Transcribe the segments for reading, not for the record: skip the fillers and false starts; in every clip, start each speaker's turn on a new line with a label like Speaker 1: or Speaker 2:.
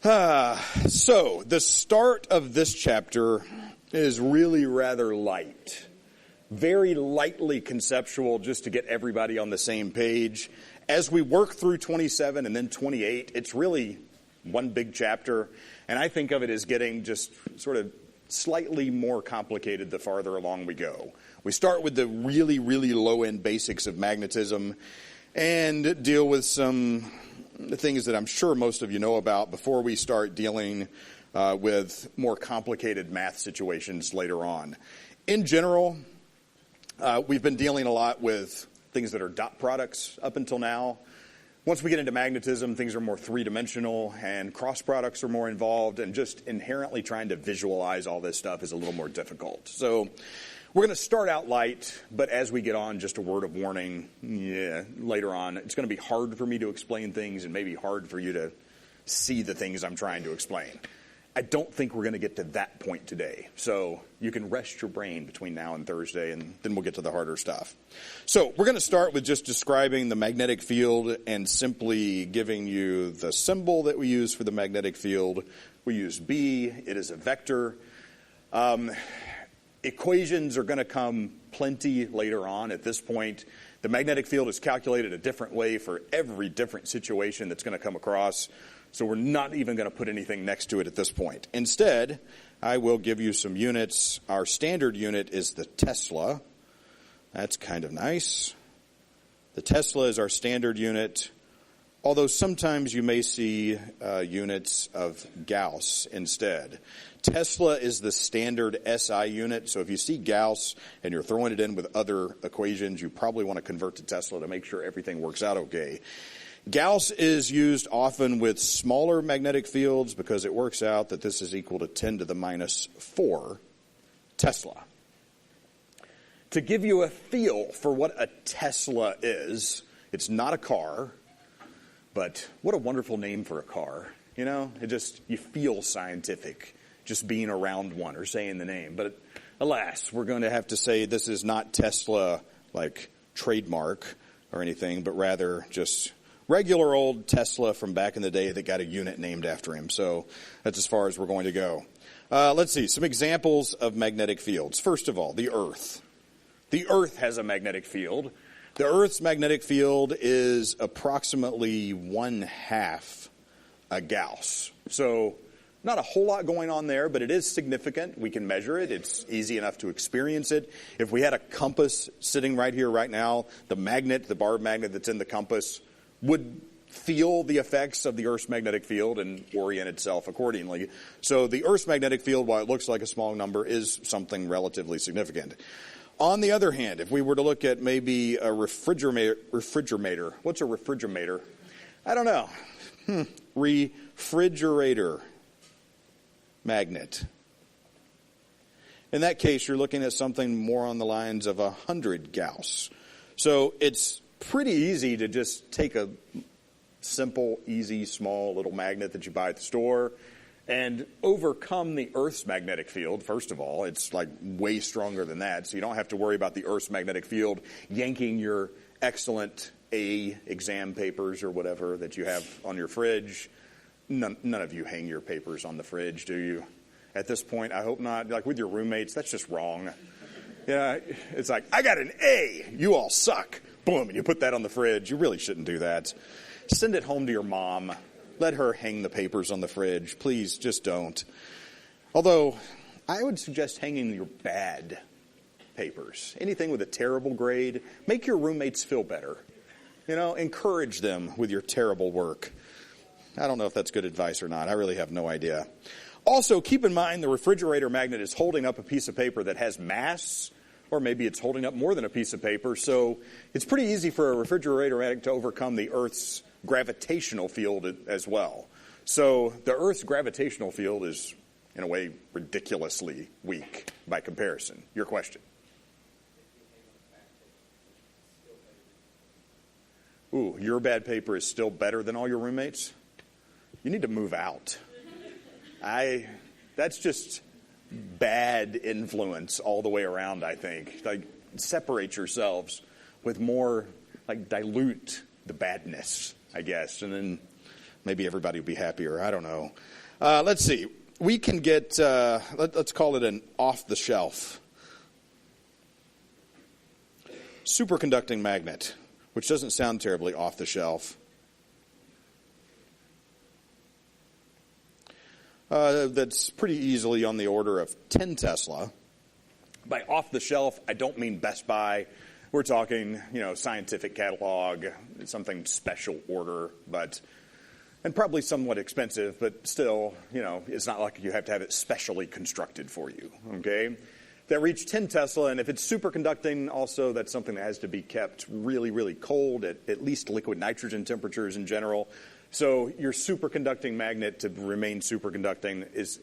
Speaker 1: So the start of this chapter is really rather light. Very lightly conceptual, just to get everybody on the same page. As we work through 27 and then 28, it's really one big chapter. And I think of it as getting just sort of slightly more complicated the farther along we go. We start with the really, really low-end basics of magnetism and deal with some things that I'm sure most of you know about before we start dealing with more complicated math situations later on. In general, we've been dealing a lot with things that are dot products up until now. Once we get into magnetism, things are more three-dimensional, and cross products are more involved, and just inherently trying to visualize all this stuff is a little more difficult. So we're going to start out light, but as we get on, just a word of warning, later on, it's going to be hard for me to explain things and maybe hard for you to see the things I'm trying to explain. I don't think we're going to get to that point today. So you can rest your brain between now and Thursday, and then we'll get to the harder stuff. So we're going to start with just describing the magnetic field and simply giving you the symbol that we use for the magnetic field. We use B. It is a vector. Equations are going to come plenty later on. At this point, the magnetic field is calculated a different way for every different situation that's going to come across. So we're not even going to put anything next to it at this point. Instead, I will give you some units. Our standard unit is the Tesla. That's kind of nice. The Tesla is our standard unit, although sometimes you may see units of Gauss instead. Tesla is the standard SI unit, so if you see Gauss and you're throwing it in with other equations, you probably want to convert to Tesla to make sure everything works out okay. Gauss is used often with smaller magnetic fields because it works out that this is equal to 10 to the minus 4 Tesla. To give you a feel for what a Tesla is, it's not a car, but what a wonderful name for a car. You know, you feel scientific just being around one or saying the name. But alas, we're going to have to say this is not Tesla like trademark or anything, but rather just regular old Tesla from back in the day that got a unit named after him. So that's as far as we're going to go. Let's see, some examples of magnetic fields. First of all, the Earth. The Earth has a magnetic field. The Earth's magnetic field is approximately 1/2 a Gauss. So not a whole lot going on there, but it is significant. We can measure it. It's easy enough to experience it. If we had a compass sitting right here, right now, the bar magnet that's in the compass would feel the effects of the Earth's magnetic field and orient itself accordingly. So the Earth's magnetic field, while it looks like a small number, is something relatively significant. On the other hand, if we were to look at maybe a refrigerator. What's a refrigerator? I don't know. Refrigerator magnet. In that case, you're looking at something more on the lines of 100 Gauss. So it's pretty easy to just take a simple, easy, small little magnet that you buy at the store and overcome the Earth's magnetic field. First of all, it's like way stronger than that, so you don't have to worry about the Earth's magnetic field yanking your excellent A exam papers or whatever that you have on your fridge. None of you hang your papers on the fridge, do you? At this point, I hope not. Like with your roommates, that's just wrong. Yeah, it's like, I got an A, you all suck. Boom, and you put that on the fridge. You really shouldn't do that. Send it home to your mom. Let her hang the papers on the fridge. Please, just don't. Although, I would suggest hanging your bad papers. Anything with a terrible grade. Make your roommates feel better. You know, encourage them with your terrible work. I don't know if that's good advice or not. I really have no idea. Also, keep in mind the refrigerator magnet is holding up a piece of paper that has mass, or maybe it's holding up more than a piece of paper. So it's pretty easy for a refrigerator magnet to overcome the Earth's gravitational field as well. So the Earth's gravitational field is, in a way, ridiculously weak by comparison. Your question? Ooh, your bad paper is still better than all your roommates? You need to move out. That's just bad influence all the way around, I think. Like, separate yourselves with more, like, dilute the badness, I guess, and then Maybe everybody will be happier. I don't know. Let's see. We can get, let's call it an off-the-shelf superconducting magnet, which doesn't sound terribly off-the-shelf. That's pretty easily on the order of 10 Tesla. By off-the-shelf, I don't mean Best Buy. We're talking, scientific catalog, something special order, and probably somewhat expensive, but still, it's not like you have to have it specially constructed for you, okay? That reach 10 Tesla, and if it's superconducting, also that's something that has to be kept really, really cold at least liquid nitrogen temperatures in general. So your superconducting magnet to remain superconducting it's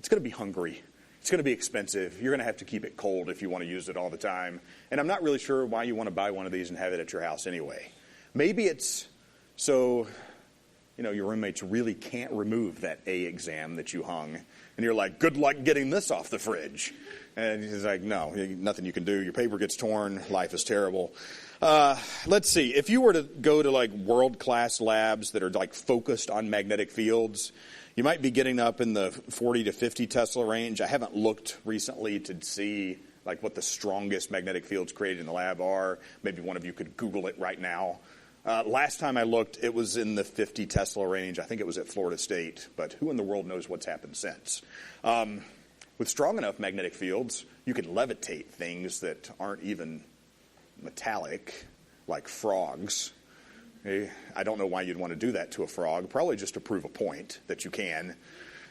Speaker 1: going to be hungry. It's going to be expensive. You're going to have to keep it cold if you want to use it all the time. And I'm not really sure why you want to buy one of these and have it at your house anyway. Maybe it's so, your roommates really can't remove that A exam that you hung. And you're like, good luck getting this off the fridge. And he's like, no, nothing you can do. Your paper gets torn. Life is terrible. Let's see. If you were to go to world-class labs that are focused on magnetic fields, you might be getting up in the 40 to 50 Tesla range. I haven't looked recently to see what the strongest magnetic fields created in the lab are. Maybe one of you could Google it right now. Last time I looked, it was in the 50 Tesla range. I think it was at Florida State, but who in the world knows what's happened since? With strong enough magnetic fields, you can levitate things that aren't even metallic, like frogs. I don't know why you'd want to do that to a frog, probably just to prove a point that you can.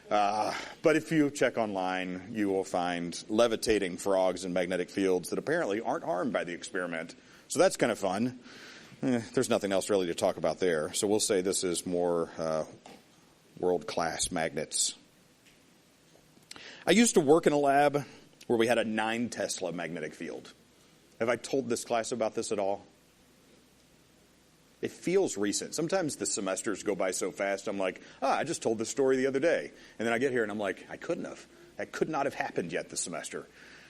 Speaker 1: But if you check online, you will find levitating frogs in magnetic fields that apparently aren't harmed by the experiment. So that's kind of fun. There's nothing else really to talk about there. So we'll say this is more world-class magnets. I used to work in a lab where we had a 9 Tesla magnetic field. Have I told this class about this at all? It feels recent. Sometimes the semesters go by so fast, I'm like, I just told this story the other day. And then I get here and I'm like, I couldn't have. That could not have happened yet this semester.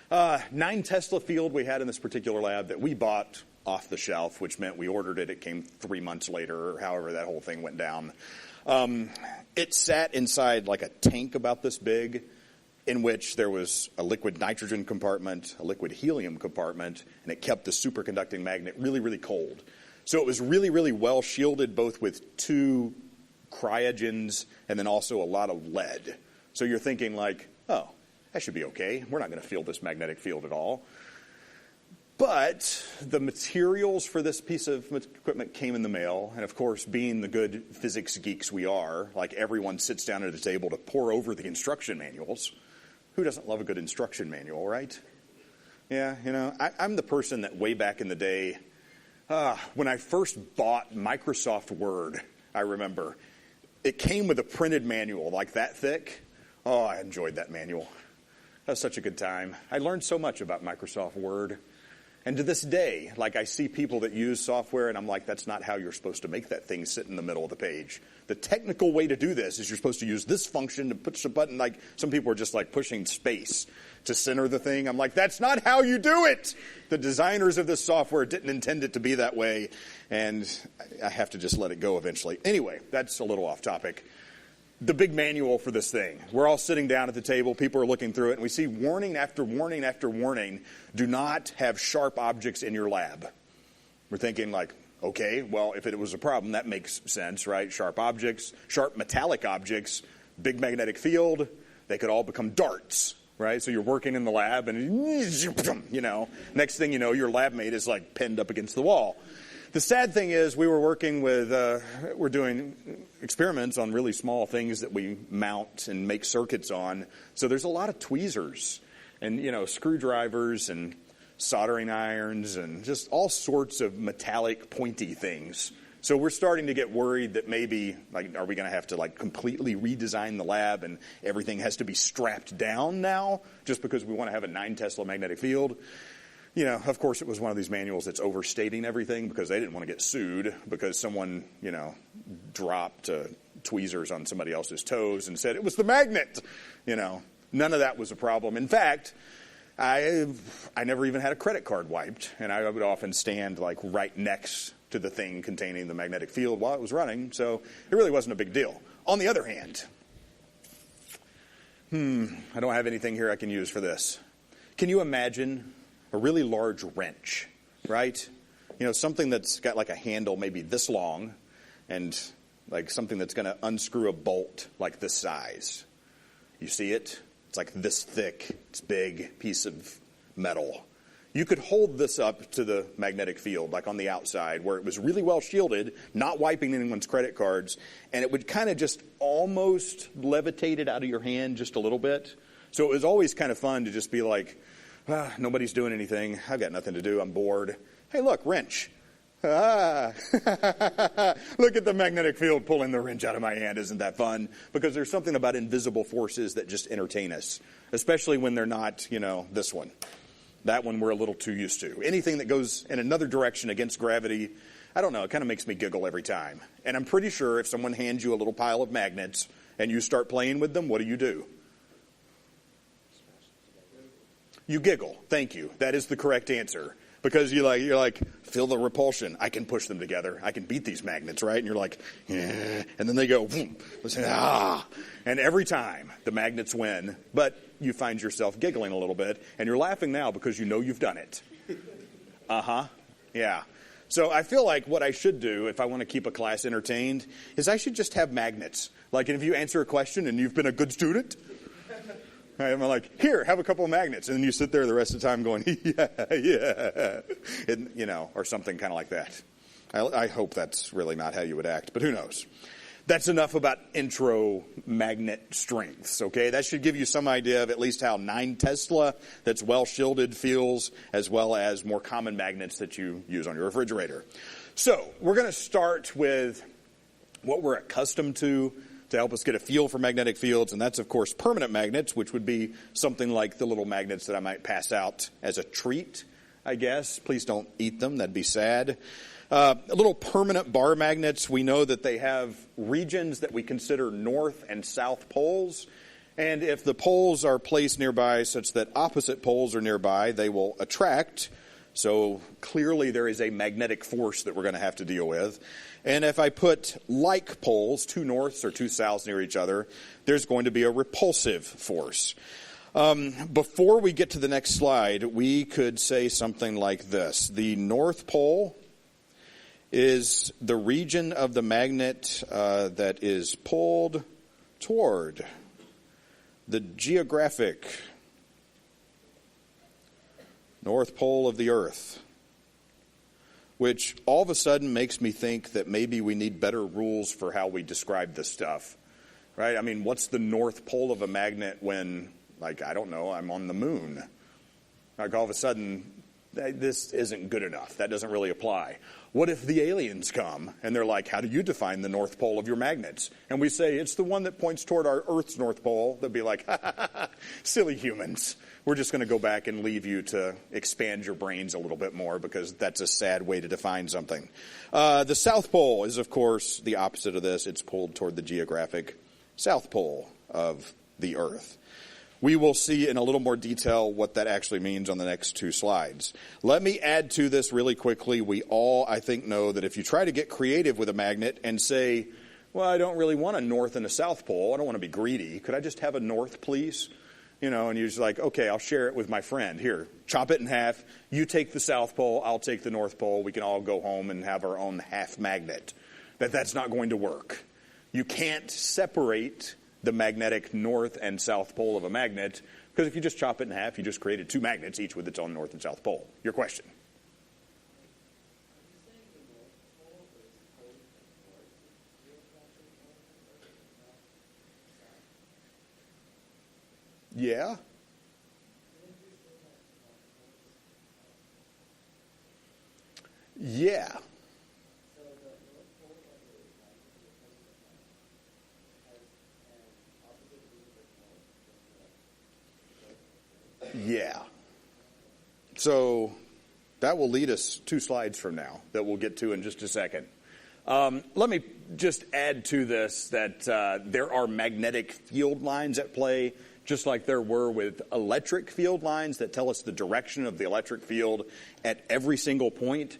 Speaker 1: 9 Tesla field we had in this particular lab that we bought off the shelf, which meant we ordered it. It came 3 months later, or however that whole thing went down. It sat inside a tank about this big, in which there was a liquid nitrogen compartment, a liquid helium compartment, and it kept the superconducting magnet really, really cold. So it was really, really well shielded, both with 2 cryogens and then also a lot of lead. So you're thinking that should be okay. We're not going to feel this magnetic field at all. But the materials for this piece of equipment came in the mail. And, of course, being the good physics geeks we are, everyone sits down at a table to pore over the instruction manuals. Who doesn't love a good instruction manual, right? Yeah, I'm the person that way back in the day, when I first bought Microsoft Word, I remember, it came with a printed manual that thick. Oh, I enjoyed that manual. That was such a good time. I learned so much about Microsoft Word. And to this day, I see people that use software, and I'm like, that's not how you're supposed to make that thing sit in the middle of the page. The technical way to do this is you're supposed to use this function to push a button. Some people are just pushing space to center the thing. I'm like, that's not how you do it. The designers of this software didn't intend it to be that way, and I have to just let it go eventually. Anyway, that's a little off topic. The big manual for this thing. We're all sitting down at the table. People are looking through it, and we see warning after warning after warning. Do not have sharp objects in your lab. We're thinking okay, well, if it was a problem, that makes sense, right? Sharp objects, sharp metallic objects, big magnetic field, they could all become darts, right? So you're working in the lab, and, next thing you know, your lab mate is pinned up against the wall. The sad thing is we were working with, we're doing experiments on really small things that we mount and make circuits on. So there's a lot of tweezers and, screwdrivers and soldering irons and just all sorts of metallic pointy things. So we're starting to get worried that maybe, are we going to have to completely redesign the lab and everything has to be strapped down now just because we want to have a 9 Tesla magnetic field? Of course, it was one of these manuals that's overstating everything because they didn't want to get sued because someone, dropped tweezers on somebody else's toes and said it was the magnet. None of that was a problem. In fact, I never even had a credit card wiped, and I would often stand right next to the thing containing the magnetic field while it was running, so it really wasn't a big deal. On the other hand, I don't have anything here I can use for this. Can you imagine a really large wrench, right? You know, something that's got like a handle maybe this long and like something that's going to unscrew a bolt like this size. You see it? It's like this thick, it's big piece of metal. You could hold this up to the magnetic field, like on the outside, where it was really well shielded, not wiping anyone's credit cards, and it would kind of just almost levitate it out of your hand just a little bit. So it was always kind of fun to just be like, nobody's doing anything. I've got nothing to do. I'm bored. Hey, look, wrench. Look at the magnetic field pulling the wrench out of my hand. Isn't that fun? Because there's something about invisible forces that just entertain us, especially when they're not, this one. That one we're a little too used to. Anything that goes in another direction against gravity, I don't know, it kind of makes me giggle every time. And I'm pretty sure if someone hands you a little pile of magnets and you start playing with them, what do? You giggle. Thank you. That is the correct answer. Because you're like, feel the repulsion. I can push them together. I can beat these magnets, right? And you're like, yeah. And then they go, boom. And every time the magnets win, but you find yourself giggling a little bit, and you're laughing now because you know you've done it. Yeah. So I feel like what I should do if I want to keep a class entertained is I should just have magnets. Like if you answer a question and you've been a good student, I'm like, here, have a couple of magnets. And then you sit there the rest of the time going, yeah. And, or something kind of like that. I hope that's really not how you would act, but who knows? That's enough about intro magnet strengths, okay? That should give you some idea of at least how 9 Tesla that's well shielded feels, as well as more common magnets that you use on your refrigerator. So we're going to start with what we're accustomed to help us get a feel for magnetic fields, and that's, of course, permanent magnets, which would be something like the little magnets that I might pass out as a treat, I guess. Please don't eat them. That'd be sad. Little permanent bar magnets, we know that they have regions that we consider north and south poles. And if the poles are placed nearby such that opposite poles are nearby, they will attract. So clearly there is a magnetic force that we're going to have to deal with. And if I put like poles, 2 norths or 2 souths near each other, there's going to be a repulsive force. Before we get to the next slide, we could say something like this. The North Pole is the region of the magnet that is pulled toward the geographic North Pole of the Earth, which all of a sudden makes me think that maybe we need better rules for how we describe this stuff, right? I mean, what's the North Pole of a magnet when, I don't know, I'm on the moon? Like all of a sudden, this isn't good enough. That doesn't really apply. What if the aliens come and they're like, how do you define the North Pole of your magnets? And we say, it's the one that points toward our Earth's North Pole. They'll be like, silly humans. We're just going to go back and leave you to expand your brains a little bit more because that's a sad way to define something. The South Pole is, of course, the opposite of this. It's pulled toward the geographic South Pole of the Earth. We will see in a little more detail what that actually means on the next 2 slides. Let me add to this really quickly. We all, I think, know that if you try to get creative with a magnet and say, well, I don't really want a north and a south pole. I don't want to be greedy. Could I just have a north, please? And you're just like, okay, I'll share it with my friend. Here, chop it in half. You take the south pole. I'll take the north pole. We can all go home and have our own half magnet. That's not going to work. You can't separate the magnetic north and south pole of a magnet, because if you just chop it in half, you just created 2 magnets, each with its own north and south pole. Your question? Yeah. Yeah. Yeah. So that will lead us 2 slides from now that we'll get to in just a second. Let me just add to this that there are magnetic field lines at play, just like there were with electric field lines that tell us the direction of the electric field at every single point.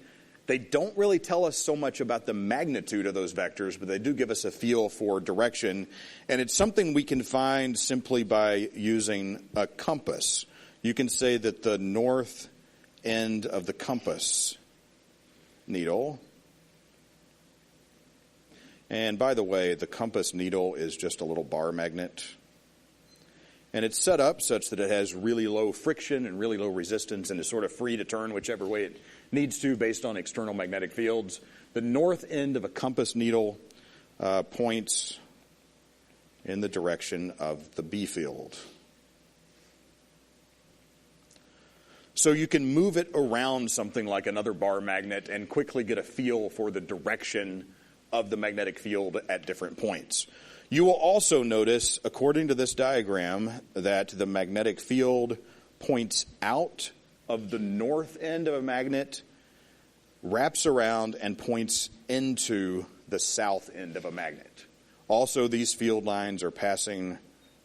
Speaker 1: They don't really tell us so much about the magnitude of those vectors, but they do give us a feel for direction. And it's something we can find simply by using a compass. You can say that the north end of the compass needle, and by the way, the compass needle is just a little bar magnet. And it's set up such that it has really low friction and really low resistance and is sort of free to turn whichever way it needs to based on external magnetic fields. The north end of a compass needle points in the direction of the B field. So you can move it around something like another bar magnet and quickly get a feel for the direction of the magnetic field at different points. You will also notice, according to this diagram, that the magnetic field points out of the north end of a magnet, wraps around, and points into the south end of a magnet. Also, these field lines are passing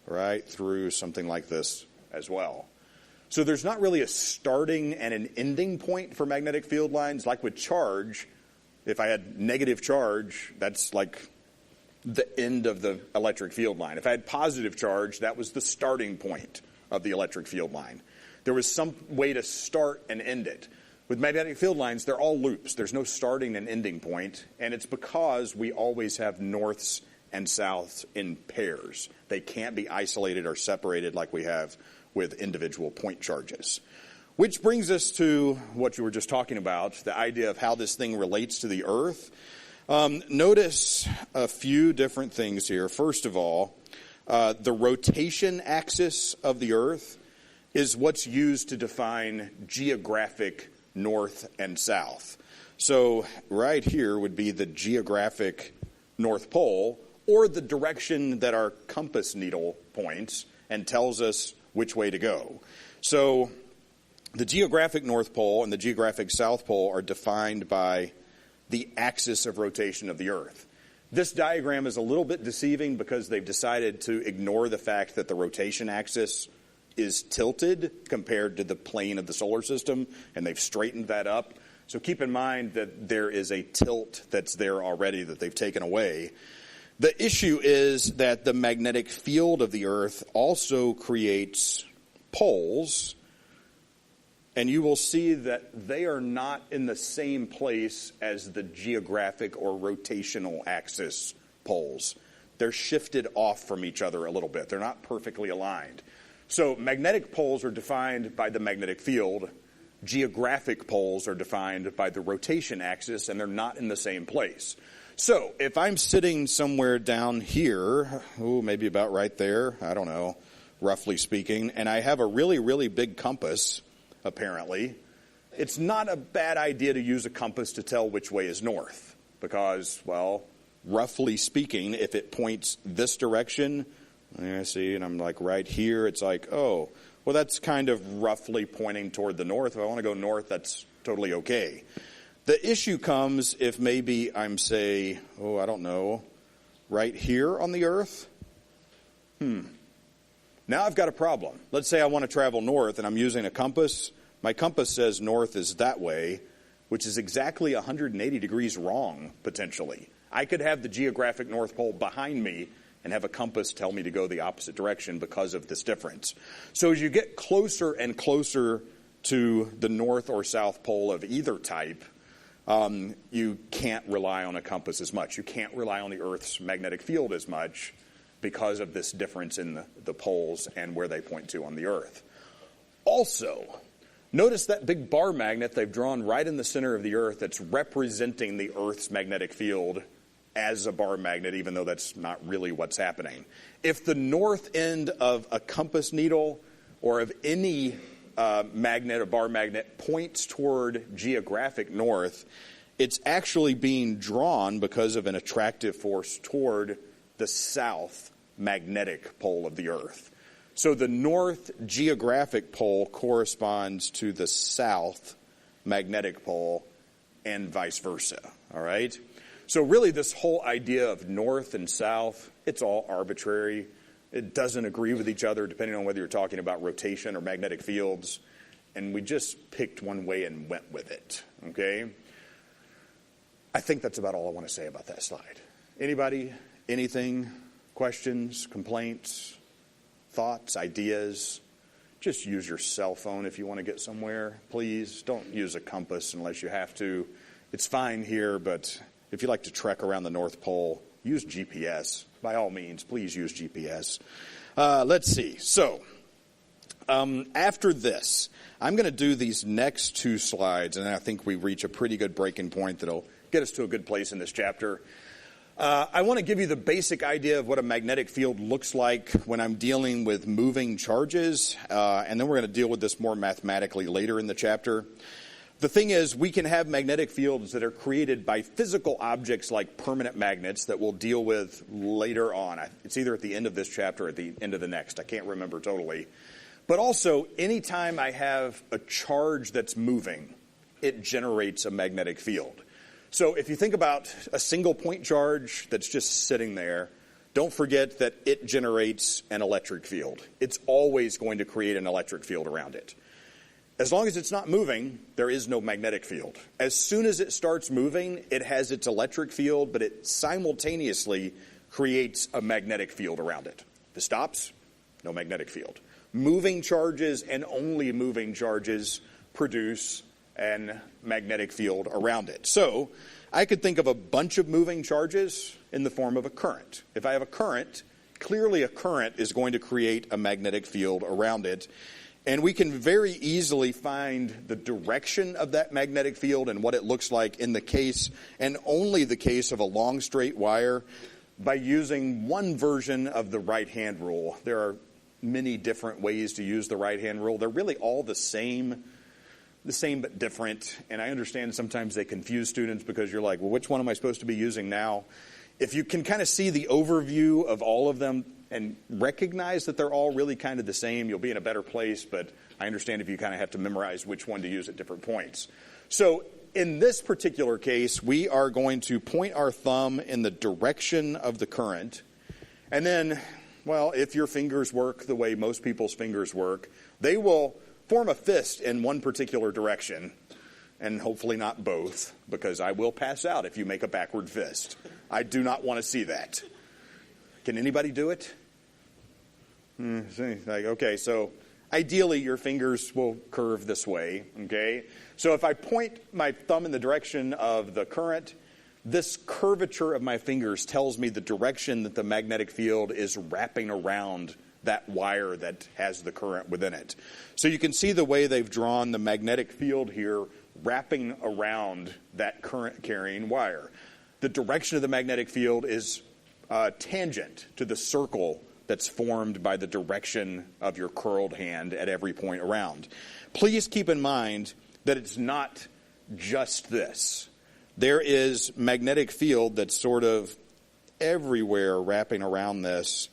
Speaker 1: right through something like this as well. So there's not really a starting and an ending point for magnetic field lines. Like with charge, if I had negative charge, that's like the end of the electric field line. If I had positive charge, that was the starting point of the electric field line. There was some way to start and end it. With magnetic field lines, they're all loops. There's no starting and ending point, and it's because we always have norths and souths in pairs. They can't be isolated or separated like we have with individual point charges. Which brings us to what you were just talking about, the idea of how this thing relates to the Earth. Notice a few different things here. First of all, the rotation axis of the Earth is what's used to define geographic north and south. So right here would be the geographic North Pole, or the direction that our compass needle points and tells us which way to go. So the geographic North Pole and the geographic South Pole are defined by the axis of rotation of the Earth. This diagram is a little bit deceiving because they've decided to ignore the fact that the rotation axis is tilted compared to the plane of the solar system, and they've straightened that up. So keep in mind that there is a tilt that's there already that they've taken away. The issue is that the magnetic field of the Earth also creates poles, and you will see that they are not in the same place as the geographic or rotational axis poles. They're shifted off from each other a little bit. They're not perfectly aligned. So magnetic poles are defined by the magnetic field. Geographic poles are defined by the rotation axis, and they're not in the same place. So if I'm sitting somewhere down here, maybe about right there, I don't know, roughly speaking, and I have a really, really big compass, apparently, it's not a bad idea to use a compass to tell which way is north. Because, well, roughly speaking, if it points this direction, I see, and I'm like right here, it's like, oh, well, that's kind of roughly pointing toward the north. If I want to go north, that's totally okay. The issue comes if maybe I'm, say, I don't know, right here on the Earth. Now I've got a problem. Let's say I want to travel north and I'm using a compass. My compass says north is that way, which is exactly 180 degrees wrong, potentially. I could have the geographic North Pole behind me and have a compass tell me to go the opposite direction because of this difference. So as you get closer and closer to the North or South Pole of either type, you can't rely on a compass as much. You can't rely on the Earth's magnetic field as much because of this difference in the poles and where they point to on the Earth. Also, notice that big bar magnet they've drawn right in the center of the Earth that's representing the Earth's magnetic field as a bar magnet, even though that's not really what's happening. If the north end of a compass needle or of any magnet, a bar magnet, points toward geographic north, it's actually being drawn because of an attractive force toward the south magnetic pole of the Earth. So the north geographic pole corresponds to the south magnetic pole and vice versa, all right? So really this whole idea of north and south, it's all arbitrary. It doesn't agree with each other depending on whether you're talking about rotation or magnetic fields. And we just picked one way and went with it, okay? I think that's about all I want to say about that slide. Anybody, anything, questions, complaints, thoughts, ideas? Just use your cell phone if you want to get somewhere. Please don't use a compass unless you have to. It's fine here, but if you like to trek around the North Pole, use GPS. By all means, please use GPS. Let's see. So, after this, I'm going to do these next two slides, and I think we reach a pretty good breaking point that'll get us to a good place in this chapter. I want to give you the basic idea of what a magnetic field looks like when I'm dealing with moving charges, and then we're going to deal with this more mathematically later in the chapter. The thing is, we can have magnetic fields that are created by physical objects like permanent magnets that we'll deal with later on. It's either at the end of this chapter or at the end of the next. I can't remember totally. But also, anytime I have a charge that's moving, it generates a magnetic field. So if you think about a single point charge that's just sitting there, don't forget that it generates an electric field. It's always going to create an electric field around it. As long as it's not moving, there is no magnetic field. As soon as it starts moving, it has its electric field, but it simultaneously creates a magnetic field around it. If it stops, no magnetic field. Moving charges and only moving charges produce an magnetic field around it. So I could think of a bunch of moving charges in the form of a current. If I have a current, clearly a current is going to create a magnetic field around it. And we can very easily find the direction of that magnetic field and what it looks like in the case, and only the case, of a long straight wire by using one version of the right-hand rule. There are many different ways to use the right-hand rule. They're really all the same but different. And I understand sometimes they confuse students because you're like, well, which one am I supposed to be using now? If you can kind of see the overview of all of them and recognize that they're all really kind of the same, you'll be in a better place. But I understand if you kind of have to memorize which one to use at different points. So in this particular case, we are going to point our thumb in the direction of the current. And then, well, if your fingers work the way most people's fingers work, they will form a fist in one particular direction, and hopefully not both, because I will pass out if you make a backward fist. I do not want to see that. Can anybody do it? Okay, so ideally your fingers will curve this way, okay? So if I point my thumb in the direction of the current, this curvature of my fingers tells me the direction that the magnetic field is wrapping around that wire that has the current within it. So you can see the way they've drawn the magnetic field here wrapping around that current carrying wire. The direction of the magnetic field is tangent to the circle that's formed by the direction of your curled hand at every point around. Please keep in mind that it's not just this. There is magnetic field that's sort of everywhere wrapping around this,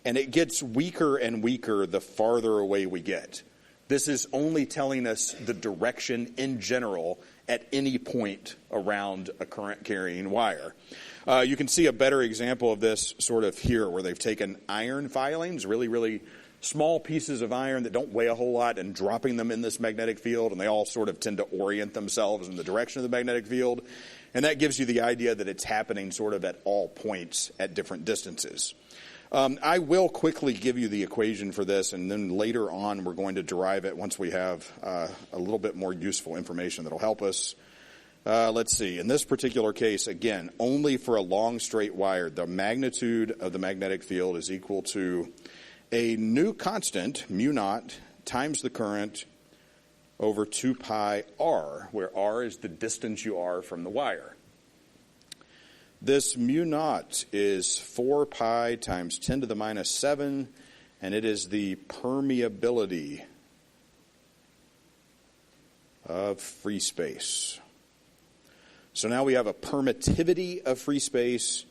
Speaker 1: and it gets weaker and weaker the farther away we get. This is only telling us the direction in general at any point around a current carrying wire. You can see a better example of this sort of here, where they've taken iron filings, really, really small pieces of iron that don't weigh a whole lot, and dropping them in this magnetic field, and they all sort of tend to orient themselves in the direction of the magnetic field. And that gives you the idea that it's happening sort of at all points at different distances. I will quickly give you the equation for this, and then later on we're going to derive it once we have a little bit more useful information that will help us. Let's see. In this particular case, again, only for a long straight wire, the magnitude of the magnetic field is equal to a new constant, mu naught, times the current over 2 pi r, where r is the distance you are from the wire. This mu naught is 4 pi times 10 to the minus 7, and it is the permeability of free space. So now we have a permittivity of free space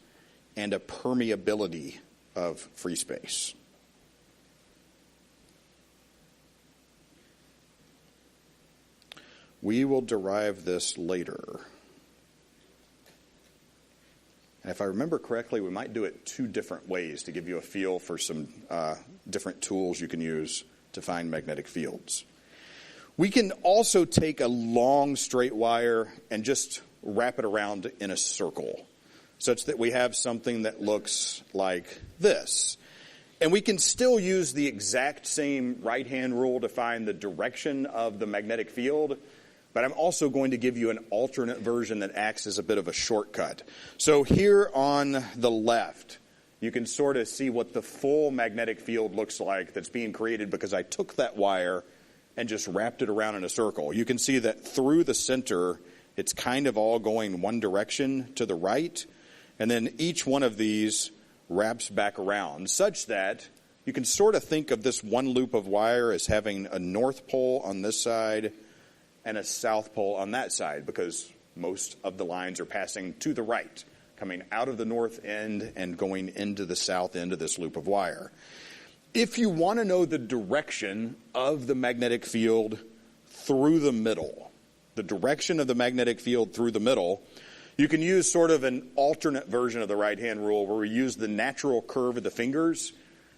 Speaker 1: and a permeability of free space. We will derive this later. And if I remember correctly, we might do it 2 different ways to give you a feel for some different tools you can use to find magnetic fields. We can also take a long straight wire and just wrap it around in a circle, such that we have something that looks like this. And we can still use the exact same right-hand rule to find the direction of the magnetic field, but I'm also going to give you an alternate version that acts as a bit of a shortcut. So here on the left, you can sort of see what the full magnetic field looks like that's being created because I took that wire and just wrapped it around in a circle. You can see that through the center, it's kind of all going one direction to the right, and then each one of these wraps back around, such that you can sort of think of this one loop of wire as having a north pole on this side and a south pole on that side, because most of the lines are passing to the right, coming out of the north end and going into the south end of this loop of wire. If you want to know the direction of the magnetic field through the middle, the direction of the magnetic field through the middle, you can use sort of an alternate version of the right-hand rule where we use the natural curve of the fingers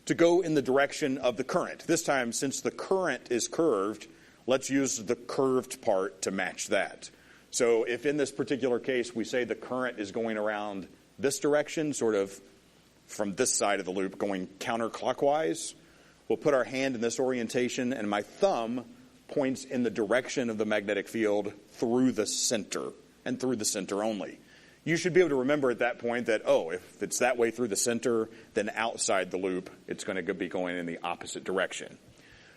Speaker 1: to go in the direction of the current. This time, since the current is curved, let's use the curved part to match that. So if in this particular case we say the current is going around this direction, sort of from this side of the loop going counterclockwise, we'll put our hand in this orientation and my thumb points in the direction of the magnetic field through the center, and through the center only. You should be able to remember at that point that, if it's that way through the center, then outside the loop, it's going to be going in the opposite direction.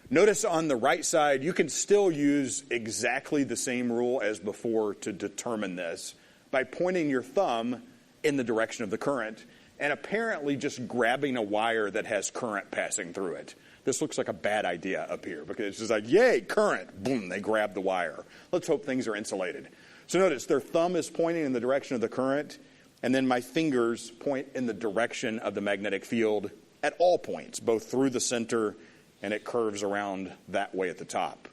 Speaker 1: Notice on the right side, you can still use exactly the same rule as before to determine this by pointing your thumb in the direction of the current and apparently just grabbing a wire that has current passing through it. This looks like a bad idea up here because it's just like, yay, current. Boom, they grab the wire. Let's hope things are insulated. So notice their thumb is pointing in the direction of the current, and then my fingers point in the direction of the magnetic field at all points, both through the center and it curves around that way at the top.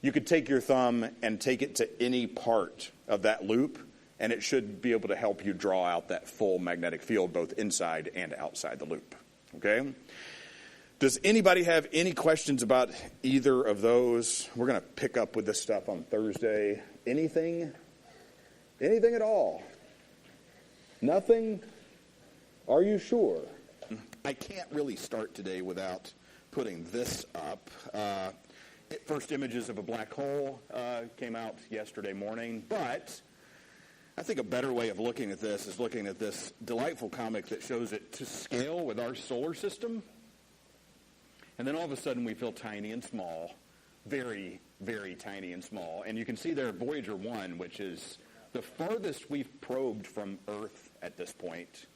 Speaker 1: You could take your thumb and take it to any part of that loop, and it should be able to help you draw out that full magnetic field both inside and outside the loop. Okay? Does anybody have any questions about either of those? We're going to pick up with this stuff on Thursday. Anything? Anything at all? Nothing? Are you sure? I can't really start today without putting this up. First images of a black hole came out yesterday morning, but I think a better way of looking at this is looking at this delightful comic that shows it to scale with our solar system. And then all of a sudden we feel tiny and small, very, very tiny and small. And you can see there Voyager 1, which is the farthest we've probed from Earth at this point.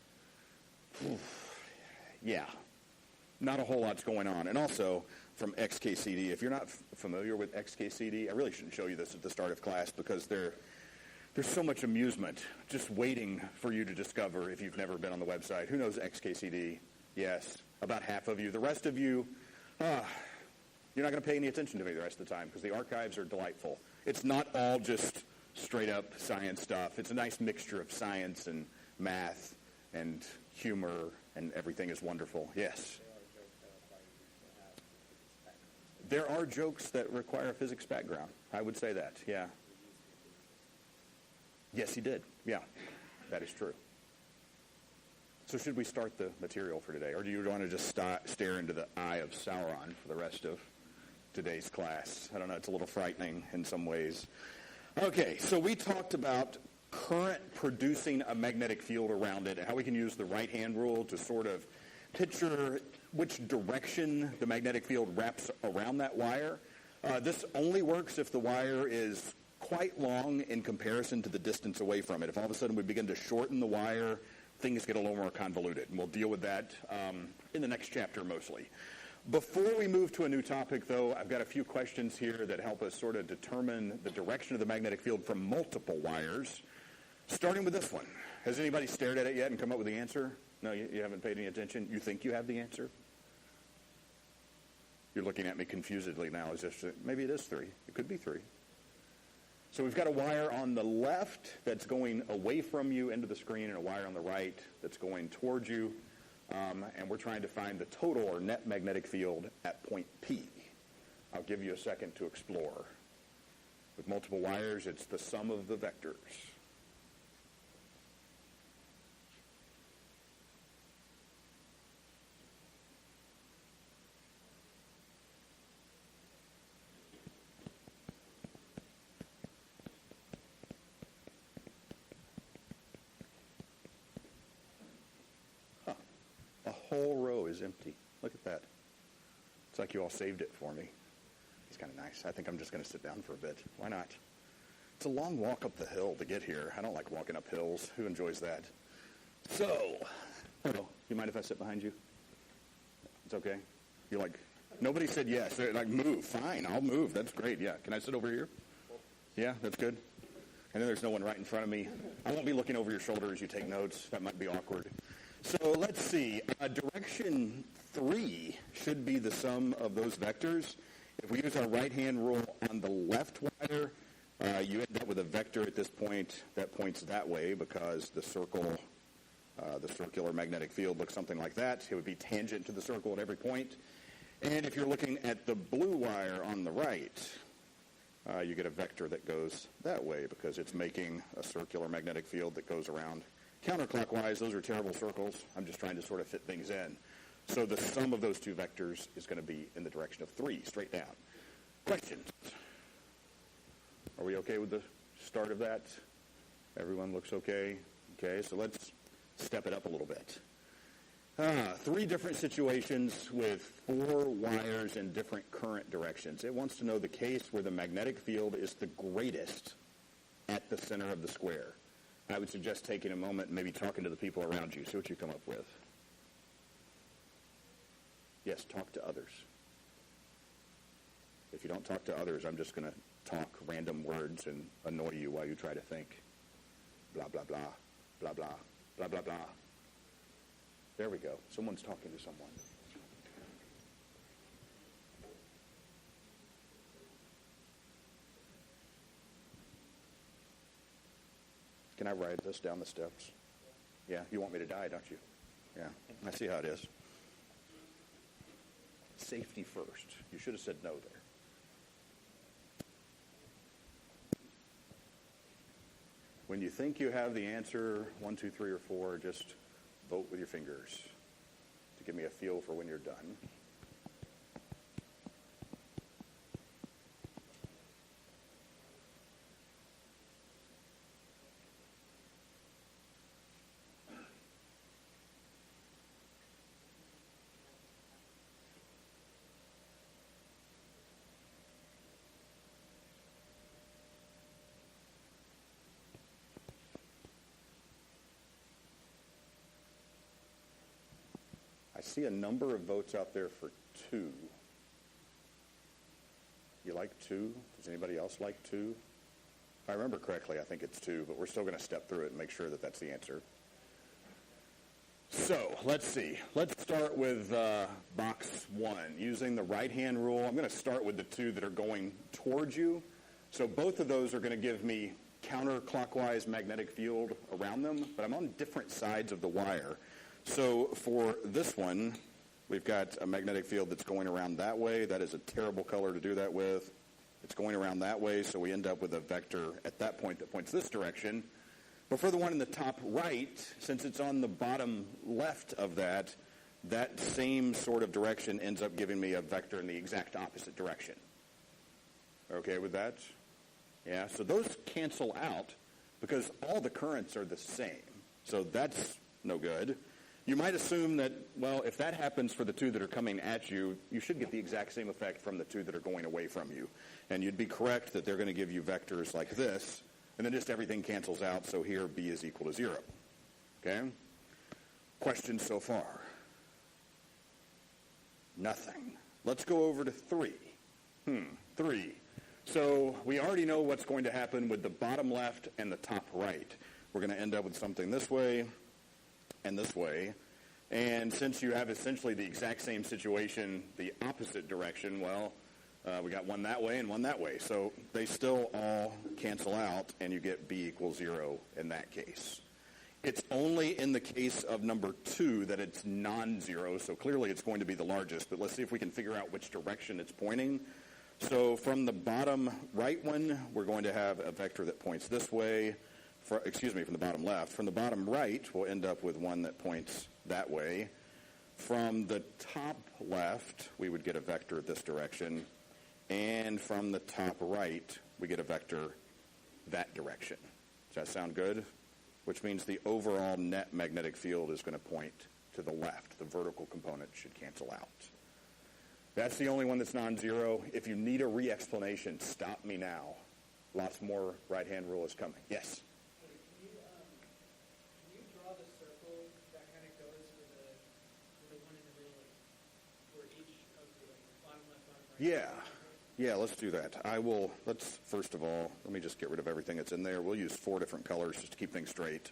Speaker 1: Yeah, not a whole lot's going on. And also from XKCD, if you're not familiar with XKCD, I really shouldn't show you this at the start of class because there's so much amusement just waiting for you to discover if you've never been on the website. Who knows XKCD? Yes, about half of you. The rest of you, you're not going to pay any attention to me the rest of the time because the archives are delightful. It's not all just straight up science stuff. It's a nice mixture of science and math and humor, and everything is wonderful. Yes? There are jokes that require a physics background. I would say that, yeah. Yes, he did. Yeah, that is true. So should we start the material for today, or do you want to just stare into the eye of Sauron for the rest of today's class? I don't know. It's a little frightening in some ways. Okay, so we talked about current producing a magnetic field around it and how we can use the right-hand rule to sort of picture which direction the magnetic field wraps around that wire. This only works if the wire is quite long in comparison to the distance away from it. If all of a sudden we begin to shorten the wire, things get a little more convoluted, and we'll deal with that in the next chapter mostly. Before we move to a new topic, though, I've got a few questions here that help us sort of determine the direction of the magnetic field from multiple wires, starting with this one. Has anybody stared at it yet and come up with the answer? No, you haven't paid any attention? You think you have the answer? You're looking at me confusedly now. Maybe it is 3. It could be 3. So we've got a wire on the left that's going away from you into the screen and a wire on the right that's going towards you. And we're trying to find the total or net magnetic field at point P. I'll give you a second to explore. With multiple wires, it's the sum of the vectors. A whole row is empty. Look at that. It's like you all saved it for me. It's kind of nice. I think I'm just going to sit down for a bit. Why not? It's a long walk up the hill to get here. I don't like walking up hills. Who enjoys that? So, you mind if I sit behind you? It's okay? You're like, nobody said yes. They're like, move. Fine, I'll move. That's great. Yeah. Can I sit over here? Yeah, that's good. And then there's no one right in front of me. I won't be looking over your shoulder as you take notes. That might be awkward. So let's see. Direction 3 should be the sum of those vectors. If we use our right-hand rule on the left wire, you end up with a vector at this point that points that way because the circle, the circular magnetic field looks something like that. It would be tangent to the circle at every point. And if you're looking at the blue wire on the right, you get a vector that goes that way because it's making a circular magnetic field that goes around counterclockwise. Those are terrible circles. I'm just trying to sort of fit things in. So the sum of those two vectors is going to be in the direction of 3, straight down. Questions? Are we okay with the start of that? Everyone looks okay? Okay, so let's step it up a little bit. 3 different situations with 4 wires in different current directions. It wants to know the case where the magnetic field is the greatest at the center of the square. I would suggest taking a moment and maybe talking to the people around you. See what you come up with. Yes, talk to others. If you don't talk to others, I'm just going to talk random words and annoy you while you try to think. Blah, blah, blah, blah, blah, blah, blah, blah. There we go. Someone's talking to someone. Can I ride this down the steps? Yeah, you want me to die, don't you? Yeah, I see how it is. Safety first. You should have said no there. When you think you have the answer, 1, 2, 3, or 4, just vote with your fingers to give me a feel for when you're done. I see a number of votes out there for 2. You like 2? Does anybody else like 2? If I remember correctly, I think it's 2, but we're still going to step through it and make sure that that's the answer. So, let's see. Let's start with box 1. Using the right-hand rule, I'm going to start with the 2 that are going towards you. So both of those are going to give me counterclockwise magnetic field around them, but I'm on different sides of the wire. So for this one, we've got a magnetic field that's going around that way. That is a terrible color to do that with. It's going around that way, so we end up with a vector at that point that points this direction. But for the one in the top right, since it's on the bottom left of that, that same sort of direction ends up giving me a vector in the exact opposite direction. Okay with that? Yeah, so those cancel out because all the currents are the same. So that's no good. You might assume that, well, if that happens for the 2 that are coming at you, you should get the exact same effect from the 2 that are going away from you. And you'd be correct that they're going to give you vectors like this, and then just everything cancels out, so here B is equal to 0. Okay? Questions so far? Nothing. Let's go over to 3. 3. So we already know what's going to happen with the bottom left and the top right. We're going to end up with something this way and this way. And since you have essentially the exact same situation, the opposite direction, well, we got one that way and one that way. So they still all cancel out, and you get B equals 0 in that case. It's only in the case of number 2 that it's non-zero, so clearly it's going to be the largest. But let's see if we can figure out which direction it's pointing. So from the bottom right one, we're going to have a vector that points this way. From the bottom left. From the bottom right, we'll end up with one that points that way. From the top left, we would get a vector this direction. And from the top right, we get a vector that direction. Does that sound good? Which means the overall net magnetic field is going to point to the left. The vertical component should cancel out. That's the only one that's non-zero. If you need a re-explanation, stop me now. Lots more right-hand rule is coming. Yes?
Speaker 2: Can you draw the circle that kind of goes with the one in the middle, like, for each of the bottom left, bottom right?
Speaker 1: Yeah, let's do that. First of all, let me just get rid of everything that's in there. We'll use 4 different colors just to keep things straight.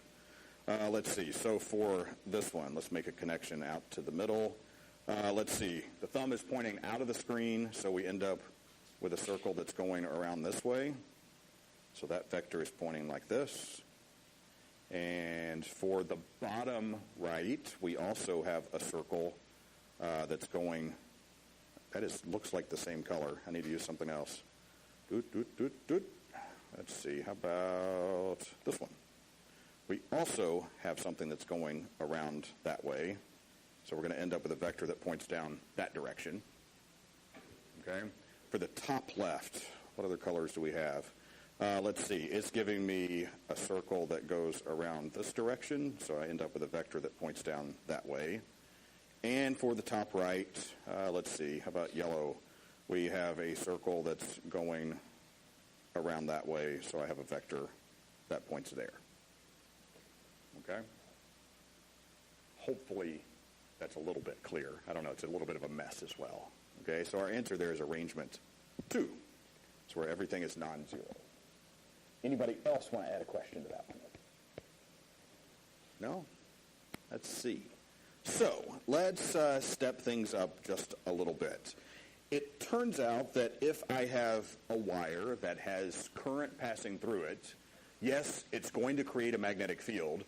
Speaker 1: Let's see. So for this one, let's make a connection out to the middle. Let's see. The thumb is pointing out of the screen, so we end up with a circle that's going around this way. So that vector is pointing like this. And for the bottom right, we also have a circle that's going, looks like the same color. I need to use something else. Let's see, how about this one? We also have something that's going around that way. So we're going to end up with a vector that points down that direction. Okay? For the top left, what other colors do we have? Let's see. It's giving me a circle that goes around this direction, so I end up with a vector that points down that way. And for the top right, let's see. How about yellow? We have a circle that's going around that way, so I have a vector that points there. Okay? Hopefully that's a little bit clear. I don't know. It's a little bit of a mess as well. Okay? So our answer there is arrangement 2. It's where everything is non-zero. Anybody else want to add a question to that one? No? Let's see. So let's step things up just a little bit. It turns out that if I have a wire that has current passing through it, yes, it's going to create a magnetic field.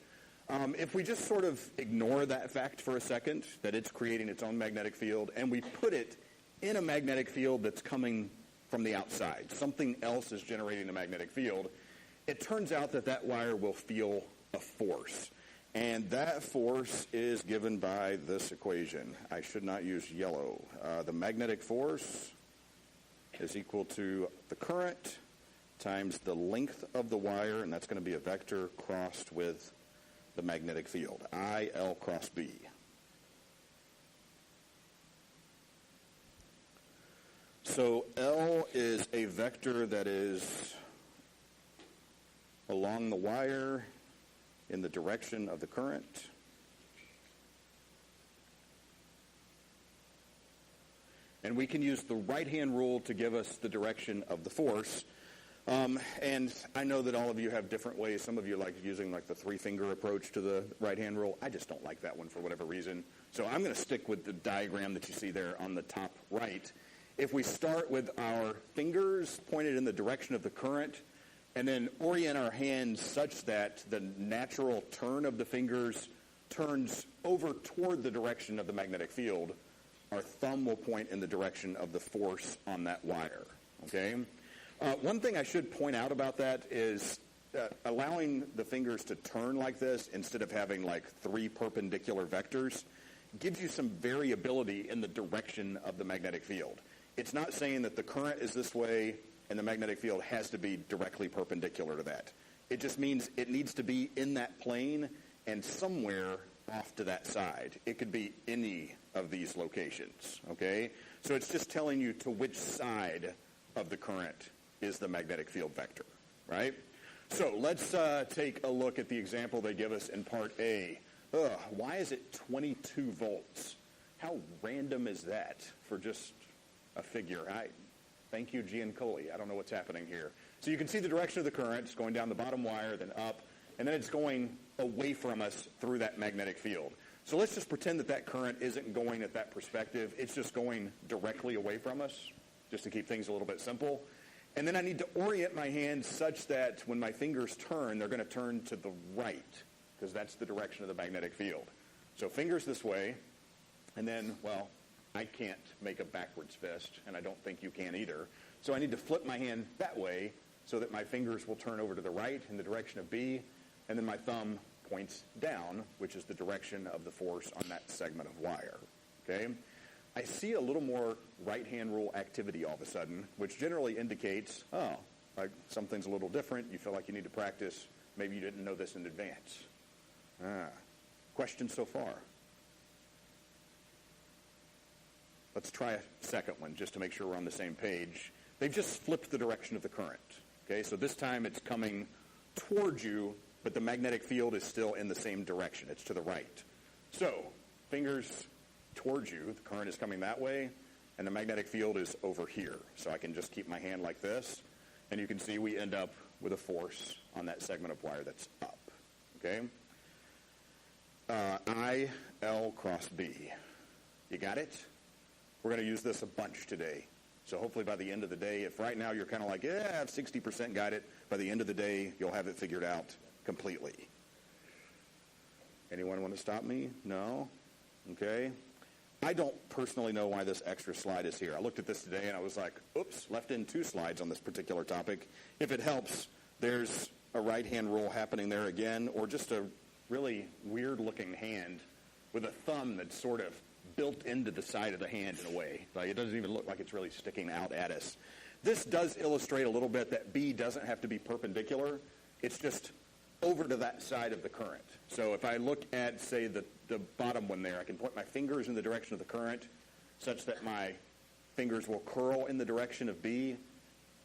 Speaker 1: If we just sort of ignore that fact for a second, that it's creating its own magnetic field, and we put it in a magnetic field that's coming from the outside, something else is generating a magnetic field, it turns out that that wire will feel a force. And that force is given by this equation. I should not use yellow. The magnetic force is equal to the current times the length of the wire, and that's going to be a vector crossed with the magnetic field, I, L cross B. So L is a vector that is along the wire in the direction of the current. And we can use the right-hand rule to give us the direction of the force. And I know that all of you have different ways. Some of you like using like the 3-finger approach to the right-hand rule. I just don't like that one for whatever reason. So I'm going to stick with the diagram that you see there on the top right. If we start with our fingers pointed in the direction of the current, and then orient our hands such that the natural turn of the fingers turns over toward the direction of the magnetic field, our thumb will point in the direction of the force on that wire. Okay? One thing I should point out about that is allowing the fingers to turn like this instead of having like 3 perpendicular vectors gives you some variability in the direction of the magnetic field. It's not saying that the current is this way and the magnetic field has to be directly perpendicular to that. It just means it needs to be in that plane and somewhere off to that side. It could be any of these locations, okay? So it's just telling you to which side of the current is the magnetic field vector, right? So let's take a look at the example they give us in part A. Why is it 22 volts? How random is that for just a figure? Thank you, Giancoli. I don't know what's happening here. So you can see the direction of the current. It's going down the bottom wire, then up, and then it's going away from us through that magnetic field. So let's just pretend that that current isn't going at that perspective. It's just going directly away from us, just to keep things a little bit simple. And then I need to orient my hands such that when my fingers turn, they're going to turn to the right, because that's the direction of the magnetic field. So fingers this way, and then, well, I can't make a backwards fist, and I don't think you can either. So I need to flip my hand that way so that my fingers will turn over to the right in the direction of B, and then my thumb points down, which is the direction of the force on that segment of wire. Okay? I see a little more right-hand rule activity all of a sudden, which generally indicates, like something's a little different. You feel like you need to practice. Maybe you didn't know this in advance. Questions so far? Let's try a second one just to make sure we're on the same page. They've just flipped the direction of the current. Okay, so this time it's coming towards you, but the magnetic field is still in the same direction. It's to the right. So, fingers towards you, the current is coming that way, and the magnetic field is over here. So I can just keep my hand like this, and you can see we end up with a force on that segment of wire that's up. Okay? I, L cross B. You got it? We're going to use this a bunch today. So hopefully by the end of the day, if right now you're kind of like, yeah, I've 60% got it, by the end of the day, you'll have it figured out completely. Anyone want to stop me? No? Okay. I don't personally know why this extra slide is here. I looked at this today and I was like, oops, left in 2 slides on this particular topic. If it helps, there's a right-hand rule happening there again, or just a really weird-looking hand with a thumb that's sort of built into the side of the hand in a way. Like it doesn't even look like it's really sticking out at us. This does illustrate a little bit that B doesn't have to be perpendicular. It's just over to that side of the current. So if I look at, say, the bottom one there, I can point my fingers in the direction of the current such that my fingers will curl in the direction of B,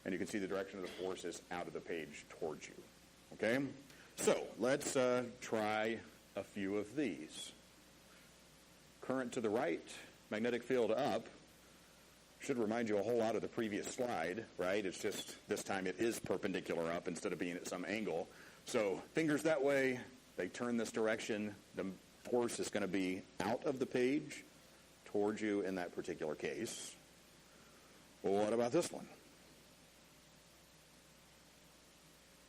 Speaker 1: and you can see the direction of the force is out of the page towards you. Okay? So let's try a few of these. Current to the right, magnetic field up. Should remind you a whole lot of the previous slide, right? It's just this time it is perpendicular up instead of being at some angle. So fingers that way, they turn this direction. The force is going to be out of the page towards you in that particular case. Well, what about this one?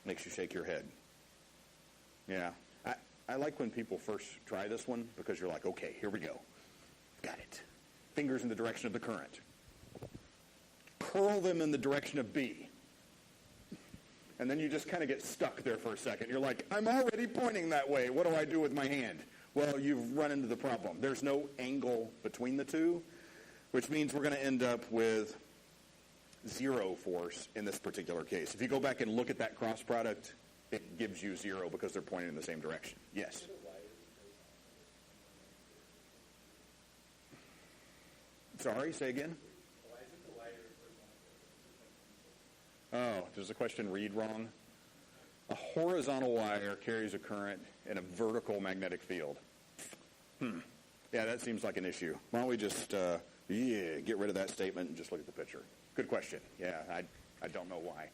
Speaker 1: Makes you shake your head. Yeah. I like when people first try this one because you're like, okay, here we go. Got it. Fingers in the direction of the current. Curl them in the direction of B. And then you just kind of get stuck there for a second. You're like, I'm already pointing that way. What do I do with my hand? Well, you've run into the problem. There's no angle between the two, which means we're going to end up with 0 force in this particular case. If you go back and look at that cross product, it gives you 0 because they're pointing in the same direction. Yes? Sorry, say again? Oh, does the question read wrong? A horizontal wire carries a current in a vertical magnetic field. Yeah, that seems like an issue. Why don't we just get rid of that statement and just look at the picture? Good question. Yeah, I don't know why.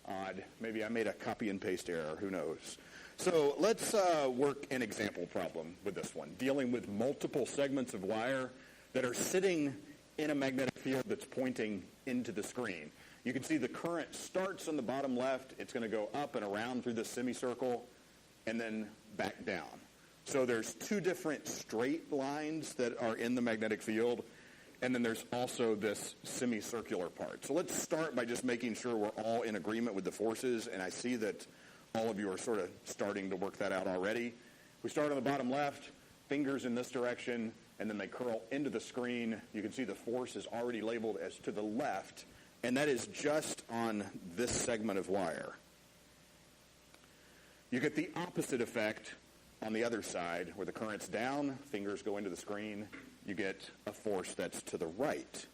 Speaker 1: Odd. Maybe I made a copy and paste error. Who knows? So let's work an example problem with this one, dealing with multiple segments of wire that are sitting in a magnetic field that's pointing into the screen. You can see the current starts on the bottom left. It's going to go up and around through the semicircle and then back down. So there's 2 different straight lines that are in the magnetic field, and then there's also this semicircular part. So let's start by just making sure we're all in agreement with the forces, and I see that all of you are sort of starting to work that out already. We start on the bottom left, fingers in this direction, and then they curl into the screen. You can see the force is already labeled as to the left, and that is just on this segment of wire. You get the opposite effect on the other side, where the current's down, fingers go into the screen, you get a force that's to the right.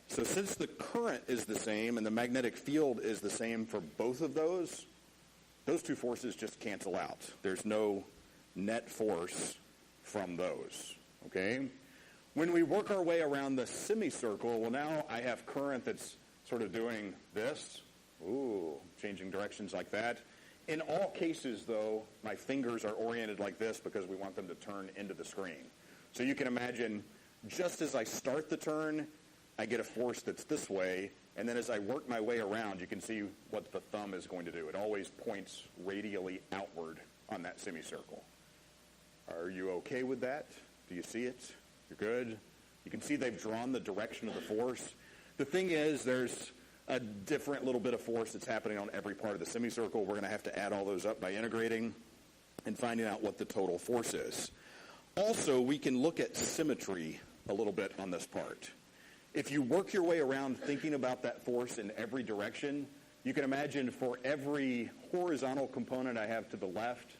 Speaker 1: So since the current is the same and the magnetic field is the same for both of those 2 forces just cancel out. There's no net force from those, okay? When we work our way around the semicircle, well, now I have current that's sort of doing this. Ooh, changing directions like that. In all cases, though, my fingers are oriented like this because we want them to turn into the screen. So you can imagine, just as I start the turn, I get a force that's this way, and then as I work my way around, you can see what the thumb is going to do. It always points radially outward on that semicircle. Are you okay with that? Do you see it? You're good? You can see they've drawn the direction of the force. The thing is, there's a different little bit of force that's happening on every part of the semicircle. We're going to have to add all those up by integrating and finding out what the total force is. Also, we can look at symmetry a little bit on this part. If you work your way around thinking about that force in every direction, you can imagine for every horizontal component I have to the left,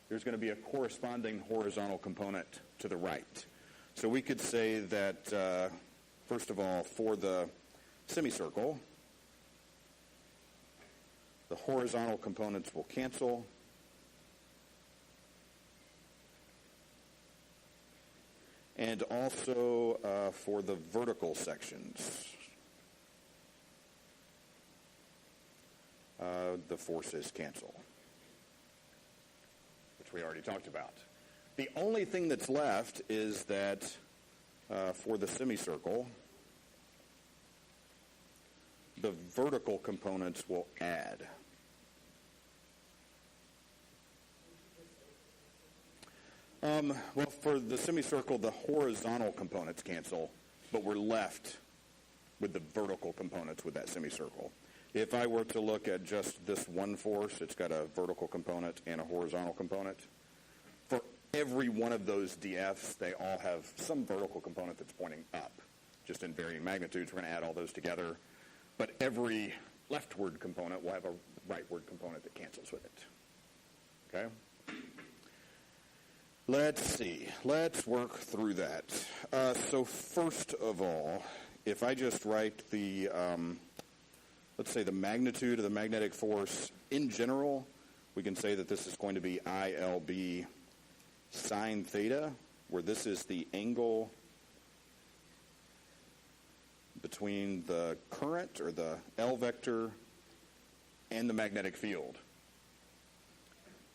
Speaker 1: there's going to be a corresponding horizontal component to the right.
Speaker 3: So we could say that, first of all, for the semicircle, the horizontal components will cancel. And also for the vertical sections, the forces cancel, which we already talked about. The only thing that's left is that for the semicircle, the vertical components will add. Well, for the semicircle, the horizontal components cancel, but we're left with the vertical components with that semicircle. If I were to look at just this one force, it's got a vertical component and a horizontal component. For every one of those DFs, they all have some vertical component that's pointing up, just in varying magnitudes. We're going to add all those together. But every leftward component will have a rightward component that cancels with it. Okay? Let's see. Let's work through that. So first of all, if I just write the, let's say the magnitude of the magnetic force in general, we can say that this is going to be ILB sine theta, where this is the angle between the current, or the L vector, and the magnetic field.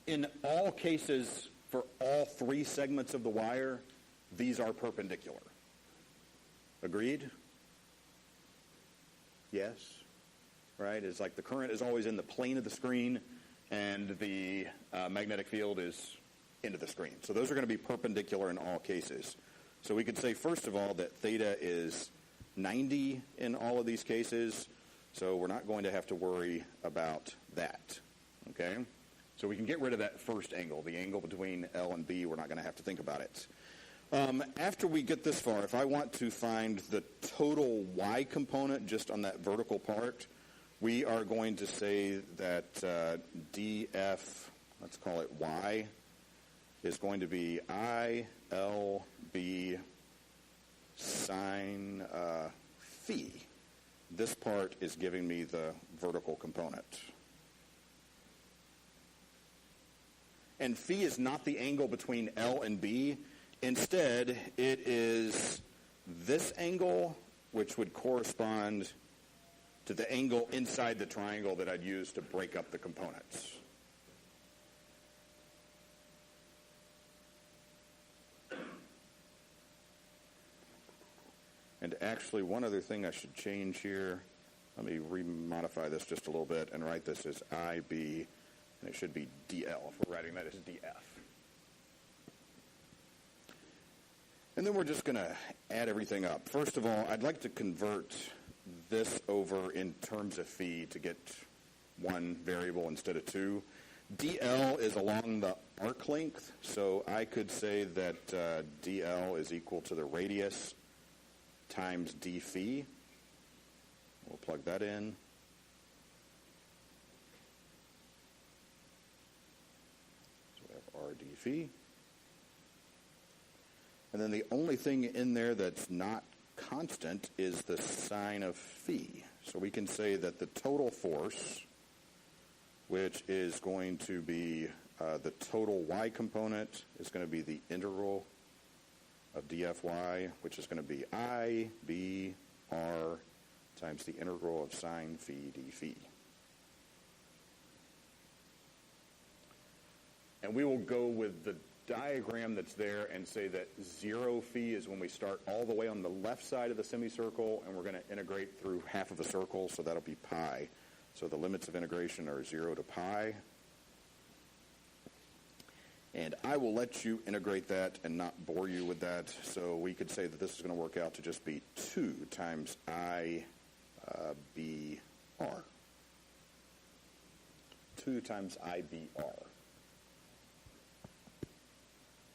Speaker 3: In all cases, for all three segments of the wire, these are perpendicular. Agreed? Yes? Right? It's like the current is always in the plane of the screen, and the magnetic field is into the screen. So those are going to be perpendicular in all cases. So we could say, first of all, that theta is 90 in all of these cases, so we're not going to have to worry about that. Okay? So we can get rid of that first angle, the angle between L and B. We're not going to have to think about it. After we get this far, if I want to find the total Y component just on that vertical part, we are going to say that dF, let's call it Y, is going to be ILB sine phi. This part is giving me the vertical component. And phi is not the angle between L and B. Instead, it is this angle, which would correspond to the angle inside the triangle that I'd use to break up the components. And actually, one other thing I should change here. Let me remodify this just a little bit and write this as IB, and it should be DL if we're writing that as DF. And then we're just going to add everything up. First of all, I'd like to convert this over in terms of phi to get one variable instead of two. DL is along the arc length, so I could say that DL is equal to the radius times d phi. We'll plug that in. So we have r d phi. And then the only thing in there that's not constant is the sine of phi. So we can say that the total force, which is going to be the total y component, is going to be the integral of dfy, which is going to be I, B, R times the integral of sine phi d phi. And we will go with the diagram that's there and say that 0 phi is when we start all the way on the left side of the semicircle, and we're going to integrate through half of a circle, so that'll be pi. So the limits of integration are 0 to pi. And I will let you integrate that and not bore you with that. So we could say that this is going to work out to just be 2 times I B R. 2 times I B R.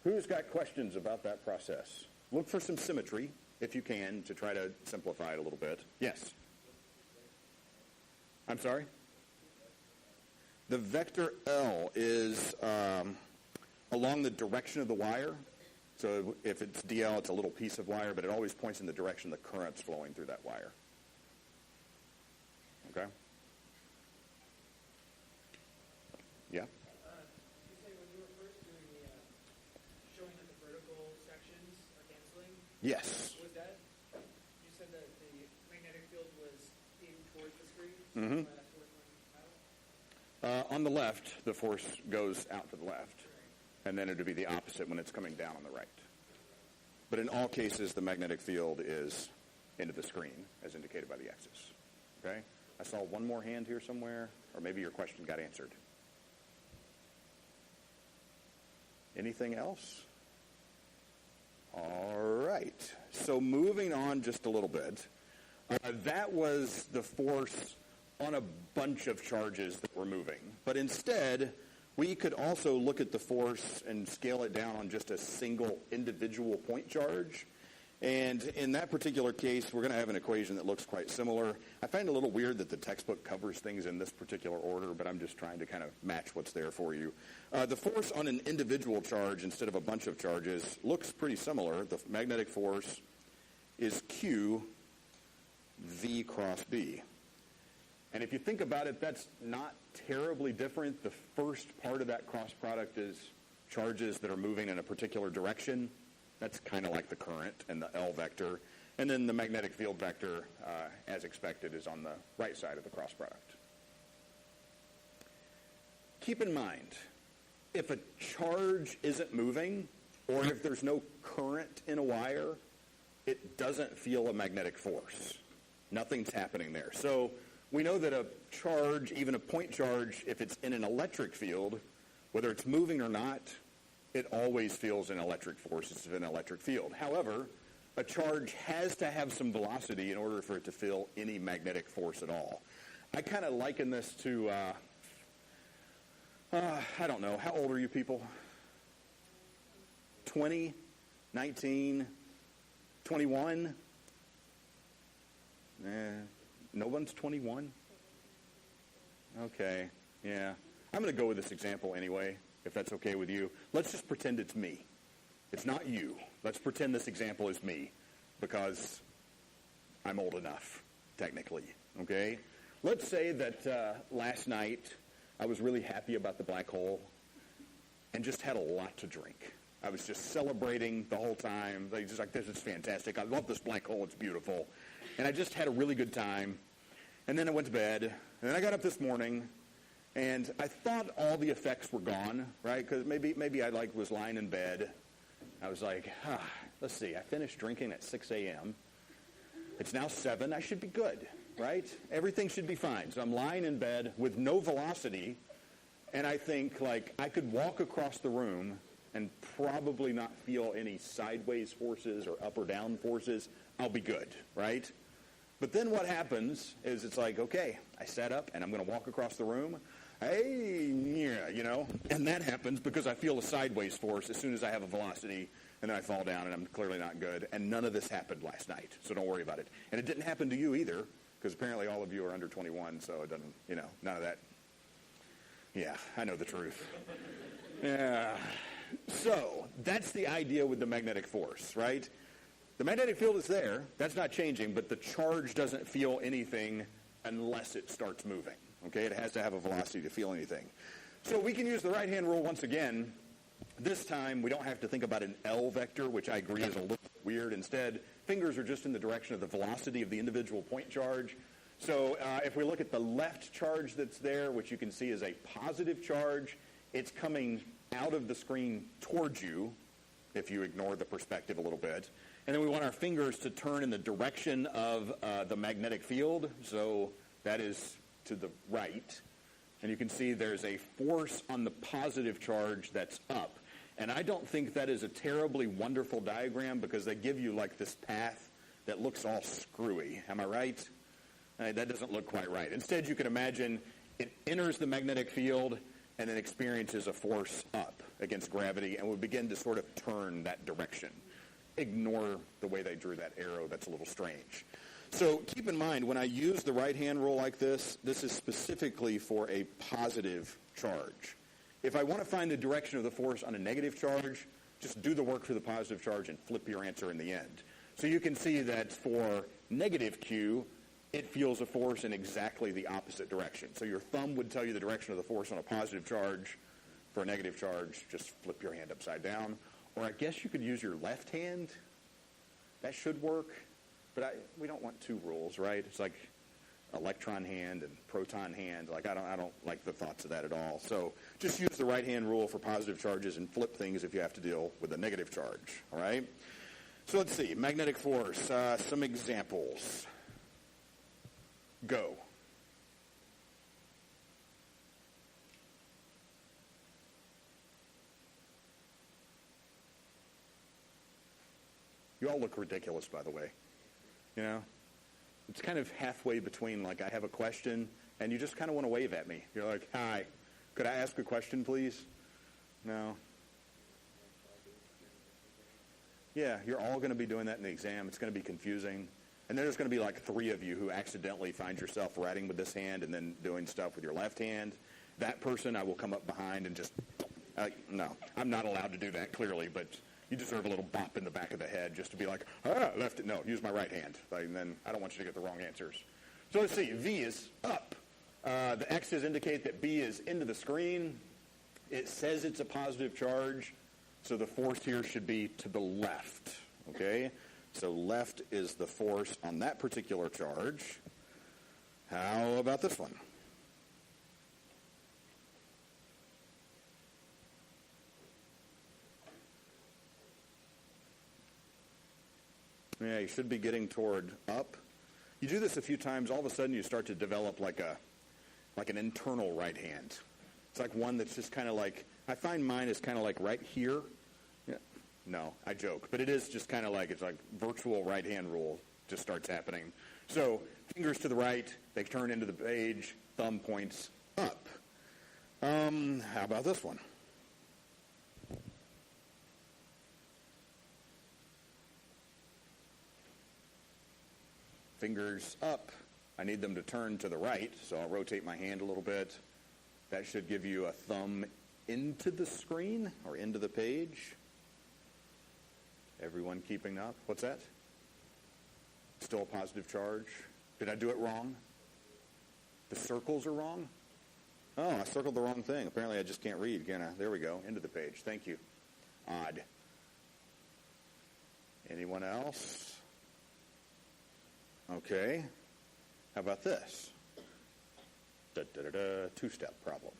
Speaker 3: Who's got questions about that process? Look for some symmetry, if you can, to try to simplify it a little bit. Yes? I'm sorry? The vector L is along the direction of the wire. So if it's DL, it's a little piece of wire, but it always points in the direction the current's flowing through that wire. Okay? Yeah?
Speaker 2: You say when you were first doing the showing that the vertical sections are canceling,
Speaker 3: Yes.
Speaker 2: was that you said that the magnetic field was in towards the screen?
Speaker 3: Mhm.
Speaker 2: Towards one out?
Speaker 3: On the left, the force goes out to the left, and then it would be the opposite when it's coming down on the right. But in all cases, the magnetic field is into the screen, as indicated by the X's. Okay? I saw one more hand here somewhere, or maybe your question got answered. Anything else? All right. So moving on just a little bit, that was the force on a bunch of charges that were moving. But instead, we could also look at the force and scale it down on just a single individual point charge. And in that particular case, we're going to have an equation that looks quite similar. I find it a little weird that the textbook covers things in this particular order, but I'm just trying to kind of match what's there for you. The force on an individual charge instead of a bunch of charges looks pretty similar. The magnetic force is Q V cross B. And if you think about it, that's not terribly different. The first part of that cross product is charges that are moving in a particular direction. That's kind of like the current and the L vector. And then the magnetic field vector, as expected, is on the right side of the cross product. Keep in mind, if a charge isn't moving, or if there's no current in a wire, it doesn't feel a magnetic force. Nothing's happening there. So we know that a charge, even a point charge, if it's in an electric field, whether it's moving or not, it always feels an electric force. It's an electric field. However, a charge has to have some velocity in order for it to feel any magnetic force at all. I kind of liken this to, I don't know, how old are you people? 20, 19, 21? No one's 21? Okay, yeah. I'm going to go with this example anyway, if that's okay with you. Let's just pretend it's me. It's not you. Let's pretend this example is me, because I'm old enough, technically, okay? Let's say that last night I was really happy about the black hole and just had a lot to drink. I was just celebrating the whole time. Just like, this is fantastic. I love this black hole. It's beautiful. And I just had a really good time. And then I went to bed. And then I got up this morning, and I thought all the effects were gone, right? Because maybe I was lying in bed. I was like, let's see. I finished drinking at 6 a.m. It's now 7. I should be good, right? Everything should be fine. So I'm lying in bed with no velocity, and I think, I could walk across the room and probably not feel any sideways forces or up or down forces. I'll be good, right? But then what happens is it's like, okay, I sat up and I'm going to walk across the room. Hey, yeah, and that happens because I feel a sideways force as soon as I have a velocity, and then I fall down and I'm clearly not good. And none of this happened last night, so don't worry about it. And it didn't happen to you either, because apparently all of you are under 21, so it doesn't, none of that. Yeah, I know the truth. Yeah. So that's the idea with the magnetic force, right? The magnetic field is there. That's not changing, but the charge doesn't feel anything unless it starts moving, okay? It has to have a velocity to feel anything. So we can use the right-hand rule once again. This time, we don't have to think about an L vector, which I agree is a little weird. Instead, fingers are just in the direction of the velocity of the individual point charge. So if we look at the left charge that's there, which you can see is a positive charge, it's coming out of the screen towards you, if you ignore the perspective a little bit. And then we want our fingers to turn in the direction of the magnetic field. So that is to the right. And you can see there's a force on the positive charge that's up. And I don't think that is a terribly wonderful diagram, because they give you this path that looks all screwy. Am I right? That doesn't look quite right. Instead, you can imagine it enters the magnetic field and then experiences a force up against gravity and would begin to sort of turn that direction. Ignore the way they drew that arrow. That's a little strange. So keep in mind, when I use the right-hand rule like this, this is specifically for a positive charge. If I want to find the direction of the force on a negative charge, just do the work for the positive charge and flip your answer in the end. So you can see that for negative Q, it feels a force in exactly the opposite direction. So your thumb would tell you the direction of the force on a positive charge. For a negative charge, just flip your hand upside down. Or I guess you could use your left hand. That should work. But we don't want two rules, right? It's like electron hand and proton hand. Like I don't like the thoughts of that at all. So just use the right hand rule for positive charges and flip things if you have to deal with a negative charge. All right? So let's see. Magnetic force. Some examples. Go. You all look ridiculous, by the way. You know? It's kind of halfway between, like, I have a question, and you just kind of want to wave at me. You're like, hi, could I ask a question, please? No. Yeah, you're all going to be doing that in the exam. It's going to be confusing. And then there's going to be like 3 of you who accidentally find yourself writing with this hand and then doing stuff with your left hand. That person, I will come up behind and just, no, I'm not allowed to do that, clearly, but you deserve a little bop in the back of the head just to be like, left, no, use my right hand. And then I don't want you to get the wrong answers. So let's see, V is up. The X's indicate that B is into the screen. It says it's a positive charge, so the force here should be to the left, okay? So left is the force on that particular charge. How about this one? Yeah, you should be getting toward up. You do this a few times, all of a sudden you start to develop like an internal right hand. It's like one that's just kind of like, I find mine is kind of like right here. Yeah. No, I joke. But it is just kind of like, it's like virtual right hand rule just starts happening. So fingers to the right, they turn into the page, thumb points up. How about this one? Fingers up. I need them to turn to the right, so I'll rotate my hand a little bit. That should give you a thumb into the screen or into the page. Everyone keeping up? What's that? Still a positive charge. Did I do it wrong? The circles are wrong? Oh, I circled the wrong thing. Apparently I just can't read. There we go. Into the page. Thank you. Odd. Anyone else? Okay. How about this? Two-step problem.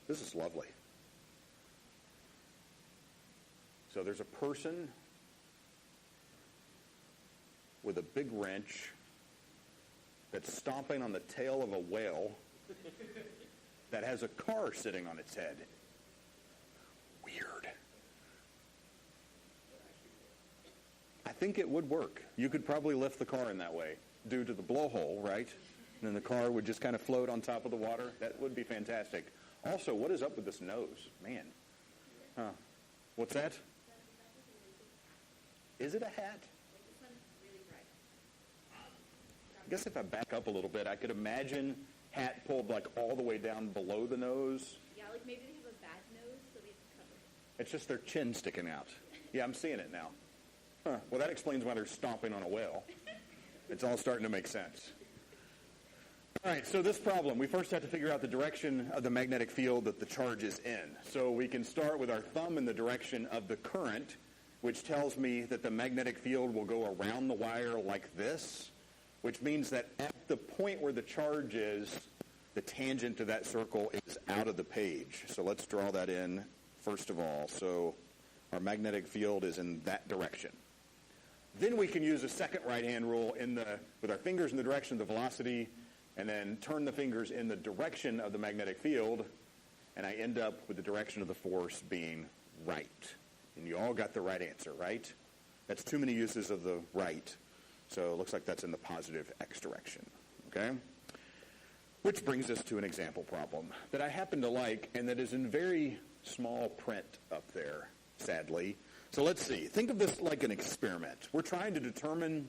Speaker 3: This is lovely. So there's a person with a big wrench that's stomping on the tail of a whale that has a car sitting on its head. Weird. I think it would work. You could probably lift the car in that way due to the blowhole, right? And then the car would just kind of float on top of the water. That would be fantastic. Also, what is up with this nose? Man. Huh. What's that? Is it a hat? I guess if I back up a little bit, I could imagine hat pulled like all the way down below the nose.
Speaker 4: Yeah, like maybe they have a bad nose, so they have to cover it.
Speaker 3: It's just their chin sticking out. Yeah, I'm seeing it now. Huh. Well, that explains why they're stomping on a whale. It's all starting to make sense. All right, so this problem, we first have to figure out the direction of the magnetic field that the charge is in. So we can start with our thumb in the direction of the current, which tells me that the magnetic field will go around the wire like this, which means that at the point where the charge is, the tangent to that circle is out of the page. So let's draw that in first of all. So our magnetic field is in that direction. Then we can use a second right-hand rule with our fingers in the direction of the velocity, and then turn the fingers in the direction of the magnetic field, and I end up with the direction of the force being right. And you all got the right answer, right? That's too many uses of the right. So it looks like that's in the positive X direction, okay? Which brings us to an example problem that I happen to like and that is in very small print up there, sadly. So let's see. Think of this like an experiment. We're trying to determine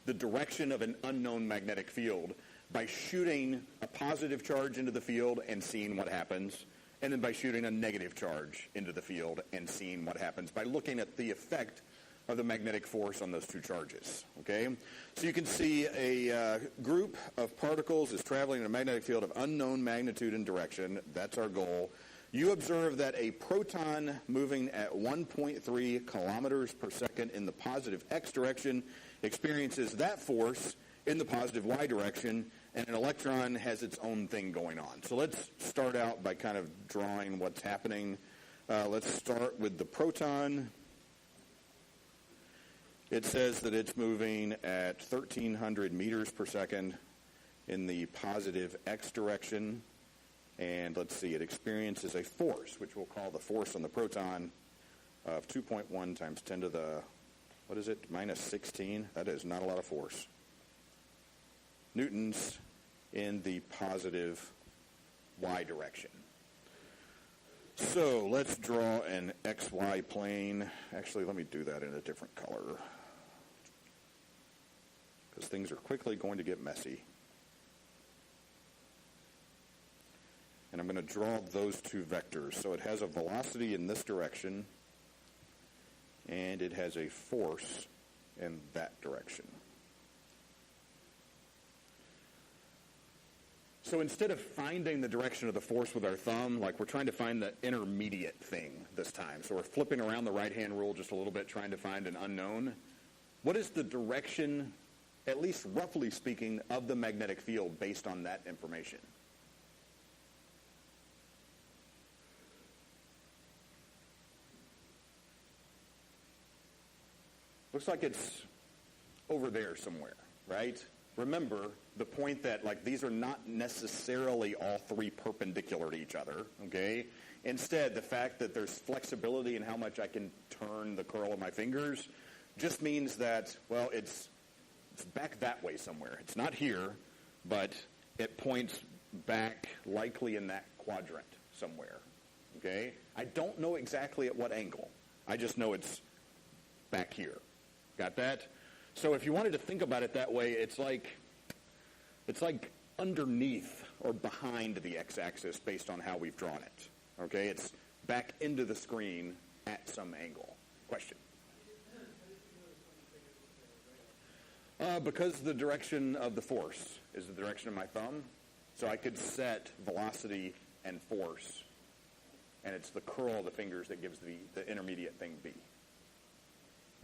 Speaker 3: the direction of an unknown magnetic field by shooting a positive charge into the field and seeing what happens, and then by shooting a negative charge into the field and seeing what happens by looking at the effect of the magnetic force on those two charges, okay? So you can see a group of particles is traveling in a magnetic field of unknown magnitude and direction. That's our goal. You observe that a proton moving at 1.3 kilometers per second in the positive x direction experiences that force in the positive y direction, and an electron has its own thing going on. So let's start out by kind of drawing what's happening. Let's start with the proton. It says that it's moving at 1,300 meters per second in the positive x direction. And let's see, it experiences a force, which we'll call the force on the proton, of 2.1 times 10 to the, what is it, minus 16? That is not a lot of force. Newtons in the positive y direction. So let's draw an xy plane. Actually, let me do that in a different color, because things are quickly going to get messy. And I'm going to draw those two vectors. So it has a velocity in this direction, and it has a force in that direction. So instead of finding the direction of the force with our thumb, like we're trying to find the intermediate thing this time. So we're flipping around the right-hand rule just a little bit, trying to find an unknown. What is the direction, at least roughly speaking, of the magnetic field based on that information? Looks like it's over there somewhere, right? Remember the point that, like, these are not necessarily all three perpendicular to each other, okay? Instead, the fact that there's flexibility in how much I can turn the curl of my fingers just means that, well, it's back that way somewhere. It's not here, but it points back likely in that quadrant somewhere, okay? I don't know exactly at what angle. I just know it's back here. Got that? So if you wanted to think about it that way, it's like underneath or behind the x-axis based on how we've drawn it. Okay? It's back into the screen at some angle. Question? Because the direction of the force is the direction of my thumb, so I could set velocity and force, and it's the curl of the fingers that gives the intermediate thing B.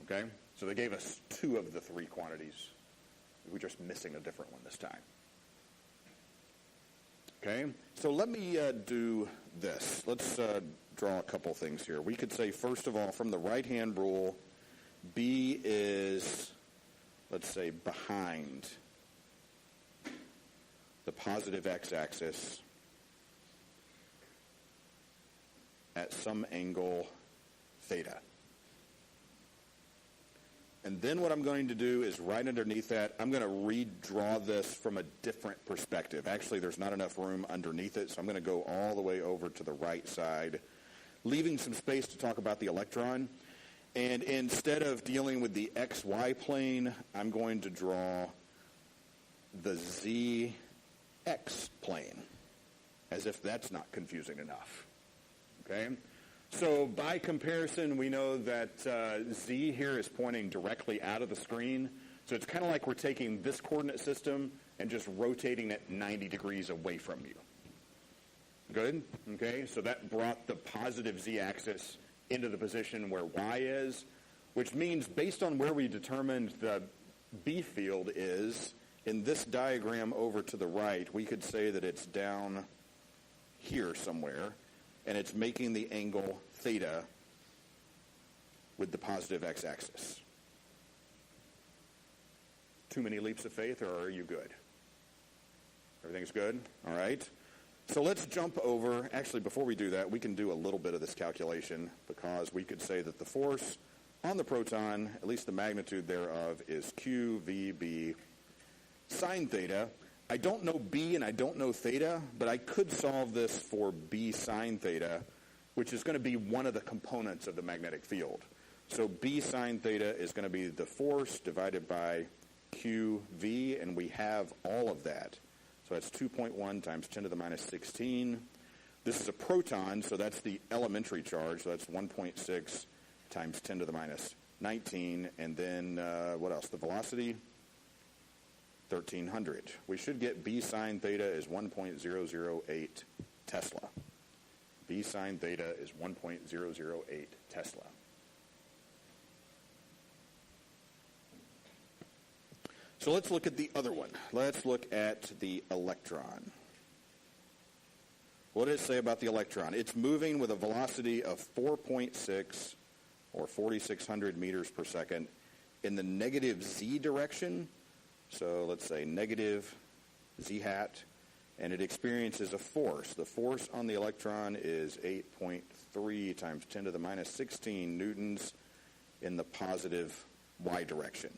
Speaker 3: Okay? So they gave us two of the three quantities. We're just missing a different one this time. Okay? So let me do this. Let's draw a couple things here. We could say, first of all, from the right-hand rule, B is, let's say, behind the positive x-axis at some angle theta. And then what I'm going to do is right underneath that, I'm going to redraw this from a different perspective. Actually, there's not enough room underneath it, so I'm going to go all the way over to the right side, leaving some space to talk about the electron. And instead of dealing with the xy plane, I'm going to draw the zx plane, as if that's not confusing enough. Okay? So by comparison, we know that z here is pointing directly out of the screen. So it's kind of like we're taking this coordinate system and just rotating it 90 degrees away from you. Good? Okay, so that brought the positive z-axis into the position where y is, which means based on where we determined the B field is, in this diagram over to the right, we could say that it's down here somewhere, and it's making the angle theta with the positive x-axis. Too many leaps of faith, or are you good? Everything's good? All right. So let's jump over. Actually, before we do that, we can do a little bit of this calculation, because we could say that the force on the proton, at least the magnitude thereof, is QVB sine theta. I don't know B and I don't know theta, but I could solve this for B sine theta, which is going to be one of the components of the magnetic field. So B sine theta is going to be the force divided by QV, and we have all of that. So that's 2.1 times 10 to the minus 16. This is a proton, so that's the elementary charge. So that's 1.6 times 10 to the minus 19. And then what else? The velocity, 1,300. We should get B sine theta is 1.008 Tesla. B sine theta is 1.008 Tesla. So let's look at the other one. Let's look at the electron. What does it say about the electron? It's moving with a velocity of 4.6 or 4,600 meters per second in the negative z direction. So let's say negative z hat, and it experiences a force. The force on the electron is 8.3 times 10 to the minus 16 newtons in the positive y direction.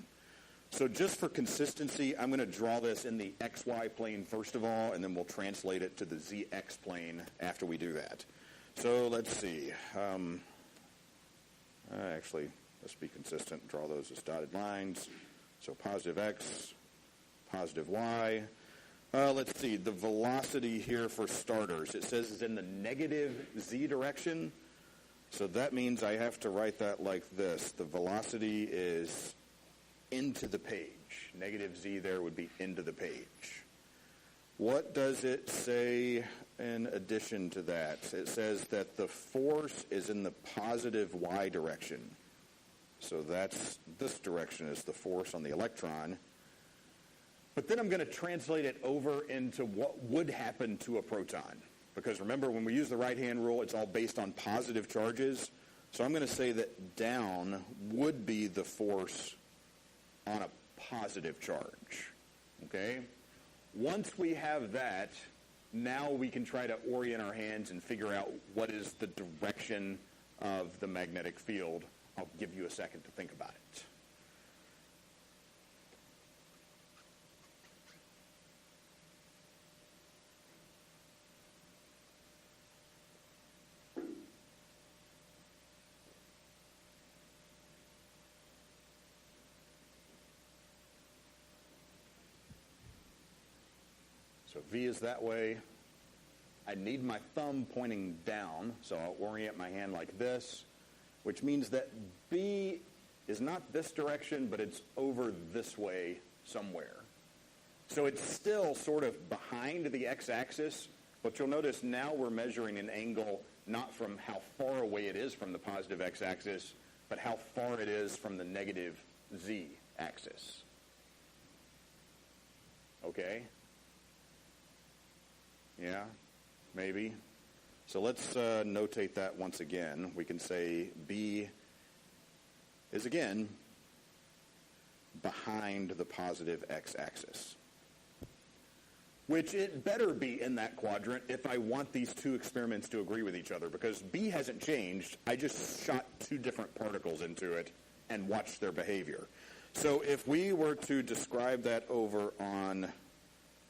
Speaker 3: So just for consistency, I'm going to draw this in the xy plane first of all, and then we'll translate it to the zx plane after we do that. So let's see. Actually, let's be consistent. Draw those as dotted lines. So positive x, positive y. Let's see. The velocity here for starters, it says is in the negative z direction. So that means I have to write that like this. The velocity is into the page. Negative z there would be into the page. What does it say in addition to that? It says that the force is in the positive y direction. So that's this direction is the force on the electron. But then I'm going to translate it over into what would happen to a proton. Because remember, when we use the right-hand rule, it's all based on positive charges. So I'm going to say that down would be the force on a positive charge, okay? Once we have that, now we can try to orient our hands and figure out what is the direction of the magnetic field. I'll give you a second to think about it. So V is that way. I need my thumb pointing down, so I'll orient my hand like this, which means that B is not this direction, but it's over this way somewhere. So it's still sort of behind the x-axis, but you'll notice now we're measuring an angle not from how far away it is from the positive x-axis, but how far it is from the negative z-axis. Okay? Yeah, maybe. So let's notate that once again. We can say B is, again, behind the positive x-axis, which it better be in that quadrant if I want these two experiments to agree with each other, because B hasn't changed. I just shot two different particles into it and watched their behavior. So if we were to describe that over on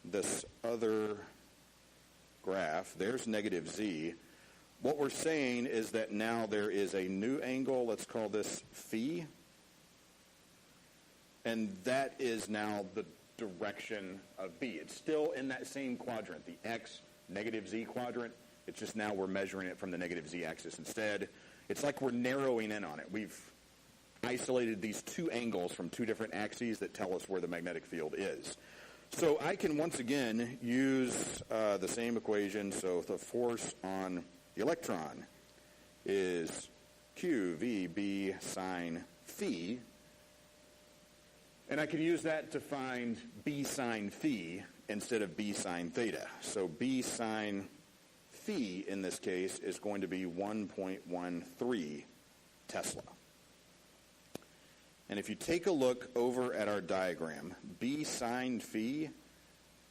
Speaker 3: this other graph, there's negative z. What we're saying is that now there is a new angle, let's call this phi, and that is now the direction of B. It's still in that same quadrant, the x, negative z quadrant. It's just now we're measuring it from the negative z-axis instead. It's like we're narrowing in on it. We've isolated these two angles from two different axes that tell us where the magnetic field is. So I can once again use the same equation. So the force on the electron is QVB sine phi. And I can use that to find B sine phi instead of B sine theta. So B sine phi in this case is going to be 1.13 Tesla. And if you take a look over at our diagram, B sine phi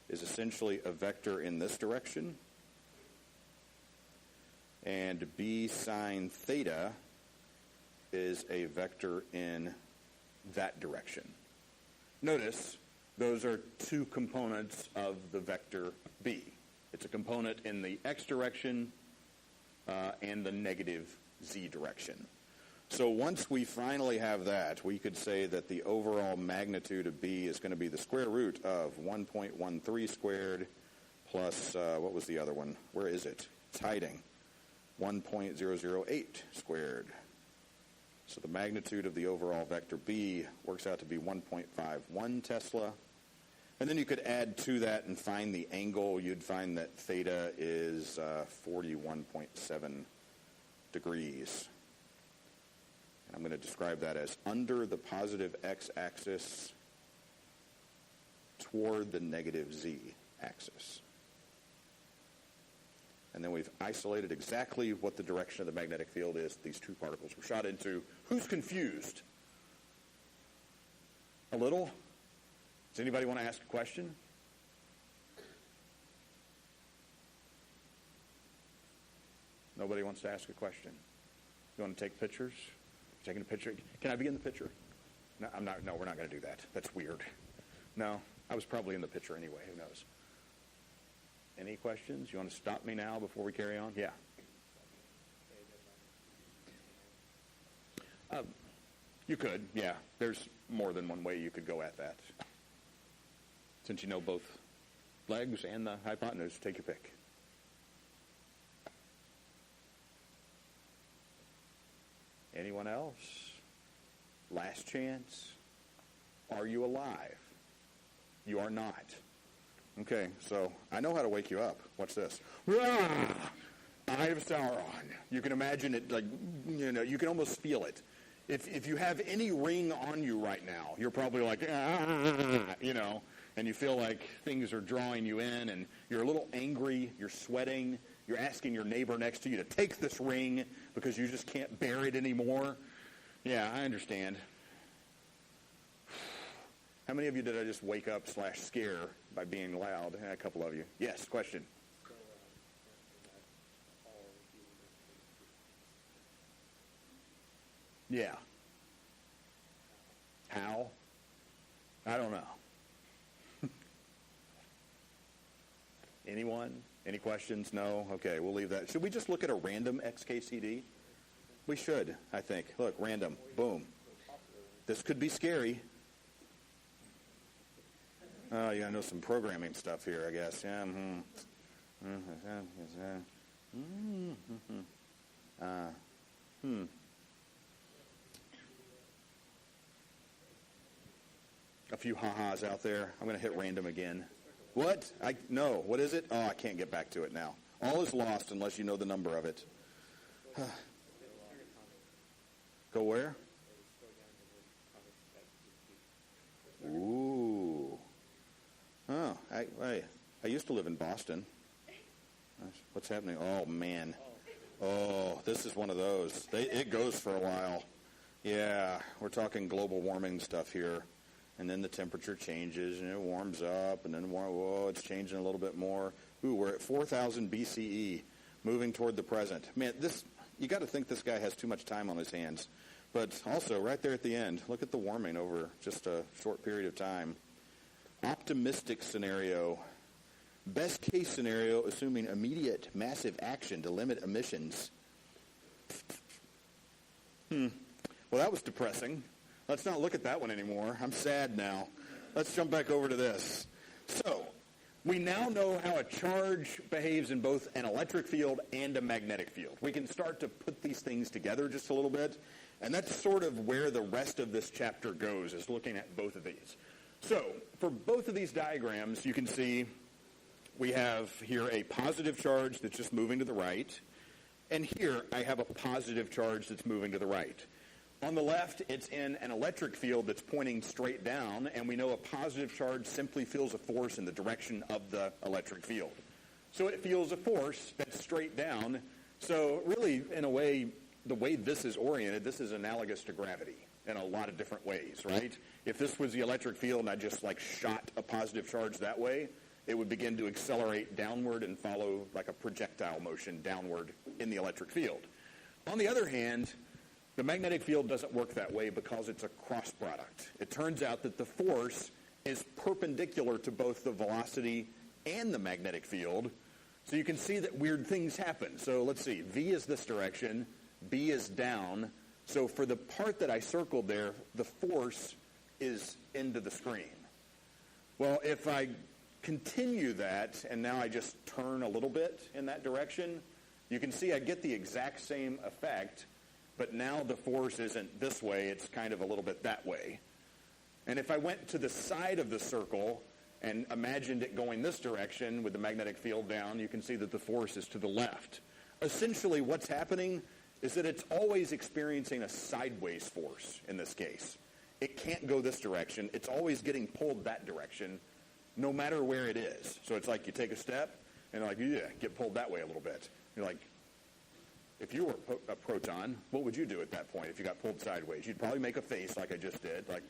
Speaker 3: is essentially a vector in this direction, and B sine theta is a vector in that direction. Notice Those are two components of the vector B. It's a component in the x direction and the negative z direction. So once we finally have that, we could say that the overall magnitude of B is going to be the square root of 1.13 squared plus, what was the other one? Where is it? It's hiding. 1.008 squared. So the magnitude of the overall vector B works out to be 1.51 Tesla. And then you could add to that and find the angle. You'd find that theta is 41.7 degrees. And I'm going to describe that as under the positive x-axis toward the negative z-axis. And then we've isolated exactly what the direction of the magnetic field is these two particles were shot into. Who's confused? A little? Does anybody want to ask a question? Nobody wants to ask a question. You want to take pictures? Taking a picture? Can I be in the picture? No, I'm not. No, we're not going to do that. That's weird. No, I was probably in the picture anyway. Who knows? Any questions? You want to stop me now before we carry on? Yeah. You could, yeah. There's more than one way you could go at that. Since you know both legs and the hypotenuse, take your pick. Anyone else? Last chance. Are you alive? You are not. Okay, so I know how to wake you up. What's this? Eye of Sauron. You can imagine it like, you can almost feel it. If you have any ring on you right now, you're probably like, and you feel like things are drawing you in, and you're a little angry, you're sweating, you're asking your neighbor next to you to take this ring because you just can't bear it anymore. Yeah, I understand. How many of you did I just wake up / scare by being loud? A couple of you. Yes, question. Yeah. How? I don't know. Anyone? Any questions? No? Okay, we'll leave that. Should we just look at a random XKCD? We should, I think. Look, random. Boom. This could be scary. Oh, you gotta know some programming stuff here, I guess. Yeah. A few ha-has out there. I'm going to hit random again. What? No. What is it? Oh, I can't get back to it now. All is lost unless you know the number of it. Go where? Ooh. Oh, I used to live in Boston. What's happening? Oh, man. Oh, this is one of those. It goes for a while. Yeah, we're talking global warming stuff here. And then the temperature changes, and it warms up, and then, whoa, it's changing a little bit more. Ooh, we're at 4,000 BCE, moving toward the present. Man, you got to think this guy has too much time on his hands. But also, right there at the end, look at the warming over just a short period of time. Optimistic scenario. Best case scenario, assuming immediate massive action to limit emissions. Well, that was depressing. Let's not look at that one anymore. I'm sad now. Let's jump back over to this. So, we now know how a charge behaves in both an electric field and a magnetic field. We can start to put these things together just a little bit, and that's sort of where the rest of this chapter goes, is looking at both of these. So, for both of these diagrams, you can see we have here a positive charge that's just moving to the right, and here I have a positive charge that's moving to the right. On the left, it's in an electric field that's pointing straight down, and we know a positive charge simply feels a force in the direction of the electric field. So it feels a force that's straight down. So really, in a way, the way this is oriented, this is analogous to gravity in a lot of different ways, right? If this was the electric field and I just shot a positive charge that way, it would begin to accelerate downward and follow like a projectile motion downward in the electric field. On the other hand, the magnetic field doesn't work that way because it's a cross product. It turns out that the force is perpendicular to both the velocity and the magnetic field. So you can see that weird things happen. So let's see, V is this direction, B is down. So for the part that I circled there, the force is into the screen. Well, if I continue that, and now I just turn a little bit in that direction, you can see I get the exact same effect, but now the force isn't this way, it's kind of a little bit that way. And if I went to the side of the circle and imagined it going this direction with the magnetic field down, you can see that the force is to the left. Essentially, what's happening is that it's always experiencing a sideways force in this case. It can't go this direction. It's always getting pulled that direction, no matter where it is. So it's like you take a step, and like, yeah, get pulled that way a little bit. You're like, if you were a proton, what would you do at that point if you got pulled sideways? You'd probably make a face like I just did, like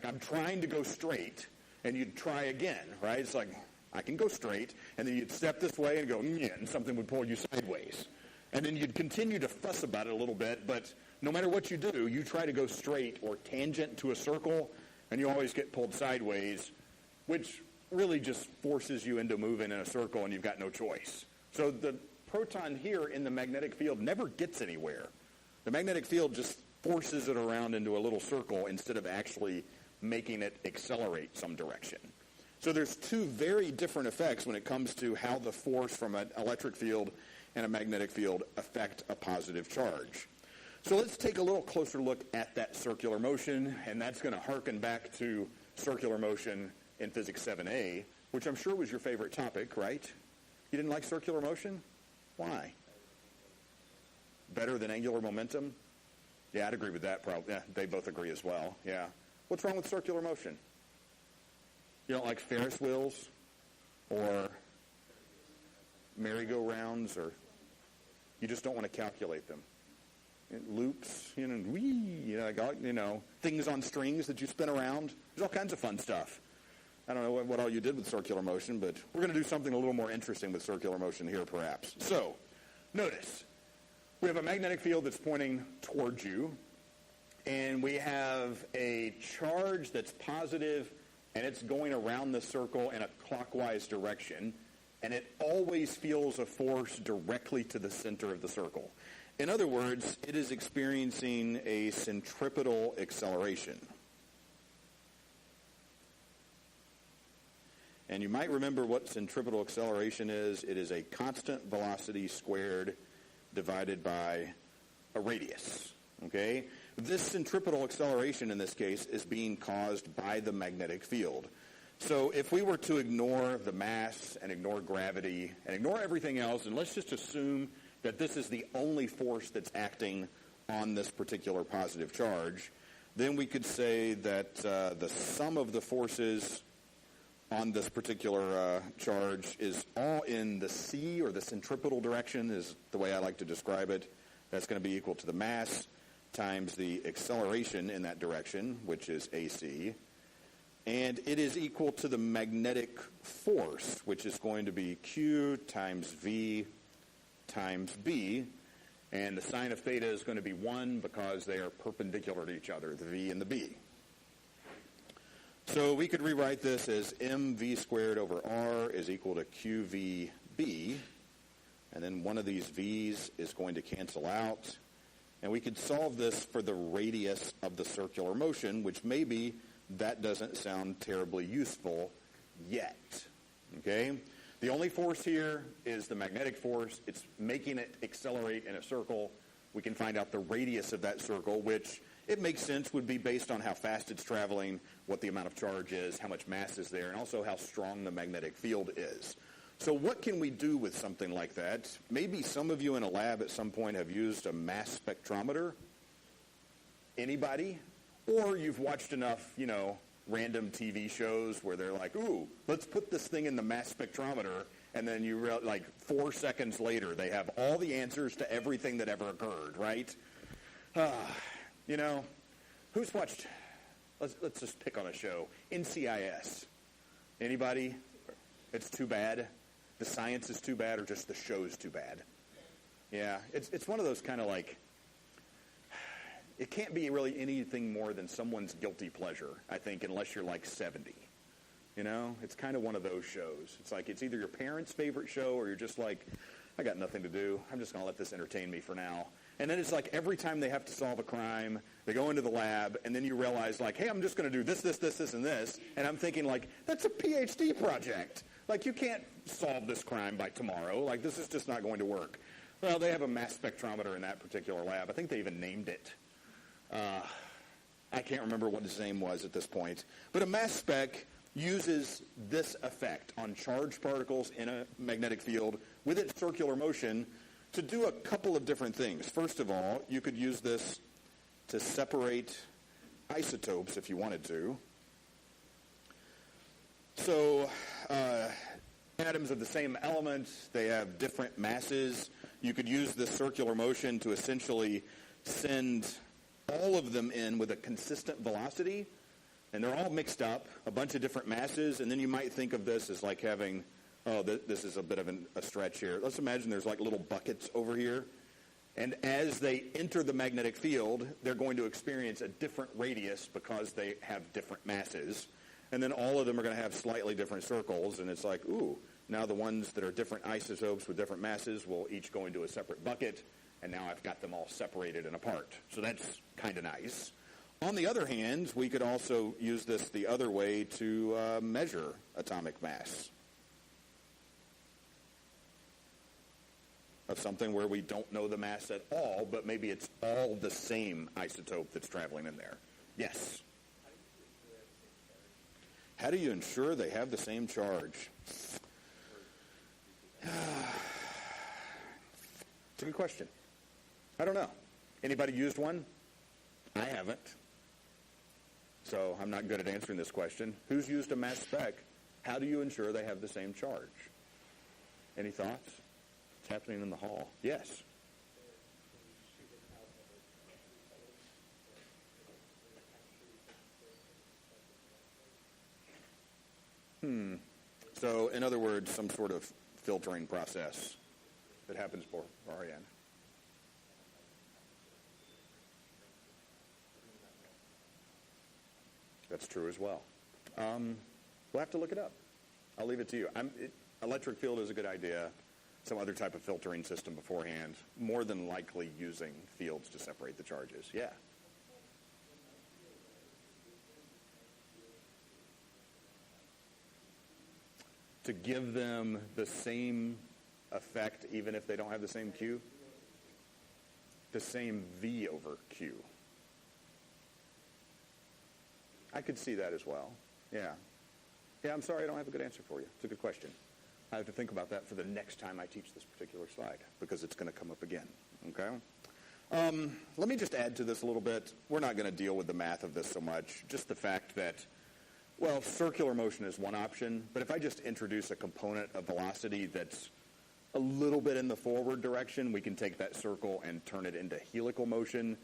Speaker 3: I'm trying to go straight, and you'd try again, right? It's like, I can go straight, and then you'd step this way and go, yeah, and something would pull you sideways. And then you'd continue to fuss about it a little bit, but no matter what you do, you try to go straight or tangent to a circle, and you always get pulled sideways, which really just forces you into moving in a circle, and you've got no choice. So the proton here in the magnetic field never gets anywhere. The magnetic field just forces it around into a little circle instead of actually making it accelerate some direction. So there's two very different effects when it comes to how the force from an electric field and a magnetic field affect a positive charge. So let's take a little closer look at that circular motion, and that's going to harken back to circular motion in Physics 7a, which I'm sure was your favorite topic, right? You didn't like circular motion? Why? Better than angular momentum? Yeah, I'd agree with that probably. Yeah, they both agree as well. Yeah. What's wrong with circular motion? You don't like Ferris wheels or merry-go-rounds, or you just don't want to calculate them? Loops, things on strings that you spin around. There's all kinds of fun stuff. I don't know what all you did with circular motion, but we're going to do something a little more interesting with circular motion here, perhaps. So, notice, we have a magnetic field that's pointing towards you, and we have a charge that's positive, and it's going around the circle in a clockwise direction, and it always feels a force directly to the center of the circle. In other words, it is experiencing a centripetal acceleration. And you might remember what centripetal acceleration is. It is a constant velocity squared divided by a radius. Okay? This centripetal acceleration in this case is being caused by the magnetic field. So if we were to ignore the mass and ignore gravity and ignore everything else, and let's just assume that this is the only force that's acting on this particular positive charge, then we could say that the sum of the forces on this particular charge is all in the c, or the centripetal direction is the way I like to describe it. That's going to be equal to the mass times the acceleration in that direction, which is ac. And it is equal to the magnetic force, which is going to be q times v times b. And the sine of theta is going to be 1 because they are perpendicular to each other, the v and the b. So we could rewrite this as mv squared over r is equal to qvb. And then one of these v's is going to cancel out. And we could solve this for the radius of the circular motion, which maybe that doesn't sound terribly useful yet. Okay? The only force here is the magnetic force. It's making it accelerate in a circle. We can find out the radius of that circle, which it makes sense would be based on how fast it's traveling, what the amount of charge is, how much mass is there, and also how strong the magnetic field is. So what can we do with something like that? Maybe some of you in a lab at some point have used a mass spectrometer. Anybody? Or you've watched enough, random TV shows where they're like, ooh, let's put this thing in the mass spectrometer, and then 4 seconds later, they have all the answers to everything that ever occurred, right? Who's watched, let's just pick on a show, NCIS. Anybody? It's too bad? The science is too bad, or just the show's too bad? Yeah, it's one of those kind of like, it can't be really anything more than someone's guilty pleasure, I think, unless you're like 70. You know, it's kind of one of those shows. It's like it's either your parents' favorite show or you're just like, I got nothing to do. I'm just going to let this entertain me for now. And then it's like every time they have to solve a crime, they go into the lab, and then you realize, like, hey, I'm just going to do this, and this. And I'm thinking, like, that's a PhD project. Like, you can't solve this crime by tomorrow. Like, this is just not going to work. Well, they have a mass spectrometer in that particular lab. I think they even named it. I can't remember what his name was at this point. But a mass spec uses this effect on charged particles in a magnetic field with its circular motion to do a couple of different things. First of all, you could use this to separate isotopes if you wanted to. So atoms of the same element, they have different masses. You could use this circular motion to essentially send all of them in with a consistent velocity, and they're all mixed up, a bunch of different masses, and then you might think of this as like having, this is a bit of a stretch here. Let's imagine there's like little buckets over here, and as they enter the magnetic field, they're going to experience a different radius because they have different masses, and then all of them are going to have slightly different circles, and it's like, ooh, now the ones that are different isotopes with different masses will each go into a separate bucket, and now I've got them all separated and apart. So that's kind of nice. On the other hand, we could also use this the other way to measure atomic mass of something where we don't know the mass at all, but maybe it's all the same isotope that's traveling in there. Yes? How do you ensure they have the same charge? It's a good question. I don't know. Anybody used one? I haven't. So I'm not good at answering this question. Who's used a mass spec? How do you ensure they have the same charge? Any thoughts? It's happening in the hall. Yes. So, in other words, some sort of filtering process that happens for Ariane. That's true as well. We'll have to look it up. I'll leave it to you. Electric field is a good idea. Some other type of filtering system beforehand. More than likely using fields to separate the charges. Yeah. To give them the same effect even if they don't have the same Q? The same V over Q. I could see that as well. Yeah. Yeah, I'm sorry I don't have a good answer for you. It's a good question. I have to think about that for the next time I teach this particular slide because it's going to come up again. Okay? Let me just add to this a little bit. We're not going to deal with the math of this so much. Just the fact that, well, circular motion is one option, but if I just introduce a component of velocity that's a little bit in the forward direction, we can take that circle and turn it into helical motion.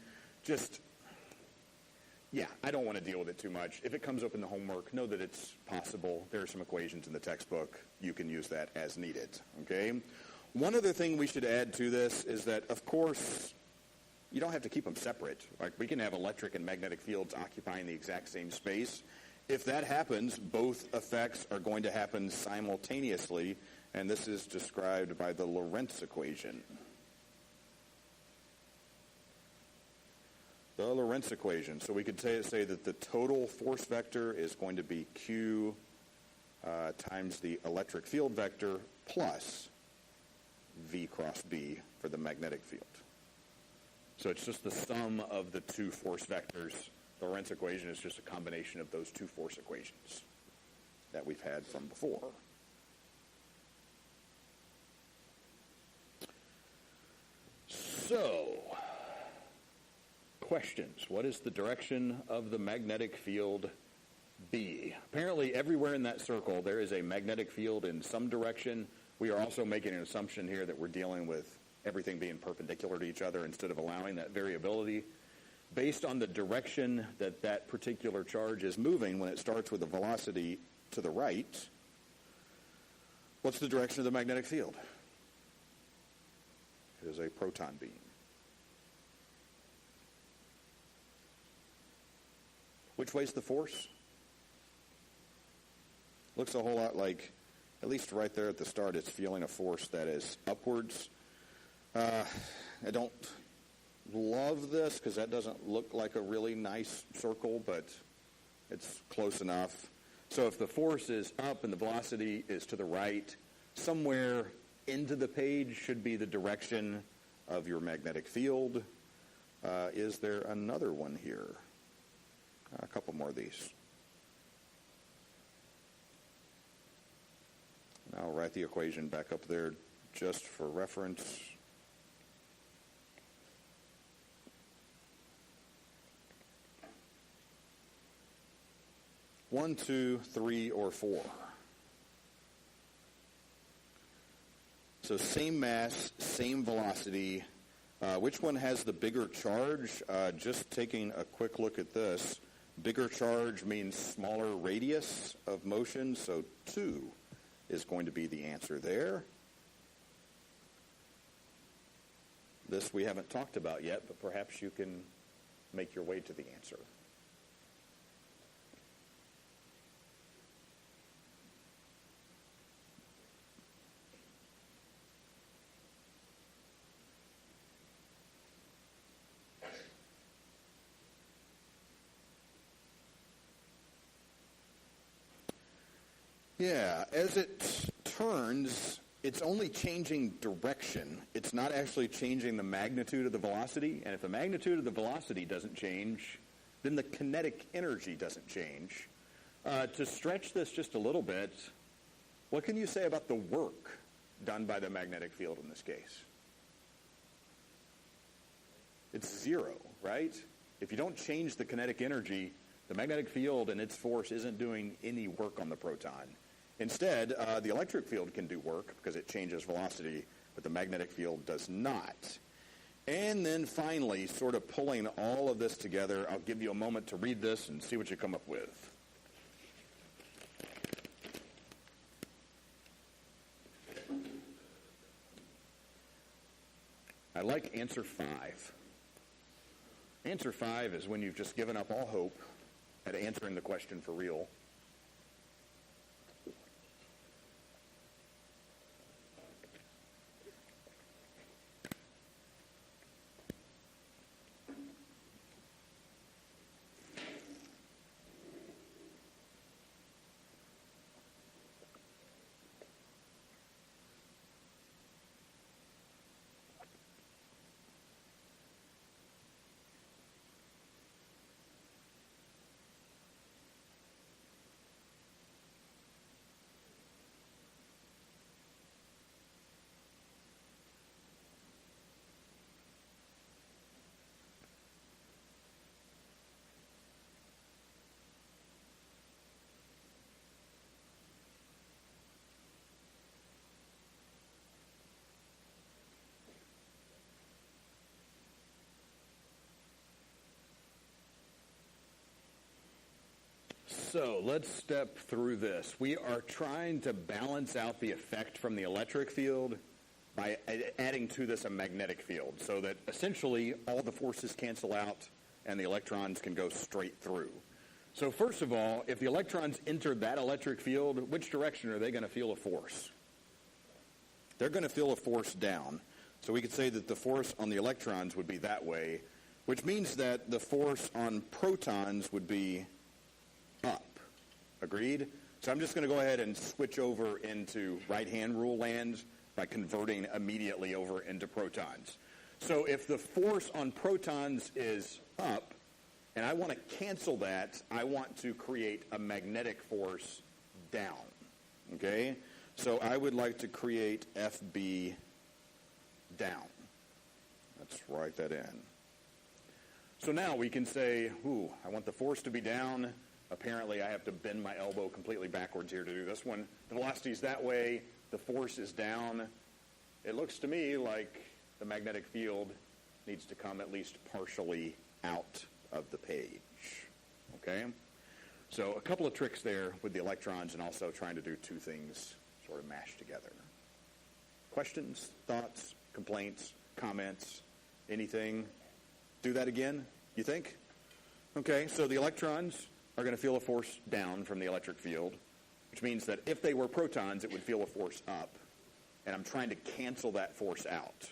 Speaker 3: Yeah, I don't want to deal with it too much. If it comes up in the homework, know that it's possible. There are some equations in the textbook. You can use that as needed, okay? One other thing we should add to this is that, of course, you don't have to keep them separate. Like, we can have electric and magnetic fields occupying the exact same space. If that happens, both effects are going to happen simultaneously, and this is described by the Lorentz equation. The Lorentz equation. So we could say that the total force vector is going to be Q times the electric field vector plus V cross B for the magnetic field. So it's just the sum of the two force vectors. The Lorentz equation is just a combination of those two force equations that we've had from before. So, questions. What is the direction of the magnetic field B? Apparently, everywhere in that circle, there is a magnetic field in some direction. We are also making an assumption here that we're dealing with everything being perpendicular to each other instead of allowing that variability. Based on the direction that that particular charge is moving when it starts with a velocity to the right, what's the direction of the magnetic field? It is a proton beam. Which way's the force? Looks a whole lot like, at least right there at the start, it's feeling a force that is upwards. I don't love this because that doesn't look like a really nice circle, but it's close enough. So if the force is up and the velocity is to the right, somewhere into the page should be the direction of your magnetic field. Is there another one here? A couple more of these. And I'll write the equation back up there just for reference. One, two, three, or four. So same mass, same velocity. Which one has the bigger charge? Just taking a quick look at this. Bigger charge means smaller radius of motion, so 2 is going to be the answer there. This we haven't talked about yet, but perhaps you can make your way to the answer. Yeah, as it turns, it's only changing direction. It's not actually changing the magnitude of the velocity. And if the magnitude of the velocity doesn't change, then the kinetic energy doesn't change. To stretch this just a little bit, what can you say about the work done by the magnetic field in this case? It's 0, right? If you don't change the kinetic energy, the magnetic field and its force isn't doing any work on the proton. Instead, the electric field can do work because it changes velocity, but the magnetic field does not. And then finally, sort of pulling all of this together, I'll give you a moment to read this and see what you come up with. I like answer 5. Answer 5 is when you've just given up all hope at answering the question for real. So let's step through this. We are trying to balance out the effect from the electric field by adding to this a magnetic field so that essentially all the forces cancel out and the electrons can go straight through. So first of all, if the electrons enter that electric field, which direction are they going to feel a force? They're going to feel a force down. So we could say that the force on the electrons would be that way, which means that the force on protons would be up. Agreed? So I'm just going to go ahead and switch over into right-hand rule land by converting immediately over into protons. So if the force on protons is up, and I want to cancel that, I want to create a magnetic force down. Okay? So I would like to create FB down. Let's write that in. So now we can say, I want the force to be down. Apparently, I have to bend my elbow completely backwards here to do this one. The velocity is that way. The force is down. It looks to me like the magnetic field needs to come at least partially out of the page. Okay? So a couple of tricks there with the electrons and also trying to do two things sort of mashed together. Questions, thoughts, complaints, comments, anything? Do that again, you think? Okay, so the electrons are going to feel a force down from the electric field, which means that if they were protons, it would feel a force up. And I'm trying to cancel that force out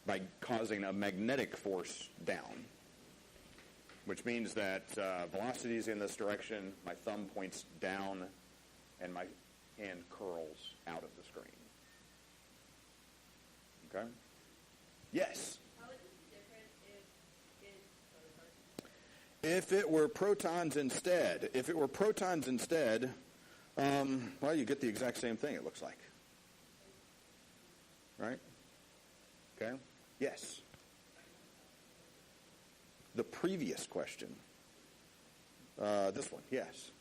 Speaker 3: by causing a magnetic force down, which means that velocity is in this direction, my thumb points down, and my hand curls out of the screen. Okay? Yes?
Speaker 4: How would this be different if it's
Speaker 3: If it were protons instead, well, you get the exact same thing, it looks like. Right? Okay? Yes. The previous question. This one, yes.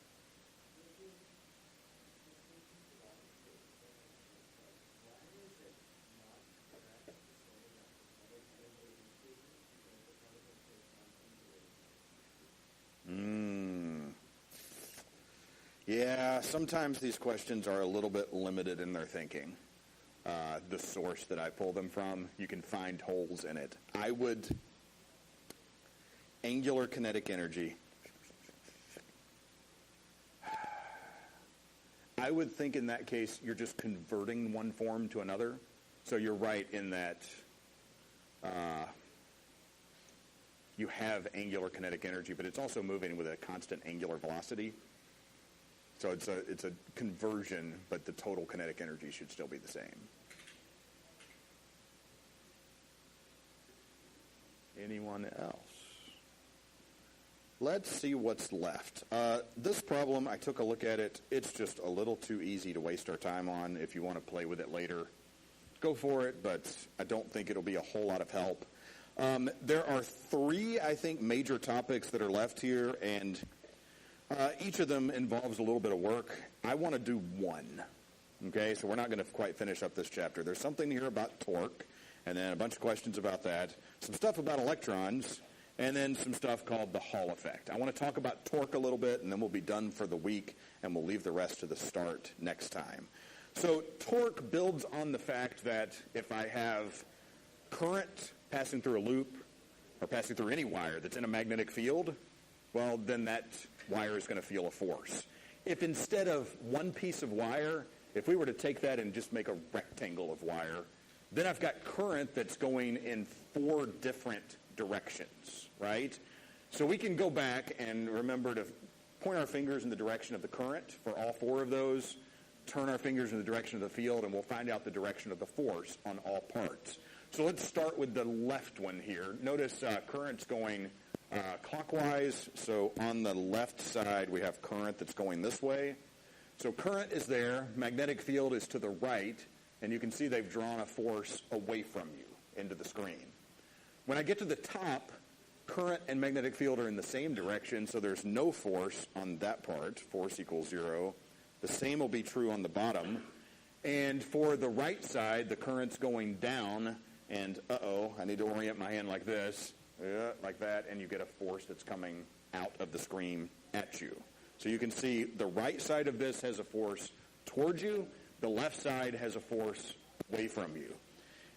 Speaker 3: Yeah, sometimes these questions are a little bit limited in their thinking. The source that I pull them from, you can find holes in it. Angular kinetic energy. I would think in that case you're just converting one form to another. So you're right in that you have angular kinetic energy, but it's also moving with a constant angular velocity. So it's a conversion, but the total kinetic energy should still be the same. Anyone else? Let's see what's left. This problem, I took a look at it. It's just a little too easy to waste our time on. If you want to play with it later, go for it, but I don't think it'll be a whole lot of help. There are three, I think, major topics that are left here, and each of them involves a little bit of work. I want to do one. Okay, so we're not going to quite finish up this chapter. There's something here about torque, and then a bunch of questions about that, some stuff about electrons, and then some stuff called the Hall effect. I want to talk about torque a little bit, and then we'll be done for the week, and we'll leave the rest to the start next time. So torque builds on the fact that if I have current passing through a loop or passing through any wire that's in a magnetic field, well, then that wire is going to feel a force. If instead of one piece of wire, if we were to take that and just make a rectangle of wire, then I've got current that's going in 4 different directions, right? So we can go back and remember to point our fingers in the direction of the current for all 4 of those, turn our fingers in the direction of the field, and we'll find out the direction of the force on all parts. So let's start with the left one here. Notice current's going clockwise. So on the left side, we have current that's going this way. So current is there. Magnetic field is to the right. And you can see they've drawn a force away from you into the screen. When I get to the top, current and magnetic field are in the same direction, so there's no force on that part. Force equals 0. The same will be true on the bottom. And for the right side, the current's going down, and I need to orient my hand like this, like that, and you get a force that's coming out of the screen at you. So you can see the right side of this has a force towards you. The left side has a force away from you.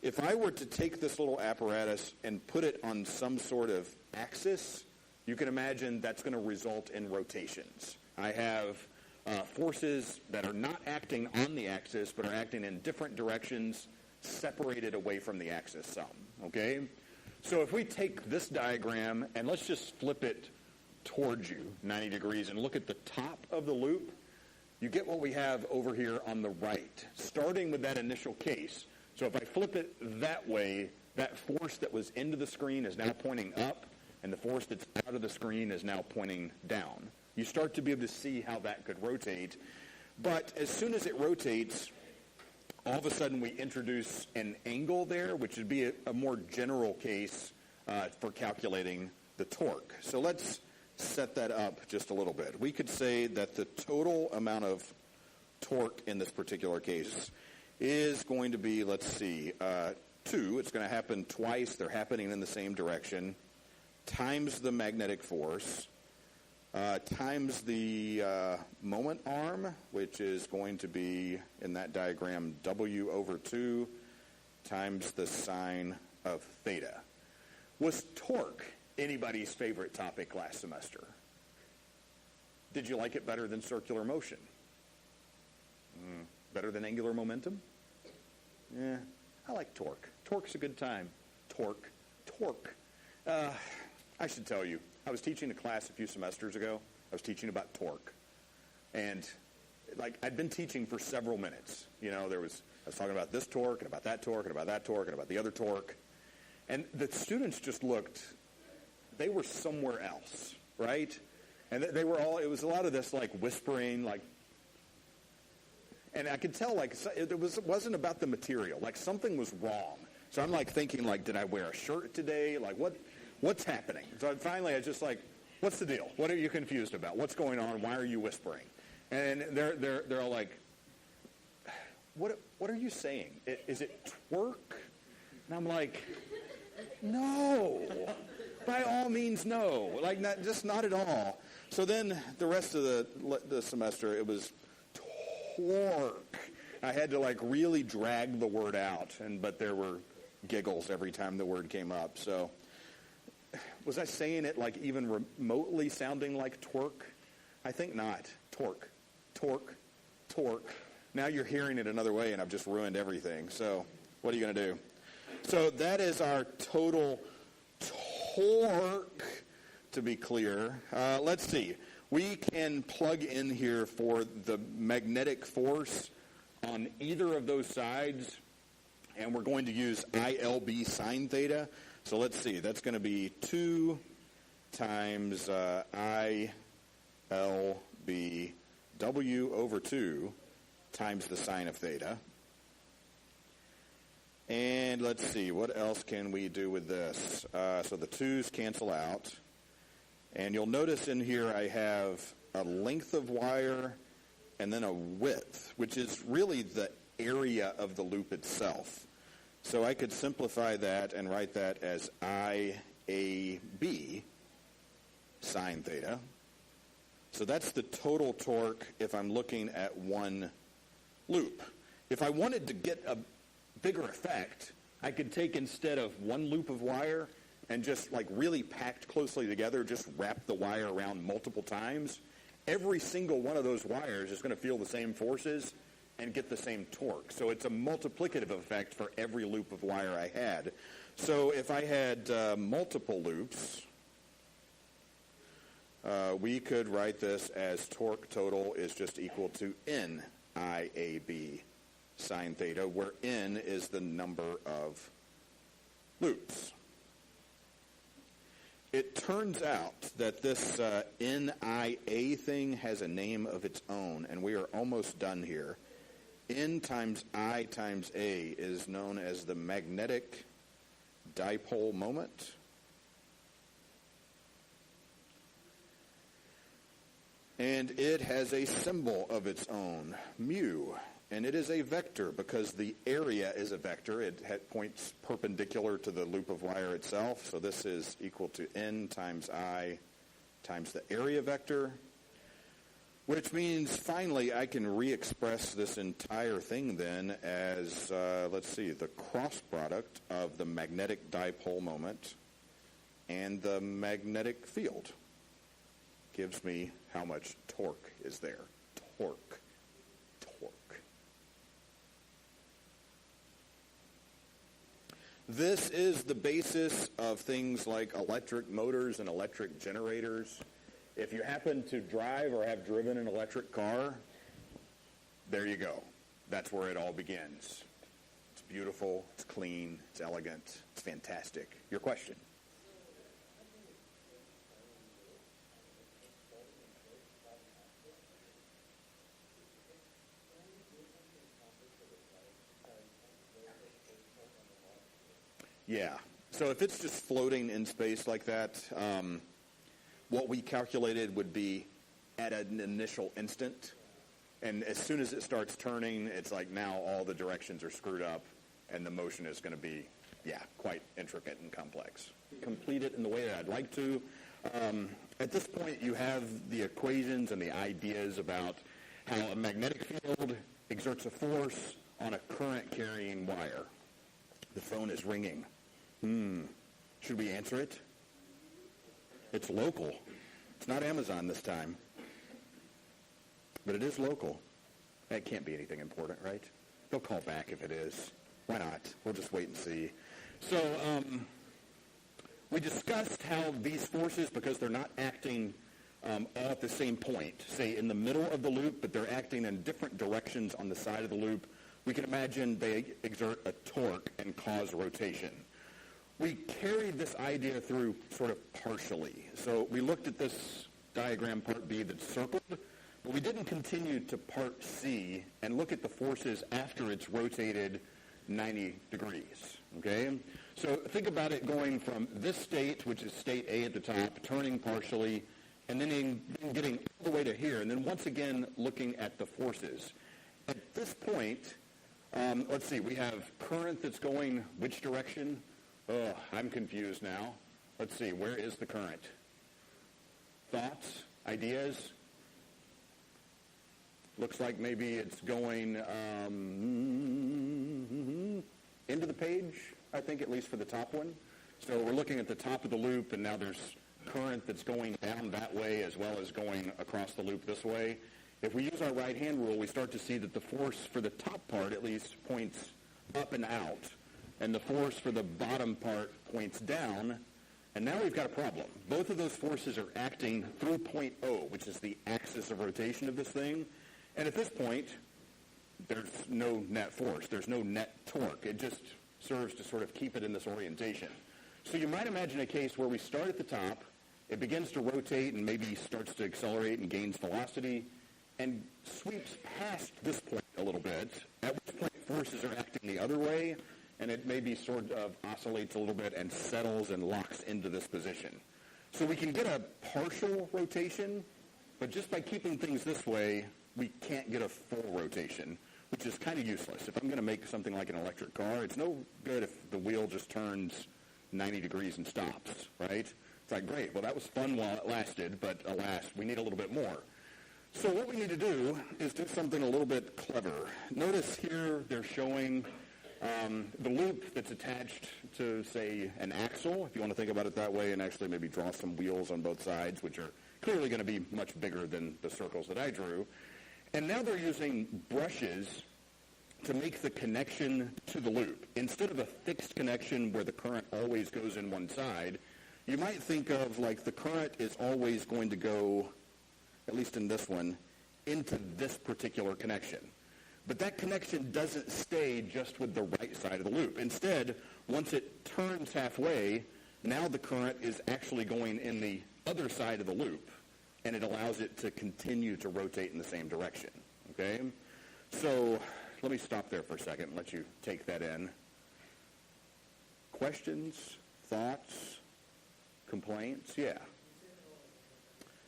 Speaker 3: If I were to take this little apparatus and put it on some sort of axis, you can imagine that's going to result in rotations. I have forces that are not acting on the axis, but are acting in different directions, separated away from the axis some, okay? So if we take this diagram and let's just flip it towards you 90 degrees and look at the top of the loop, you get what we have over here on the right, starting with that initial case. So if I flip it that way, that force that was into the screen is now pointing up, and the force that's out of the screen is now pointing down. You start to be able to see how that could rotate. But as soon as it rotates, all of a sudden we introduce an angle there, which would be a more general case for calculating the torque. So let's set that up just a little bit. We could say that the total amount of torque in this particular case is going to be, 2. It's going to happen twice. They're happening in the same direction, times the magnetic force, times the moment arm, which is going to be, in that diagram, W over 2, times the sine of theta. With torque,
Speaker 1: anybody's favorite topic last semester. Did you like it better than circular motion? Better than angular momentum? Yeah, I like torque. Torque's a good time. Torque. I should tell you, I was teaching a class a few semesters ago. I was teaching about torque. And I'd been teaching for several minutes. I was talking about this torque and about that torque and about that torque and about the other torque. And the students just looked, they were somewhere else, right? And they were all, it was a lot of this whispering, and I could tell it wasn't about the material. Something was wrong. So I'm thinking did I wear a shirt today? What's happening? So finally I was just what's the deal? What are you confused about? What's going on? Why are you whispering? And they're all like, what are you saying? Is it twerk? And I'm like, no. By all means, no. Not at all. So then the rest of the semester, it was torque. I had to really drag the word out, but there were giggles every time the word came up. So was I saying it even remotely sounding like twerk? I think not. Torque. Now you're hearing it another way, and I've just ruined everything. So what are you going to do? So that is our total torque, to be clear. Let's see. We can plug in here for the magnetic force on either of those sides, and we're going to use ILB sine theta. So let's see. That's going to be 2 times ILB W over 2 times the sine of theta. And let's see, what else can we do with this? So the 2's cancel out. And you'll notice in here I have a length of wire and then a width, which is really the area of the loop itself. So I could simplify that and write that as IAB sine theta. So that's the total torque if I'm looking at one loop. If I wanted to get a bigger effect, I could take, instead of one loop of wire and just really packed closely together, just wrap the wire around multiple times. Every single one of those wires is going to feel the same forces and get the same torque. So it's a multiplicative effect for every loop of wire I had. So if I had multiple loops, we could write this as torque total is just equal to NIAB sine theta, where N is the number of loops. It turns out that this NIA thing has a name of its own, and we are almost done here. N times I times A is known as the magnetic dipole moment. And it has a symbol of its own, mu. And it is a vector because the area is a vector. It points perpendicular to the loop of wire itself. So this is equal to N times I times the area vector, which means finally I can re-express this entire thing then as, let's see, the cross product of the magnetic dipole moment and the magnetic field gives me how much torque is there. Torque. This is the basis of things like electric motors and electric generators. If you happen to drive or have driven an electric car, there you go. That's where it all begins. It's beautiful, it's clean, it's elegant, it's fantastic. Your question? Yeah. So if it's just floating in space like that, what we calculated would be at an initial instant. And as soon as it starts turning, it's now all the directions are screwed up, and the motion is going to be, quite intricate and complex. Complete it in the way that I'd like to. At this point, you have the equations and the ideas about how a magnetic field exerts a force on a current-carrying wire. The phone is ringing. Should we answer it?
Speaker 3: It's local. It's not Amazon this time. But it is local. That can't be anything important, right? They'll call back if it is. Why not? We'll just wait and see. So we discussed how these forces, because they're not acting all at the same point, say in the middle of the loop, but they're acting in different directions on the side of the loop, we can imagine they exert a torque and cause rotation. We carried this idea through sort of partially. So we looked at this diagram, part B, that's circled, but we didn't continue to part C and look at the forces after it's rotated 90 degrees, okay? So think about it going from this state, which is state A at the top, turning partially, and then getting all the way to here, and then once again looking at the forces. At this point, let's see, we have current that's going which direction? Oh, I'm confused now. Let's see, where is the current? Thoughts? Ideas? Looks like maybe it's going into the page, I think, at least for the top one. So we're looking at the top of the loop, and now there's current that's going down that way as well as going across the loop this way. If we use our right-hand rule, we start to see that the force for the top part, at least, points up and out, and the force for the bottom part points down, and now we've got a problem. Both of those forces are acting through point O, which is the axis of rotation of this thing, and at this point, there's no net force. There's no net torque. It just serves to sort of keep it in this orientation. So you might imagine a case where we start at the top, it begins to rotate and maybe starts to accelerate and gains velocity, and sweeps past this point a little bit, at which point forces are acting the other way, and it maybe sort of oscillates a little bit and settles and locks into this position. So we can get a partial rotation, but just by keeping things this way, we can't get a full rotation, which is kind of useless. If I'm going to make something like an electric car, it's no good if the wheel just turns 90 degrees and stops, right? It's like, great, well, that was fun while it lasted, but alas, we need a little bit more. So what we need to do is do something a little bit clever. Notice here they're showing the loop that's attached to, say, an axle, if you want to think about it that way, and actually maybe draw some wheels on both sides, which are clearly going to be much bigger than the circles that I drew. And now they're using brushes to make the connection to the loop. Instead of a fixed connection where the current always goes in one side, you might think of like the current is always going to go, at least in this one, into this particular connection. But that connection doesn't stay just with the right side of the loop. Instead, once it turns halfway, now the current is actually going in the other side of the loop, and it allows it to continue to rotate in the same direction, okay? So let me stop there for a second and let you take that in. Questions, thoughts, complaints? Yeah.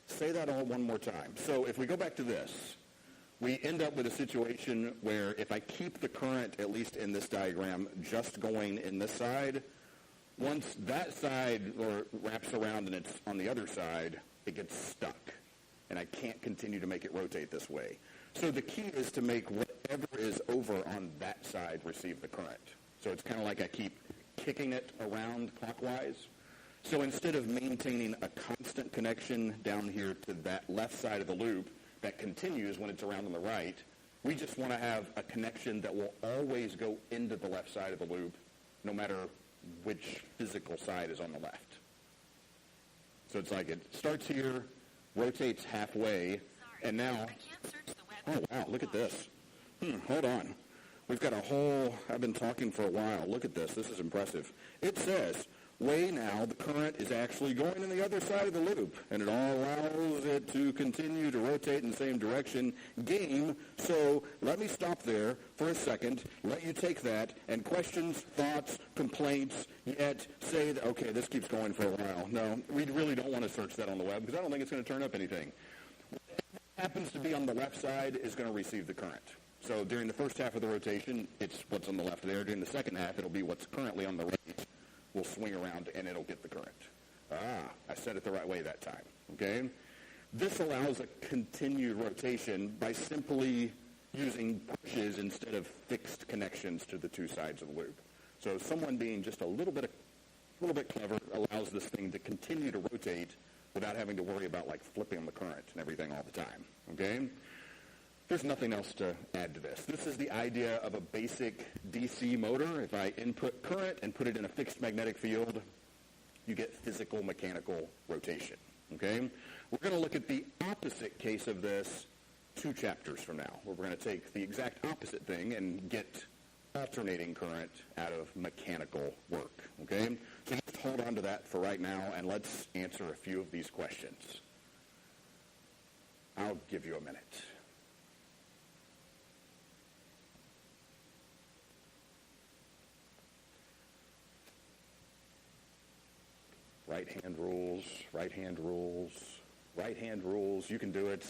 Speaker 3: Say that all one more time. So if we go back to this, we end up with a situation where if I keep the current, at least in this diagram, just going in this side, once that side wraps around and it's on the other side, it gets stuck, and I can't continue to make it rotate this way. So the key is to make whatever is over on that side receive the current. So it's kind of like I keep kicking it around clockwise. So instead of maintaining a constant connection down here to that left side of the loop that continues when it's around on the right, we just want to have a connection that will always go into the left side of the loop, no matter which physical side is on the left. So it's like it starts here, rotates halfway, and now, oh wow, look at this. Hold on. We've got a whole, I've been talking for a while. Look at this. This is impressive. It says, way now, the current is actually going in the other side of the loop, and it all allows it to continue to rotate in the same direction. Game. So let me stop there for a second, let you take that, and questions, thoughts, complaints, yet say that, okay, this keeps going for a while. No, we really don't want to search that on the web because I don't think it's going to turn up anything. What happens to be on the left side is going to receive the current. So during the first half of the rotation, it's what's on the left there. During the second half, it'll be what's currently on the right. Will swing around and it'll get the current. I said it the right way that time, okay? This allows a continued rotation by simply using brushes instead of fixed connections to the two sides of the loop. So someone being just a little bit a little bit clever, allows this thing to continue to rotate without having to worry about like flipping the current and everything all the time, okay? There's nothing else to add to this. This is the idea of a basic DC motor. If I input current and put it in a fixed magnetic field, you get physical mechanical rotation, okay? We're going to look at the opposite case of this 2 chapters from now, where we're going to take the exact opposite thing and get alternating current out of mechanical work, okay? So just hold on to that for right now, and let's answer a few of these questions. I'll give you a minute. Right-hand rules, right-hand rules, right-hand rules. You can do it.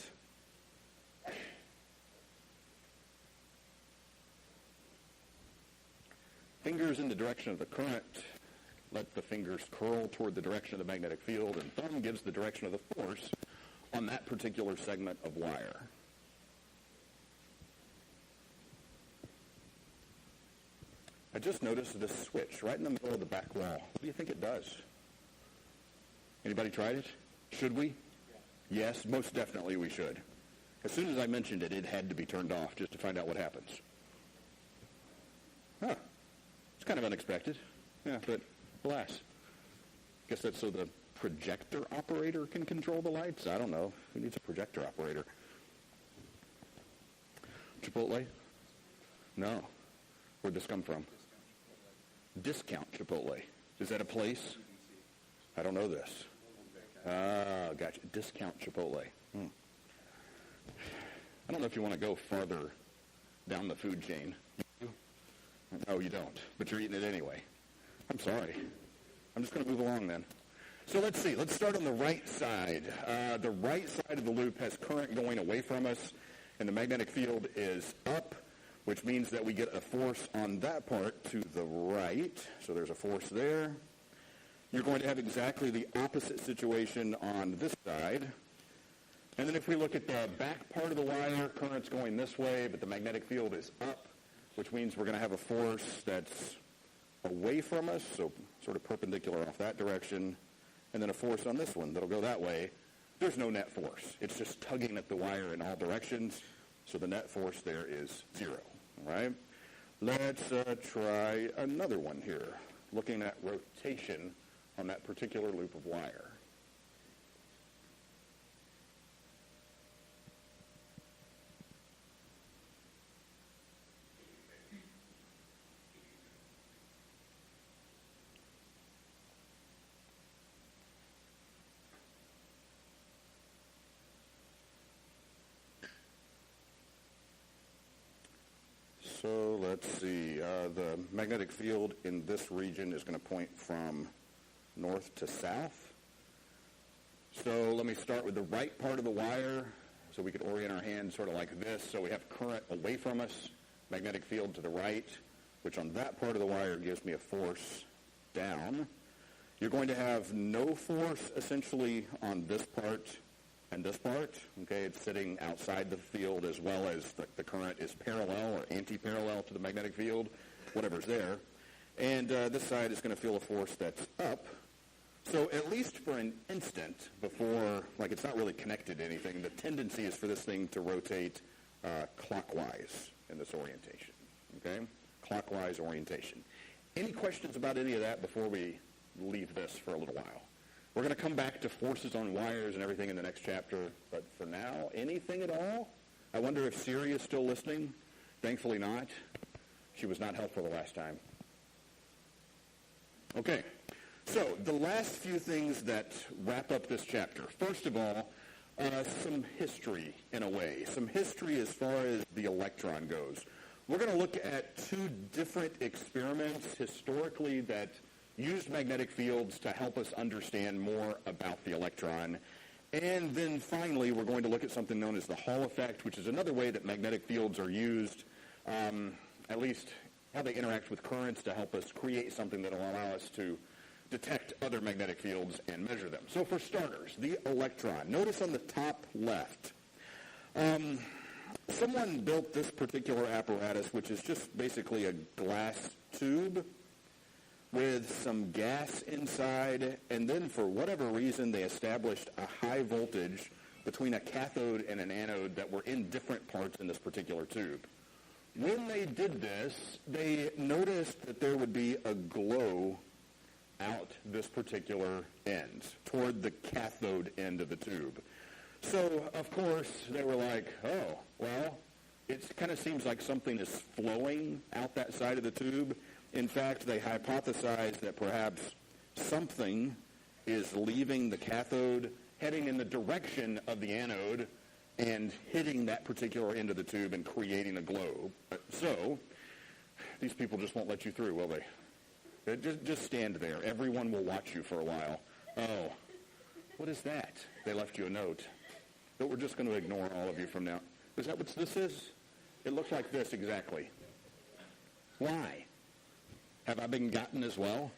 Speaker 3: Fingers in the direction of the current. Let the fingers curl toward the direction of the magnetic field, and thumb gives the direction of the force on that particular segment of wire. I just noticed this switch right in the middle of the back wall. What do you think it does? Anybody tried it? Should we? Yes, most definitely we should. As soon as I mentioned it, it had to be turned off just to find out what happens. Huh. It's kind of unexpected. Yeah, but alas. Guess that's so the projector operator can control the lights? I don't know. Who needs a projector operator? Chipotle? No. Where'd this come from? Discount Chipotle. Is that a place? I don't know this. Ah, gotcha. Discount Chipotle. I don't know if you want to go farther down the food chain. No, you don't. But you're eating it anyway. I'm sorry. I'm just going to move along then. So let's see. Let's start on the right side. The right side of the loop has current going away from us, and the magnetic field is up, which means that we get a force on that part to the right. So there's a force there. You're going to have exactly the opposite situation on this side. And then if we look at the back part of the wire, current's going this way, but the magnetic field is up, which means we're going to have a force that's away from us, so sort of perpendicular off that direction, and then a force on this one that'll go that way. There's no net force. It's just tugging at the wire in all directions, so the net force there is 0, all right? Let's try another one here, looking at rotation on that particular loop of wire. So let's see, the magnetic field in this region is going to point from north to south. So let me start with the right part of the wire, so we could orient our hand sort of like this. So we have current away from us, magnetic field to the right, which on that part of the wire gives me a force down. You're going to have no force essentially on this part and this part. Okay, it's sitting outside the field, as well as the current is parallel or anti-parallel to the magnetic field, whatever's there. And this side is going to feel a force that's up. So at least for an instant before, like it's not really connected to anything, the tendency is for this thing to rotate clockwise in this orientation, okay? Clockwise orientation. Any questions about any of that before we leave this for a little while? We're going to come back to forces on wires and everything in the next chapter, but for now, anything at all? I wonder if Siri is still listening. Thankfully not. She was not helpful the last time. Okay. So, the last few things that wrap up this chapter. First of all, some history in a way. Some history as far as the electron goes. We're going to look at 2 different experiments historically that used magnetic fields to help us understand more about the electron. And then finally, we're going to look at something known as the Hall effect, which is another way that magnetic fields are used, at least how they interact with currents to help us create something that will allow us to detect other magnetic fields and measure them. So for starters, the electron. Notice on the top left, someone built this particular apparatus, which is just basically a glass tube with some gas inside, and then for whatever reason they established a high voltage between a cathode and an anode that were in different parts in this particular tube. When they did this, they noticed that there would be a glow out this particular end, toward the cathode end of the tube. So, of course, they were like, oh, well, it kind of seems like something is flowing out that side of the tube. In fact, they hypothesized that perhaps something is leaving the cathode, heading in the direction of the anode, and hitting that particular end of the tube and creating a glow. So, these people just won't let you through, will they? Just stand there. Everyone will watch you for a while. Oh, what is that? They left you a note. But we're just going to ignore all of you from now. Is that what this is? It looks like this exactly. Why? Have I been gotten as well?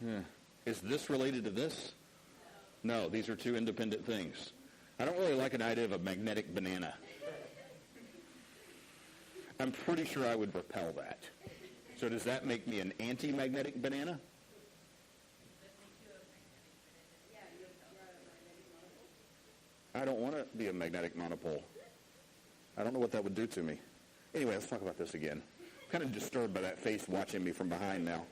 Speaker 3: Yeah. Is this related to this? No, these are two independent things. I don't really like an idea of a magnetic banana. I'm pretty sure I would repel that. So does that make me an anti-magnetic banana? I don't want to be a magnetic monopole. I don't know what that would do to me. Anyway, let's talk about this again. I'm kind of disturbed by that face watching me from behind now.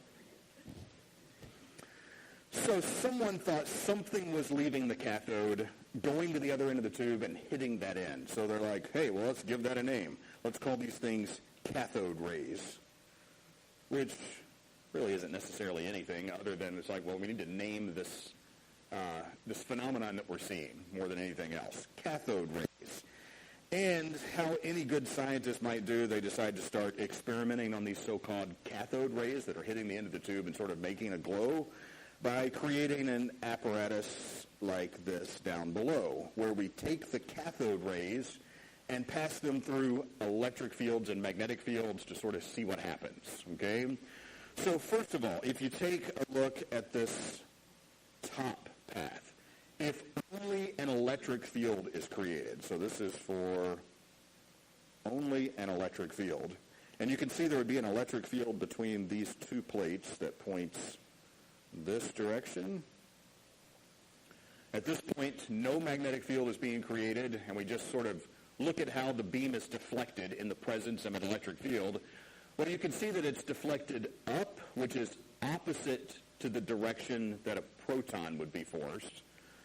Speaker 3: So someone thought something was leaving the cathode, going to the other end of the tube, and hitting that end. So they're like, hey, well, let's give that a name. Let's call these things cathode rays, which really isn't necessarily anything other than it's like, well, we need to name this this phenomenon that we're seeing more than anything else, cathode rays. And how any good scientist might do, they decide to start experimenting on these so-called cathode rays that are hitting the end of the tube and sort of making a glow by creating an apparatus like this down below, where we take the cathode rays and pass them through electric fields and magnetic fields to sort of see what happens, okay? So first of all, if you take a look at this top path, if only an electric field is created, so this is for only an electric field, and you can see there would be an electric field between these two plates that points this direction. At this point, no magnetic field is being created, and we just sort of look at how the beam is deflected in the presence of an electric field. Well, you can see that it's deflected up, which is opposite to the direction that a proton would be forced.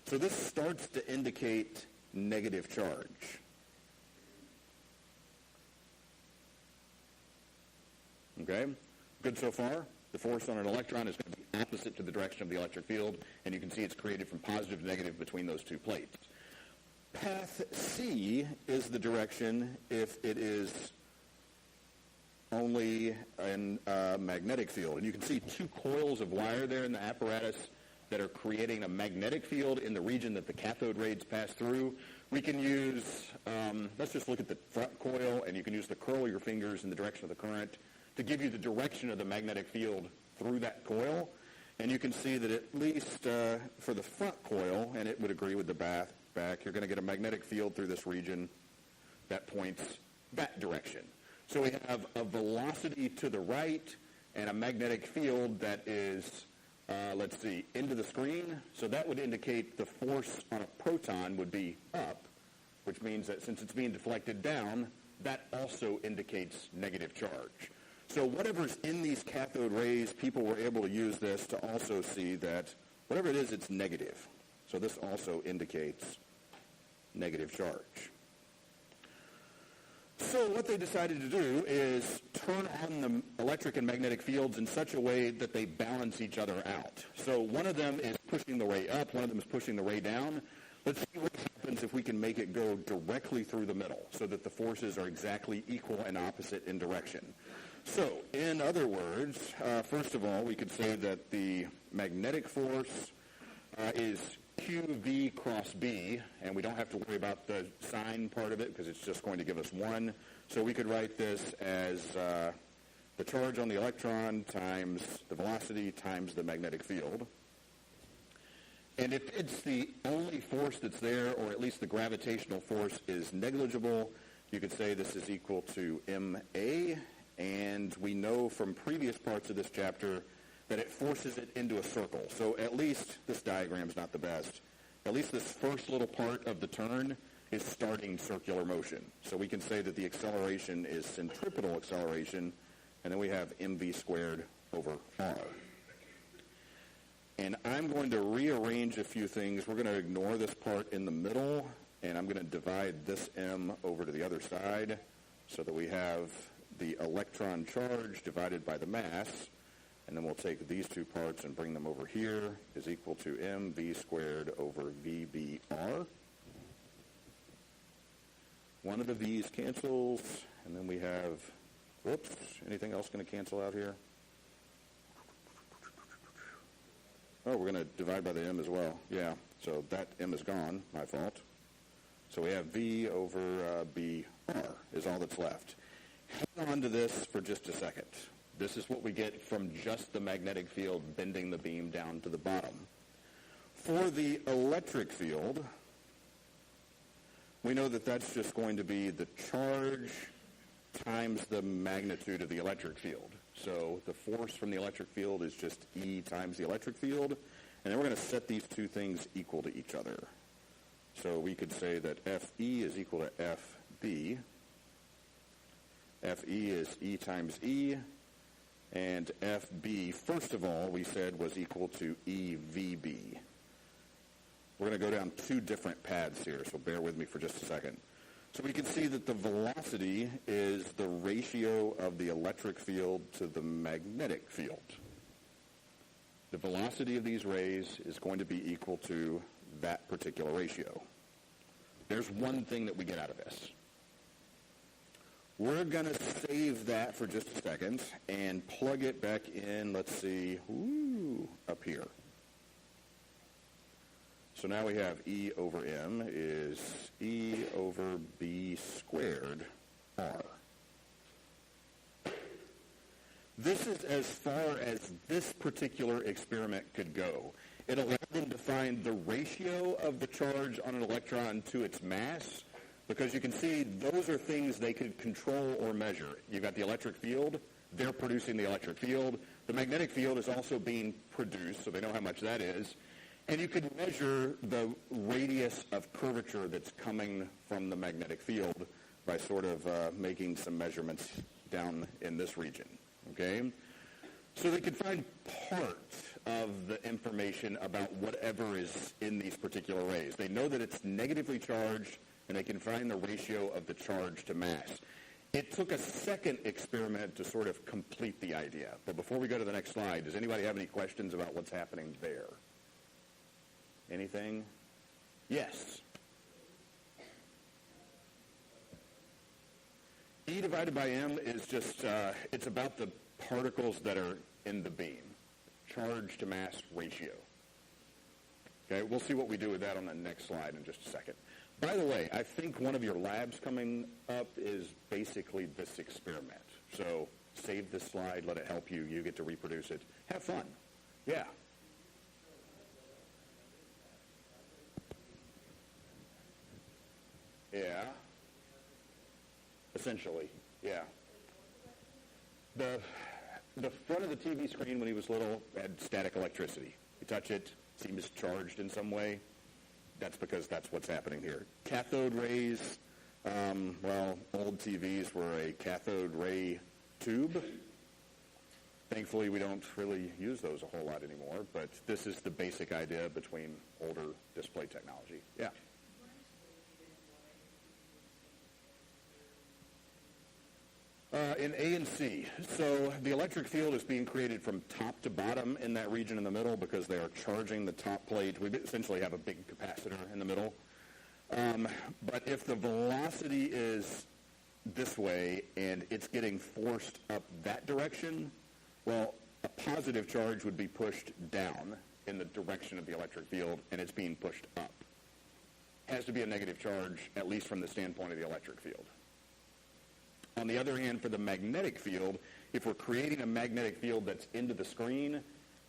Speaker 3: So this starts to indicate negative charge. Okay? Good so far? The force on an electron is going to be opposite to the direction of the electric field, and you can see it's created from positive to negative between those two plates. Path C is the direction if it is only a magnetic field. And you can see two coils of wire there in the apparatus that are creating a magnetic field in the region that the cathode rays pass through. We can use, let's just look at the front coil, and you can use the curl of your fingers in the direction of the current to give you the direction of the magnetic field through that coil. And you can see that at least for the front coil, and it would agree with the back, you're going to get a magnetic field through this region that points that direction. So we have a velocity to the right and a magnetic field that is, let's see, into the screen. So that would indicate the force on a proton would be up, which means that since it's being deflected down, that also indicates negative charge. So whatever's in these cathode rays, people were able to use this to also see that whatever it is, it's negative. So this also indicates negative charge. So what they decided to do is turn on the electric and magnetic fields in such a way that they balance each other out. So one of them is pushing the ray up, one of them is pushing the ray down. Let's see what happens if we can make it go directly through the middle so that the forces are exactly equal and opposite in direction. So, in other words, first of all, we could say that the magnetic force is QV cross B, and we don't have to worry about the sign part of it because it's just going to give us 1. So we could write this as the charge on the electron times the velocity times the magnetic field. And if it's the only force that's there, or at least the gravitational force is negligible, you could say this is equal to MA. and we know from previous parts of this chapter that it forces it into a circle. So at least, this diagram's not the best, at least this first little part of the turn is starting circular motion. So we can say that the acceleration is centripetal acceleration, and then we have mv squared over r. And I'm going to rearrange a few things. We're going to ignore this part in the middle, and I'm going to divide this m over to the other side so that we have the electron charge divided by the mass, and then we'll take these two parts and bring them over here, is equal to mv squared over vbr. One of the v's cancels, and then we have, whoops, anything else going to cancel out here? Oh, we're going to divide by the m as well. Yeah, so that m is gone, my fault. So we have v over br is all that's left. Hang on to this for just a second. This is what we get from just the magnetic field bending the beam down to the bottom. For the electric field, we know that that's just going to be the charge times the magnitude of the electric field. So the force from the electric field is just E times the electric field, and then we're going to set these two things equal to each other. So we could say that FE is equal to FB. FE is E times E, and FB, first of all, we said was equal to EVB. We're going to go down two different paths here, so bear with me for just a second. So we can see that the velocity is the ratio of the electric field to the magnetic field. The velocity of these rays is going to be equal to that particular ratio. There's one thing that we get out of this. We're going to save that for just a second and plug it back in, let's see, up here. So now we have E over M is E over B squared R. This is as far as this particular experiment could go. It allowed them to find the ratio of the charge on an electron to its mass, because you can see those are things they could control or measure. You've got the electric field. They're producing the electric field. The magnetic field is also being produced, so they know how much that is. And you can measure the radius of curvature that's coming from the magnetic field by sort of making some measurements down in this region, okay? So they can find part of the information about whatever is in these particular rays. They know that it's negatively charged, and they can find the ratio of the charge to mass. It took a second experiment to sort of complete the idea. But before we go to the next slide, does anybody have any questions about what's happening there? Anything? Yes. E divided by M is just, it's about the particles that are in the beam. Charge to mass ratio. Okay, we'll see what we do with that on the next slide in just a second. By the way, I think one of your labs coming up is basically this experiment. So save this slide, let it help you. You get to reproduce it. Have fun. Yeah. Yeah. Essentially, yeah. The front of the TV screen when he was little had static electricity. You touch it, seems charged in some way. That's because that's what's happening here. Cathode rays, old TVs were a cathode ray tube. Thankfully, we don't really use those a whole lot anymore, but this is the basic idea between older display technology. Yeah. In A and C. So the electric field is being created from top to bottom in that region in the middle because they are charging the top plate. We essentially have a big capacitor in the middle. But if the velocity is this way and it's getting forced up that direction, well, a positive charge would be pushed down in the direction of the electric field, and it's being pushed up. It has to be a negative charge, at least from the standpoint of the electric field. On the other hand, for the magnetic field, if we're creating a magnetic field that's into the screen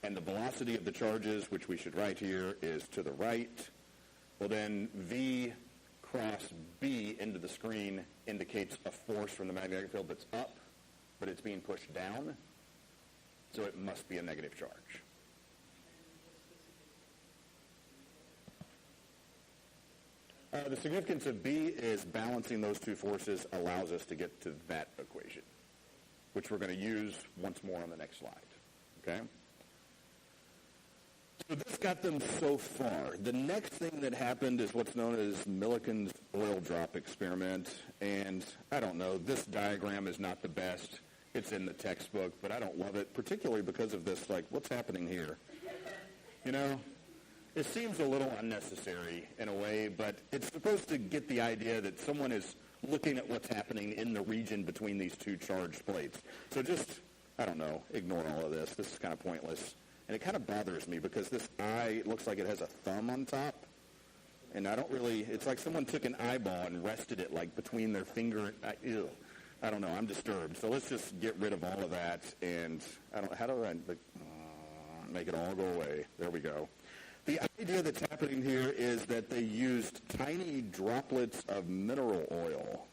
Speaker 3: and the velocity of the charges, which we should write here, is to the right, well then V cross B into the screen indicates a force from the magnetic field that's up but it's being pushed down, so it must be a negative charge. The significance of B is balancing those two forces allows us to get to that equation, which we're going to use once more on the next slide. Okay? So this got them so far. The next thing that happened is what's known as Millikan's oil drop experiment. And I don't know, this diagram is not the best. It's in the textbook, but I don't love it, particularly because of this, like, what's happening here? You know? It seems a little unnecessary in a way, but it's supposed to get the idea that someone is looking at what's happening in the region between these two charged plates. So just, I don't know, ignore all of this. This is kind of pointless. And it kind of bothers me because this eye, it looks like it has a thumb on top. And I don't really, it's like someone took an eyeball and rested it like between their finger and, ew. I don't know, I'm disturbed. So let's just get rid of all of that. And how do I make it all go away? There we go. The idea that's happening here is that they used tiny droplets of mineral oil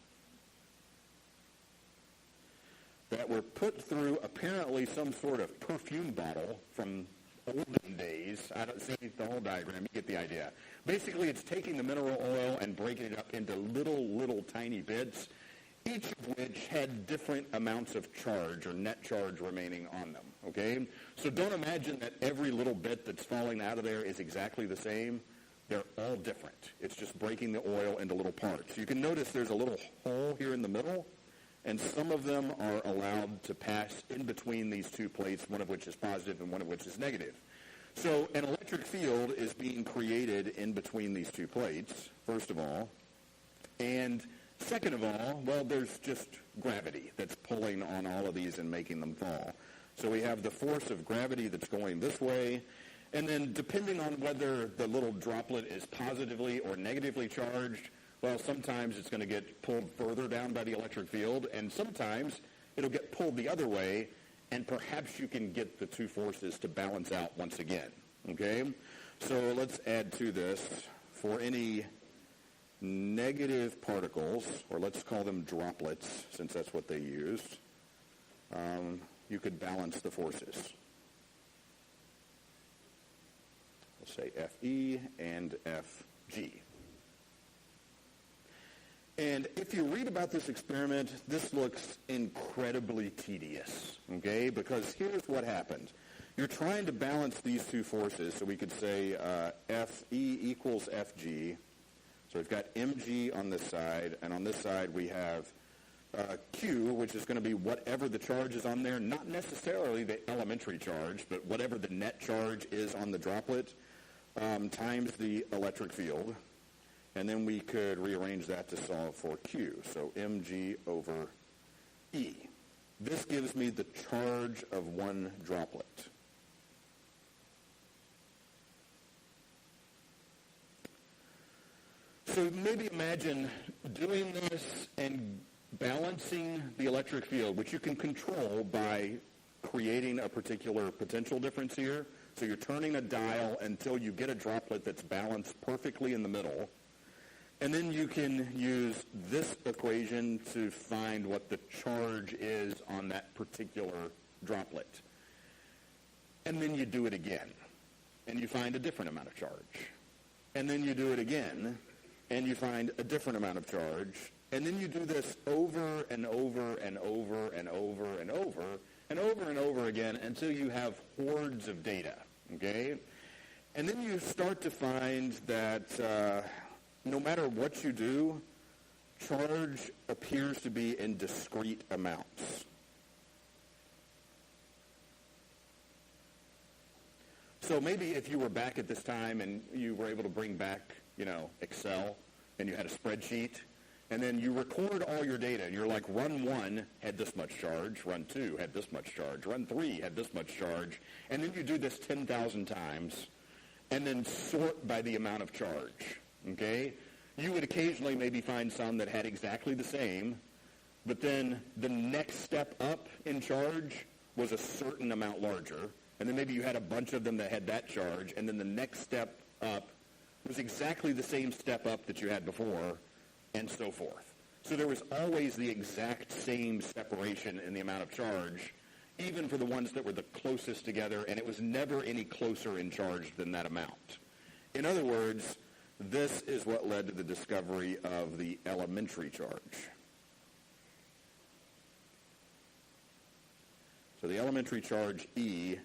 Speaker 3: that were put through apparently some sort of perfume bottle from olden days. I don't see the whole diagram. You get the idea. Basically, it's taking the mineral oil and breaking it up into little tiny bits, each of which had different amounts of charge or net charge remaining on them, okay? So don't imagine that every little bit that's falling out of there is exactly the same. They're all different. It's just breaking the oil into little parts. You can notice there's a little hole here in the middle, and some of them are allowed to pass in between these two plates, one of which is positive and one of which is negative. So an electric field is being created in between these two plates, first of all, and second of all, well, there's just gravity that's pulling on all of these and making them fall. So we have the force of gravity that's going this way, and then depending on whether the little droplet is positively or negatively charged, well, sometimes it's going to get pulled further down by the electric field, and sometimes it'll get pulled the other way, and perhaps you can get the two forces to balance out once again, okay? So let's add to this for any negative particles, or let's call them droplets, since that's what they used, you could balance the forces. Let's say Fe and Fg. And if you read about this experiment, this looks incredibly tedious, okay? Because here's what happened. You're trying to balance these two forces, so we could say Fe equals Fg. So we've got mg on this side, and on this side we have Q, which is going to be whatever the charge is on there, not necessarily the elementary charge, but whatever the net charge is on the droplet, times the electric field. And then we could rearrange that to solve for Q. So mg over E. This gives me the charge of one droplet. So maybe imagine doing this and balancing the electric field, which you can control by creating a particular potential difference here. So you're turning a dial until you get a droplet that's balanced perfectly in the middle. And then you can use this equation to find what the charge is on that particular droplet. And then you do it again, and you find a different amount of charge. And then you do it again, and you find a different amount of charge. And then you do this over and over and over and over and over and over and over again until you have hordes of data, okay? And then you start to find that no matter what you do, charge appears to be in discrete amounts. So maybe if you were back at this time and you were able to bring back, Excel, and you had a spreadsheet, and then you record all your data, and you're like, run 1 had this much charge, run 2 had this much charge, run 3 had this much charge, and then you do this 10,000 times, and then sort by the amount of charge. Okay? You would occasionally maybe find some that had exactly the same, but then the next step up in charge was a certain amount larger, and then maybe you had a bunch of them that had that charge, and then the next step up was exactly the same step up that you had before, and so forth. So there was always the exact same separation in the amount of charge, even for the ones that were the closest together, and it was never any closer in charge than that amount. In other words, this is what led to the discovery of the elementary charge. So the elementary charge E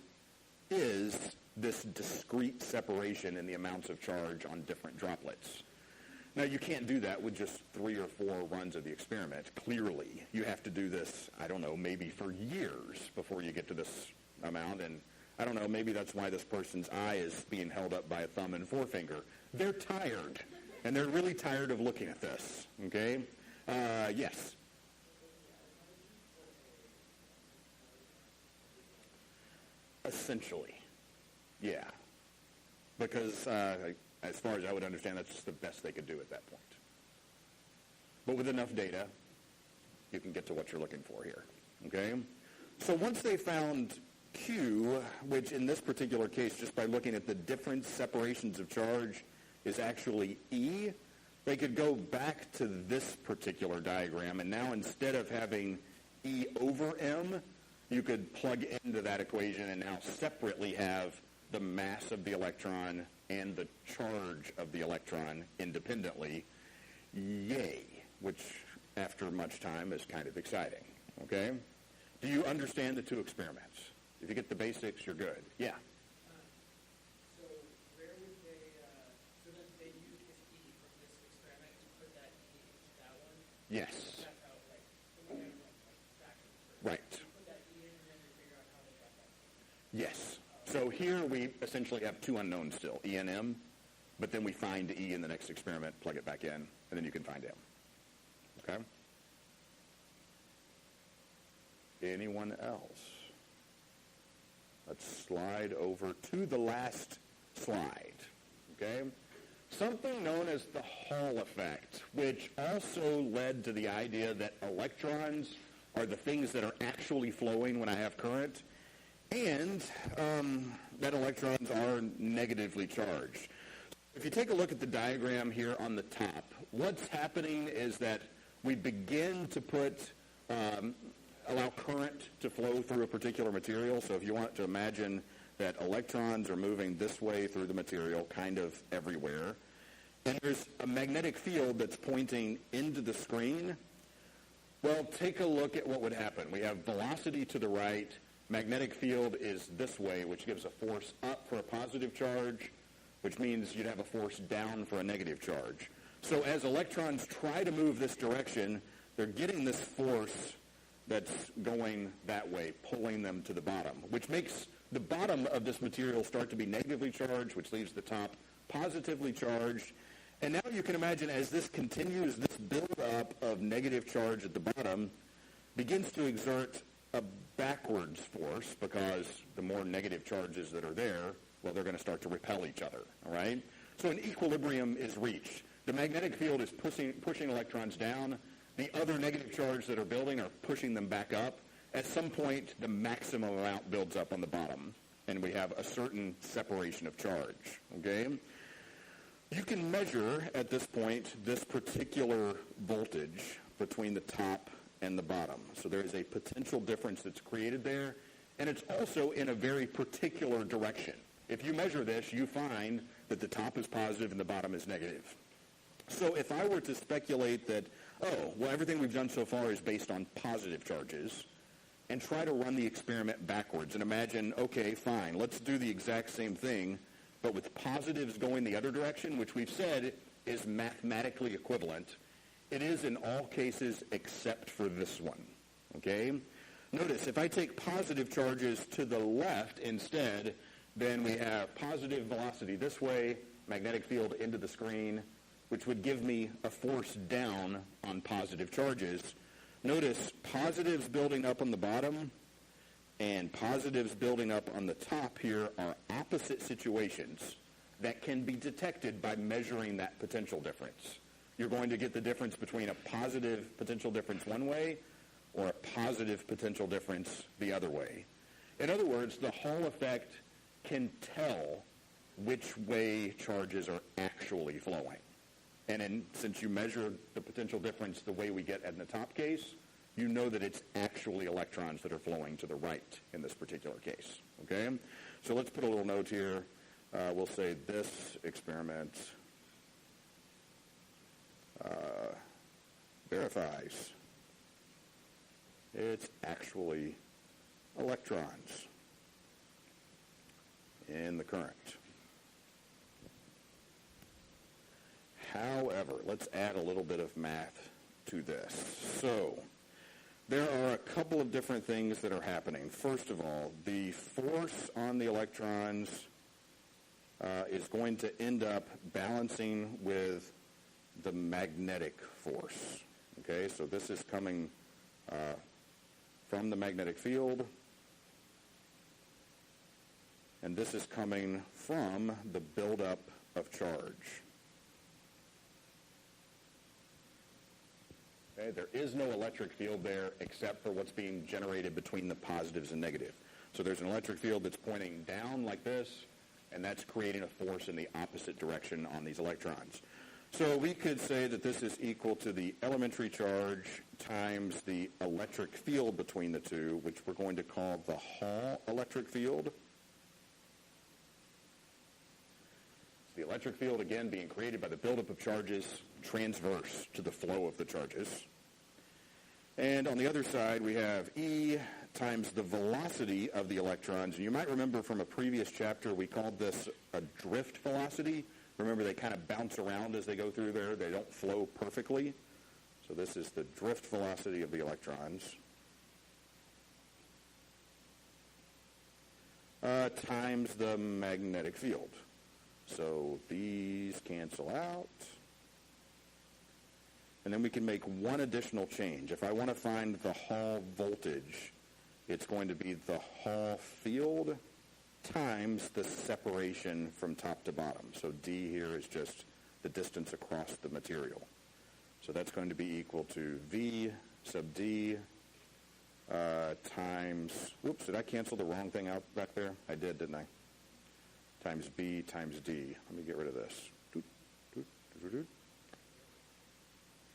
Speaker 3: is this discrete separation in the amounts of charge on different droplets. Now, you can't do that with just 3 or 4 runs of the experiment. Clearly, you have to do this, I don't know, maybe for years before you get to this amount. And I don't know, maybe that's why this person's eye is being held up by a thumb and forefinger. They're tired, and they're really tired of looking at this, okay? Yes? Essentially, yeah. Because as far as I would understand, that's the best they could do at that point. But with enough data, you can get to what you're looking for here, okay? So once they found Q, which in this particular case, just by looking at the different separations of charge, is actually E, they could go back to this particular diagram, and now instead of having E over M, you could plug into that equation and now separately have the mass of the electron and the charge of the electron independently. Yay, which after much time is kind of exciting, okay? Do you understand the 2 experiments? If you get the basics, you're good. Yeah?
Speaker 2: So where would they, so then they use this E from this experiment to put that E into that one?
Speaker 3: Yes.
Speaker 2: That's how, like, the way fractions work.
Speaker 3: Right.
Speaker 2: Put that E in and then they figure out how they got that.
Speaker 3: Yes. So here we essentially have 2 unknowns still, E and M, but then we find E in the next experiment, plug it back in, and then you can find M. Okay? Anyone else? Let's slide over to the last slide. Okay? Something known as the Hall effect, which also led to the idea that electrons are the things that are actually flowing when I have current, and that electrons are negatively charged. If you take a look at the diagram here on the top, what's happening is that we begin to allow current to flow through a particular material. So if you want to imagine that electrons are moving this way through the material, kind of everywhere, and there's a magnetic field that's pointing into the screen, well, take a look at what would happen. We have velocity to the right. Magnetic field is this way, which gives a force up for a positive charge, which means you'd have a force down for a negative charge. So as electrons try to move this direction, they're getting this force that's going that way, pulling them to the bottom, which makes the bottom of this material start to be negatively charged, which leaves the top positively charged. And now you can imagine as this continues, this buildup of negative charge at the bottom begins to exert a backwards force, because the more negative charges that are there, well, they're going to start to repel each other, all right? So an equilibrium is reached. The magnetic field is pushing electrons down. The other negative charge that are building are pushing them back up. At some point, the maximum amount builds up on the bottom, and we have a certain separation of charge, okay? You can measure, at this point, this particular voltage between the top and the bottom. So there is a potential difference that's created there, and it's also in a very particular direction. If you measure this, you find that the top is positive and the bottom is negative. So if I were to speculate that, everything we've done so far is based on positive charges, and try to run the experiment backwards and imagine, okay, fine, let's do the exact same thing, but with positives going the other direction, which we've said is mathematically equivalent. It is in all cases except for this one, okay? Notice, if I take positive charges to the left instead, then we have positive velocity this way, magnetic field into the screen, which would give me a force down on positive charges. Notice positives building up on the bottom and positives building up on the top here are opposite situations that can be detected by measuring that potential difference. You're going to get the difference between a positive potential difference one way or a positive potential difference the other way. In other words, the Hall effect can tell which way charges are actually flowing. And since you measure the potential difference the way we get in the top case, you know that it's actually electrons that are flowing to the right in this particular case. Okay? So let's put a little note here. We'll say this experiment verifies it's actually electrons in the current. However, let's add a little bit of math to this. So there are a couple of different things that are happening. First of all, the force on the electrons is going to end up balancing with the magnetic force. Okay, so this is coming from the magnetic field, and this is coming from the buildup of charge. Okay, there is no electric field there except for what's being generated between the positives and negative. So there's an electric field that's pointing down like this, and that's creating a force in the opposite direction on these electrons. So we could say that this is equal to the elementary charge times the electric field between the two, which we're going to call the Hall electric field. The electric field, again, being created by the buildup of charges transverse to the flow of the charges. And on the other side, we have E times the velocity of the electrons. And you might remember from a previous chapter, we called this a drift velocity. Remember, they kind of bounce around as they go through there. They don't flow perfectly. So this is the drift velocity of the electrons. Times the magnetic field. So these cancel out. And then we can make one additional change. If I want to find the Hall voltage, it's going to be the Hall field times the separation from top to bottom. So D here is just the distance across the material. So that's going to be equal to V sub D times, whoops, did I cancel the wrong thing out back there? I did, didn't I? Times B times D. Let me get rid of this.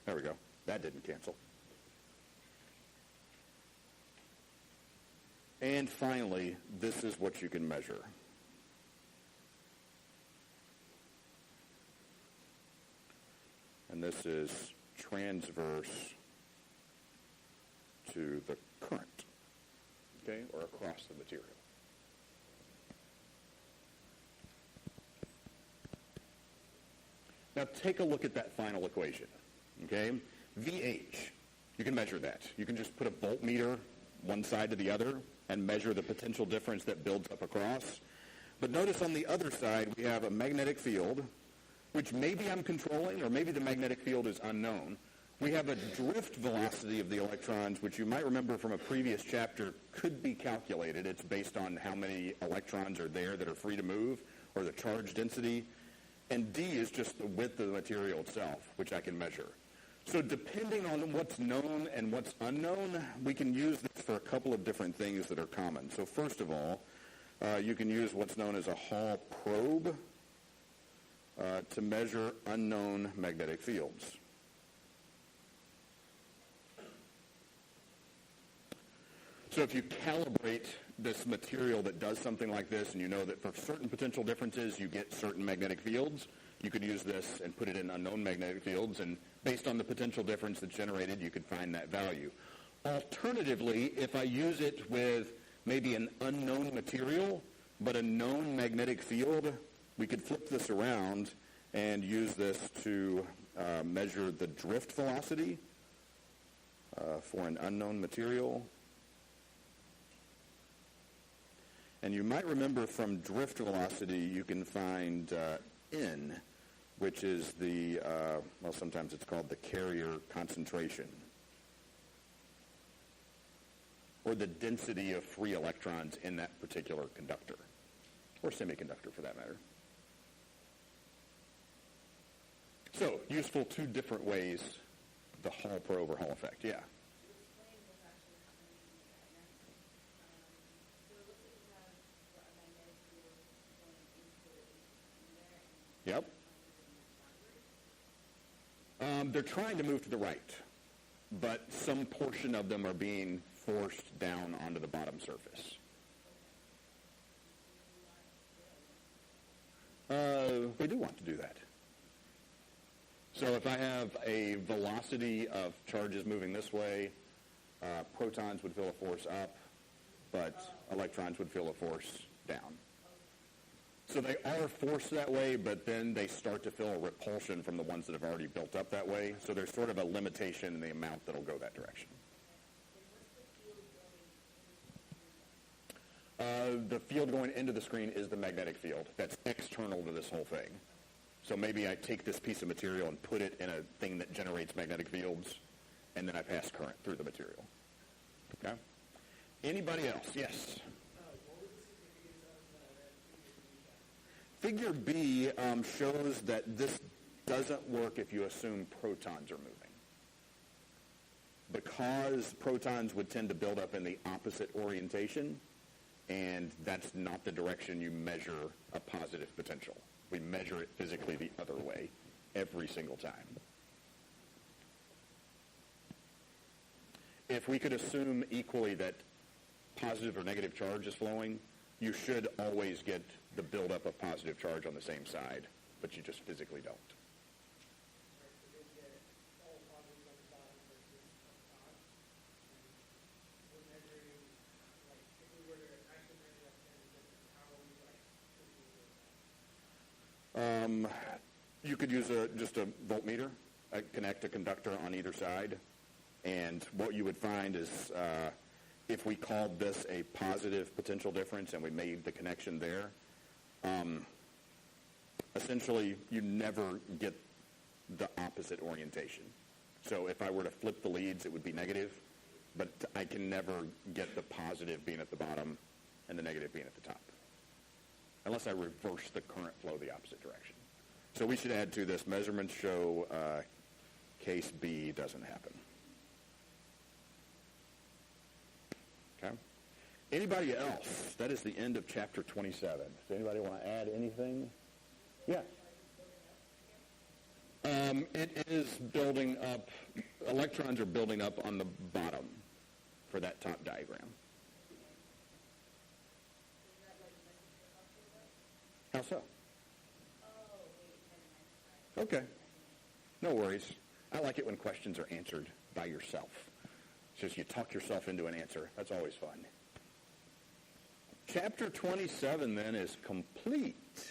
Speaker 3: There we go. That didn't cancel. And finally, this is what you can measure. And this is transverse to the current, okay, or across the material. Now take a look at that final equation, okay? VH, you can measure that. You can just put a voltmeter one side to the other and measure the potential difference that builds up across. But notice on the other side we have a magnetic field, which maybe I'm controlling, or maybe the magnetic field is unknown. We have a drift velocity of the electrons, which you might remember from a previous chapter could be calculated. It's based on how many electrons are there that are free to move, or the charge density. And D is just the width of the material itself, which I can measure. So depending on what's known and what's unknown, we can use this for a couple of different things that are common. So first of all, you can use what's known as a Hall probe to measure unknown magnetic fields. So if you calibrate this material that does something like this, and you know that for certain potential differences you get certain magnetic fields, you could use this and put it in unknown magnetic fields, and based on the potential difference that's generated, you could find that value. Alternatively, if I use it with maybe an unknown material, but a known magnetic field, we could flip this around and use this to measure the drift velocity for an unknown material. And you might remember from drift velocity, you can find N, which is the, well, sometimes it's called the carrier concentration, or the density of free electrons in that particular conductor, or semiconductor for that matter. So, useful two different ways, the Hall probe or Hall effect, yeah. Yep. They're trying to move to the right, but some portion of them are being forced down onto the bottom surface. We do want to do that. So if I have a velocity of charges moving this way, protons would feel a force up, but electrons would feel a force down. So they are forced that way, but then they start to feel a repulsion from the ones that have already built up that way. So there's sort of a limitation in the amount that'll go that direction. The field going into the screen is the magnetic field. That's external to this whole thing. So maybe I take this piece of material and put it in a thing that generates magnetic fields, and then I pass current through the material. Okay? Anybody else? Yes? Figure B shows that this doesn't work if you assume protons are moving. Because protons would tend to build up in the opposite orientation, and that's not the direction you measure a positive potential. We measure it physically the other way every single time. If we could assume equally that positive or negative charge is flowing, you should always get the buildup of positive charge on the same side, but you just physically don't. You could use just a voltmeter, connect a conductor on either side, and what you would find is if we called this a positive potential difference and we made the connection there, essentially you never get the opposite orientation. So if I were to flip the leads, it would be negative, but I can never get the positive being at the bottom and the negative being at the top, unless I reverse the current flow the opposite direction. So we should add to this, measurements show case B doesn't happen. Okay? Anybody else? That is the end of chapter 27. Does anybody want to add anything? Yeah. It is building up, electrons are building up on the bottom for that top diagram. How so? Okay. No worries. I like it when questions are answered by yourself. It's just you talk yourself into an answer. That's always fun. Chapter 27 then is complete.